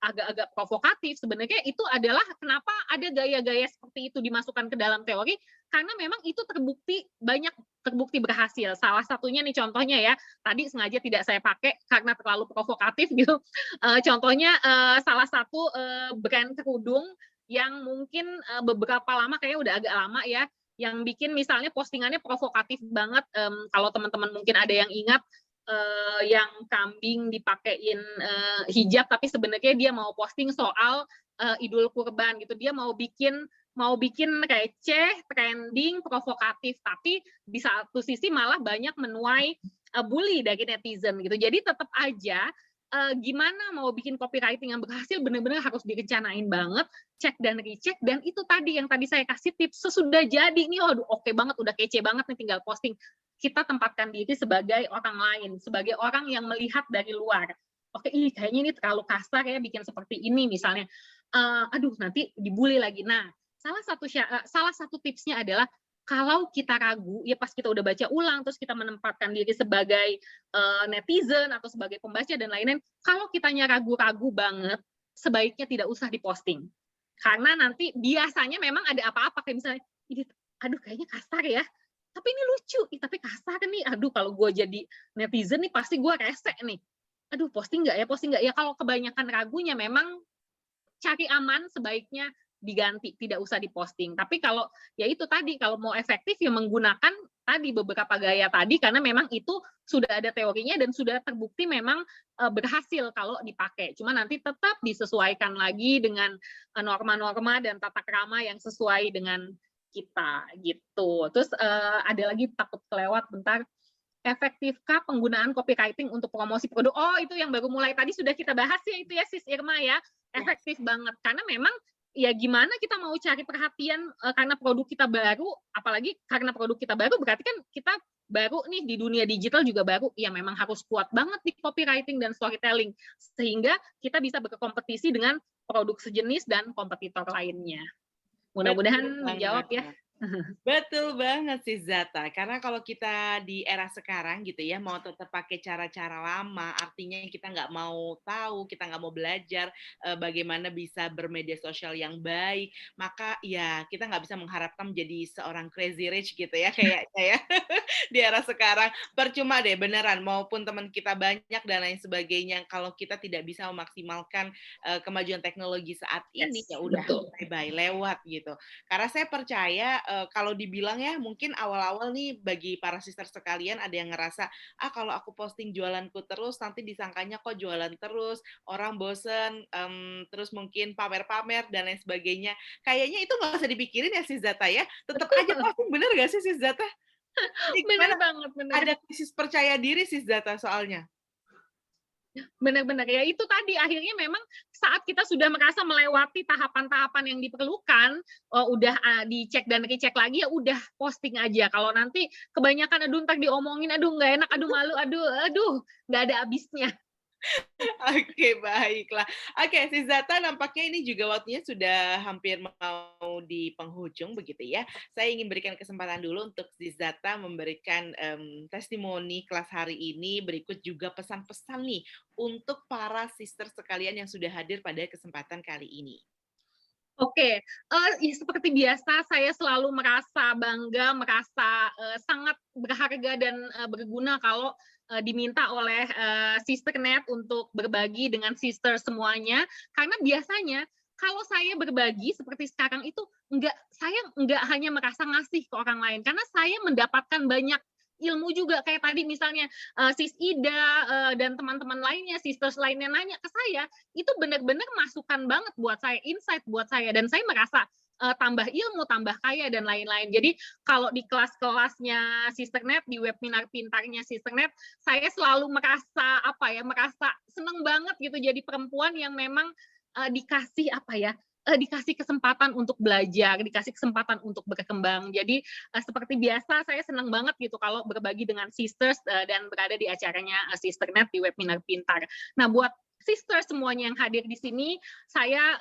agak-agak provokatif. Sebenarnya itu adalah kenapa ada gaya-gaya seperti itu dimasukkan ke dalam teori, karena memang itu terbukti berhasil. Salah satunya nih contohnya ya, tadi sengaja tidak saya pakai karena terlalu provokatif gitu. Contohnya salah satu brand kerudung yang mungkin beberapa lama, kayaknya udah agak lama ya, yang bikin misalnya postingannya provokatif banget. Kalau teman-teman mungkin ada yang ingat yang kambing dipakein hijab, tapi sebenarnya dia mau posting soal Idul Kurban gitu. Dia mau bikin receh, trending, provokatif, tapi di satu sisi malah banyak menuai bully dari netizen gitu. Jadi tetap aja gimana mau bikin copywriting yang berhasil benar-benar harus direncanain banget, cek dan recheck, dan itu tadi yang tadi saya kasih tips sesudah jadi nih, waduh oke banget, udah kece banget nih tinggal posting. Kita tempatkan diri sebagai orang lain, sebagai orang yang melihat dari luar. Oke, kayaknya ini terlalu kasar ya bikin seperti ini misalnya. Aduh nanti dibully lagi. Nah, salah satu tipsnya adalah kalau kita ragu, ya pas kita udah baca ulang, terus kita menempatkan diri sebagai netizen atau sebagai pembaca dan lain-lain, kalau kitanya ragu-ragu banget, sebaiknya tidak usah diposting. Karena nanti biasanya memang ada apa-apa, kayak misalnya, aduh kayaknya kasar ya, tapi ini lucu, tapi kasar nih, aduh kalau gue jadi netizen nih pasti gue rese nih. Aduh posting nggak ya, kalau kebanyakan ragunya memang cari aman, sebaiknya diganti, tidak usah diposting. Tapi kalau ya itu tadi, kalau mau efektif ya menggunakan tadi beberapa gaya tadi, karena memang itu sudah ada teorinya dan sudah terbukti memang berhasil kalau dipakai. Cuma nanti tetap disesuaikan lagi dengan norma-norma dan tata krama yang sesuai dengan kita gitu. Terus ada lagi takut kelewat bentar. Efektifkah penggunaan copywriting untuk promosi produk? Oh, itu yang baru mulai tadi sudah kita bahas ya, itu ya Sis Irma ya. Efektif banget karena memang ya gimana kita mau cari perhatian karena produk kita baru, apalagi karena produk kita baru berarti kan kita baru nih di dunia digital juga baru, ya memang harus kuat banget di copywriting dan storytelling sehingga kita bisa berkompetisi dengan produk sejenis dan kompetitor lainnya. Mudah-mudahan menjawab ya. Betul banget sih Zata, karena kalau kita di era sekarang gitu ya, mau tetap pakai cara-cara lama, artinya kita nggak mau tahu, kita nggak mau belajar bagaimana bisa bermedia sosial yang baik, maka ya kita nggak bisa mengharapkan menjadi seorang crazy rich gitu ya, kayaknya ya, di era sekarang. Percuma deh, beneran, maupun teman kita banyak dan lain sebagainya, kalau kita tidak bisa memaksimalkan kemajuan teknologi saat ini, ya udah bye-bye, lewat gitu. Karena saya percaya kalau dibilang ya mungkin awal-awal nih bagi para sister sekalian ada yang ngerasa kalau aku posting jualanku terus nanti disangkanya kok jualan terus, orang bosen, terus mungkin pamer-pamer dan lain sebagainya. Kayaknya itu nggak usah dipikirin ya Sis Zata ya, tetap aja posting, bener nggak sih Sis Zata? Bener banget, bener. Ada krisis percaya diri Sis Zata soalnya. Benar-benar ya itu tadi akhirnya memang saat kita sudah merasa melewati tahapan-tahapan yang diperlukan, udah dicek dan recheck lagi ya udah posting aja. Kalau nanti kebanyakan aduh ntar diomongin, aduh nggak enak, aduh malu, aduh nggak ada habisnya. Oke, baiklah. Oke, Sis Zata nampaknya ini juga waktunya sudah hampir mau di penghujung begitu ya. Saya ingin berikan kesempatan dulu untuk Sis Zata memberikan testimoni kelas hari ini. Berikut juga pesan-pesan nih untuk para sister sekalian yang sudah hadir pada kesempatan kali ini. Oke, ya seperti biasa saya selalu merasa bangga, merasa sangat berharga dan berguna kalau diminta oleh Sisternet untuk berbagi dengan sister semuanya. Karena biasanya kalau saya berbagi seperti sekarang itu saya nggak hanya merasa ngasih ke orang lain, karena saya mendapatkan banyak ilmu juga kayak tadi misalnya Sis Ida dan teman-teman lainnya, sisters lainnya nanya ke saya, itu benar-benar masukan banget buat saya, insight buat saya, dan saya merasa tambah ilmu, tambah kaya dan lain-lain. Jadi kalau di kelas-kelasnya Sisternet, di webinar pintarnya Sisternet, saya selalu merasa merasa seneng banget gitu jadi perempuan yang memang dikasih dikasih kesempatan untuk belajar, dikasih kesempatan untuk berkembang. Jadi seperti biasa saya senang banget gitu kalau berbagi dengan sisters dan berada di acaranya Sisternet di webinar pintar. Nah, buat sister semuanya yang hadir di sini, saya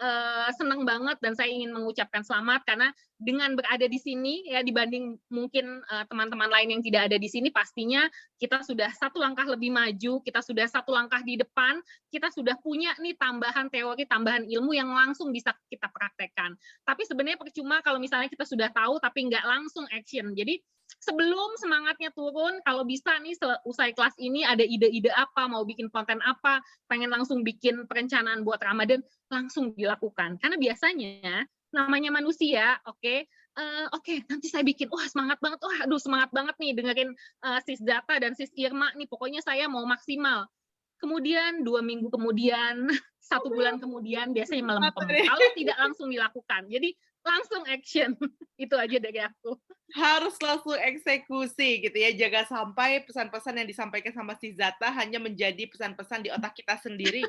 senang banget dan saya ingin mengucapkan selamat karena dengan berada di sini ya dibanding mungkin teman-teman lain yang tidak ada di sini, pastinya kita sudah satu langkah lebih maju, kita sudah satu langkah di depan, kita sudah punya nih tambahan teori, tambahan ilmu yang langsung bisa kita praktekkan. Tapi sebenarnya percuma kalau misalnya kita sudah tahu tapi nggak langsung action. Jadi sebelum semangatnya turun, kalau bisa nih usai kelas ini ada ide-ide apa, mau bikin konten apa, pengen langsung bikin perencanaan buat Ramadan, langsung dilakukan. Karena biasanya namanya manusia, Oke, nanti saya bikin. Wah, semangat banget. Wah, aduh semangat banget nih dengerin Sis Zata dan Sis Irma nih. Pokoknya saya mau maksimal. Kemudian 2 minggu kemudian, 1 bulan kemudian biasanya melempem. Kalau tidak langsung dilakukan. Jadi langsung action. Itu aja dari aku. Harus langsung eksekusi gitu ya, jaga sampai pesan-pesan yang disampaikan sama si Zata hanya menjadi pesan-pesan di otak kita sendiri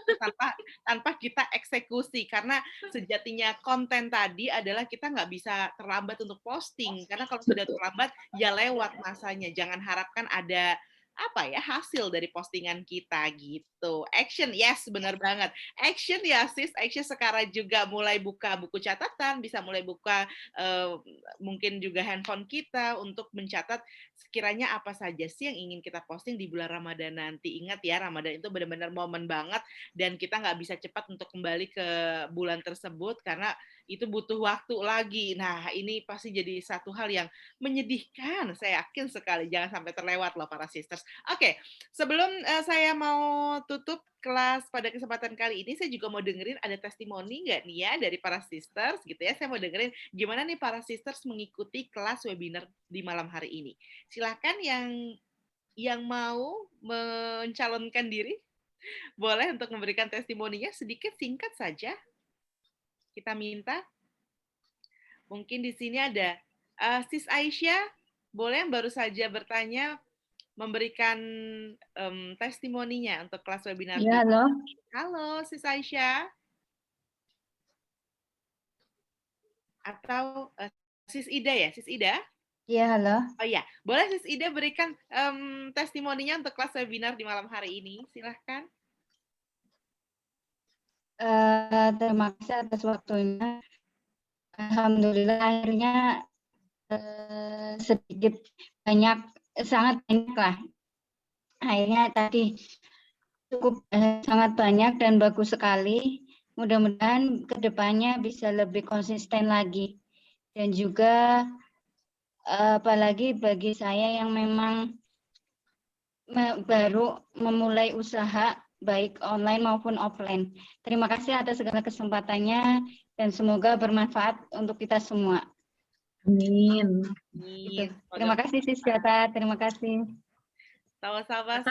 tanpa kita eksekusi, karena sejatinya konten tadi adalah kita nggak bisa terlambat untuk posting, karena kalau sudah terlambat ya lewat masanya. Jangan harapkan ada hasil dari postingan kita gitu. Action, yes, benar banget. Action ya sis, action sekarang juga mulai buka buku catatan, bisa mulai buka mungkin juga handphone kita untuk mencatat sekiranya apa saja sih yang ingin kita posting di bulan Ramadan nanti. Ingat ya, Ramadan itu benar-benar momen banget dan kita nggak bisa cepat untuk kembali ke bulan tersebut karena itu butuh waktu lagi. Nah, ini pasti jadi satu hal yang menyedihkan, saya yakin sekali. Jangan sampai terlewat loh para sisters. Oke, sebelum saya mau tutup kelas pada kesempatan kali ini, saya juga mau dengerin ada testimoni nggak nih ya dari para sisters gitu ya. Saya mau dengerin gimana nih para sisters mengikuti kelas webinar di malam hari ini. Silakan yang mau mencalonkan diri, boleh untuk memberikan testimoninya sedikit singkat saja. Kita minta. Mungkin di sini ada Sis Aisyah, boleh yang baru saja bertanya memberikan testimoninya untuk kelas webinar. Ya, halo. Halo, Sis Aisyah. Atau Sis Ida ya, Sis Ida? Iya, halo. Oh iya, boleh Sis Ida berikan testimoninya untuk kelas webinar di malam hari ini, silahkan. Terima kasih atas waktunya. Alhamdulillah akhirnya sedikit banyak, sangat banyak lah. Akhirnya tadi cukup sangat banyak dan bagus sekali. Mudah-mudahan kedepannya bisa lebih konsisten lagi. Dan juga apalagi bagi saya yang memang baru memulai usaha baik online maupun offline. Terima kasih atas segala kesempatannya dan semoga bermanfaat untuk kita semua. Amin. Gitu. Terima kasih Sis Zata, terima kasih. Sama-sama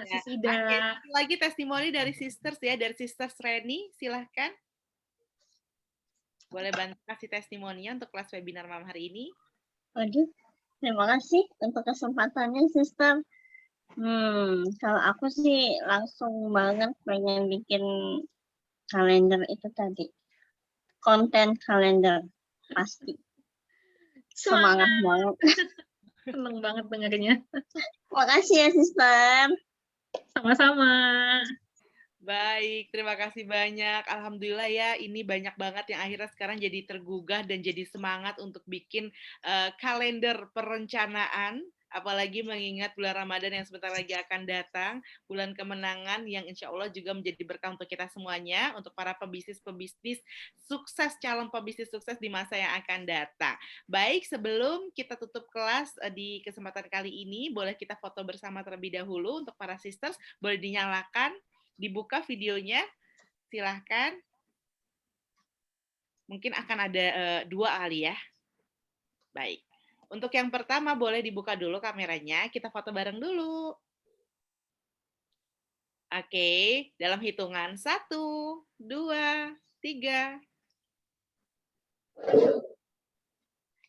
Sis Ida. Oke, lagi testimoni dari sisters ya, dari sisters Reni, silahkan. Boleh bantu kasih testimoninya untuk kelas webinar malam hari ini. Waduh, terima kasih untuk kesempatannya, Sister. Kalau aku sih langsung banget pengen bikin kalender itu tadi. Konten kalender, pasti. Semangat banget. Seneng banget dengarnya. Makasih ya, Sister. Sama-sama. Baik, terima kasih banyak. Alhamdulillah ya, ini banyak banget yang akhirnya sekarang jadi tergugah dan jadi semangat untuk bikin kalender perencanaan, apalagi mengingat bulan Ramadan yang sebentar lagi akan datang, bulan kemenangan yang insya Allah juga menjadi berkah untuk kita semuanya, untuk para pebisnis sukses, calon pebisnis sukses di masa yang akan datang. Baik, sebelum kita tutup kelas di kesempatan kali ini, boleh kita foto bersama terlebih dahulu untuk para sisters, boleh dinyalakan, dibuka videonya, silahkan. Mungkin akan ada 2 kali ya. Baik. Untuk yang pertama boleh dibuka dulu kameranya, kita foto bareng dulu. Oke, dalam hitungan 1, 2, 3.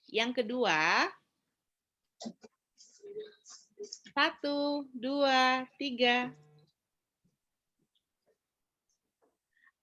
Yang kedua, 1, 2, 3.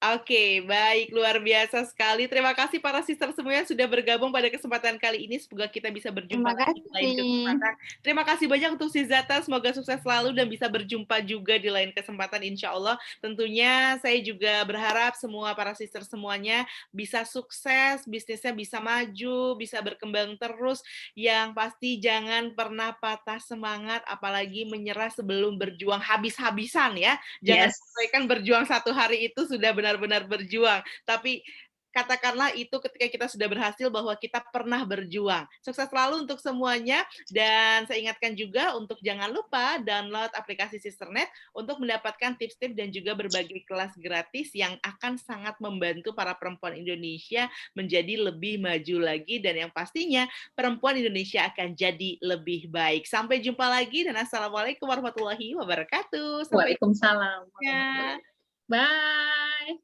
Oke, baik, luar biasa sekali. Terima kasih para sister semuanya sudah bergabung pada kesempatan kali ini. Semoga kita bisa berjumpa lagi di lain kesempatan. Terima kasih banyak untuk si Zata. Semoga sukses selalu dan bisa berjumpa juga di lain kesempatan insya Allah. Tentunya saya juga berharap semua para sister semuanya bisa sukses, bisnisnya bisa maju, bisa berkembang terus. Yang pasti jangan pernah patah semangat, apalagi menyerah sebelum berjuang habis-habisan ya. Jangan sampaikan berjuang 1 hari itu sudah benar-benar berjuang, tapi katakanlah itu ketika kita sudah berhasil bahwa kita pernah berjuang. Sukses selalu untuk semuanya, dan saya ingatkan juga untuk jangan lupa download aplikasi Sisternet untuk mendapatkan tips-tips dan juga berbagai kelas gratis yang akan sangat membantu para perempuan Indonesia menjadi lebih maju lagi, dan yang pastinya perempuan Indonesia akan jadi lebih baik. Sampai jumpa lagi dan assalamualaikum warahmatullahi wabarakatuh. Sampai Waalaikumsalam. jumpa. Bye.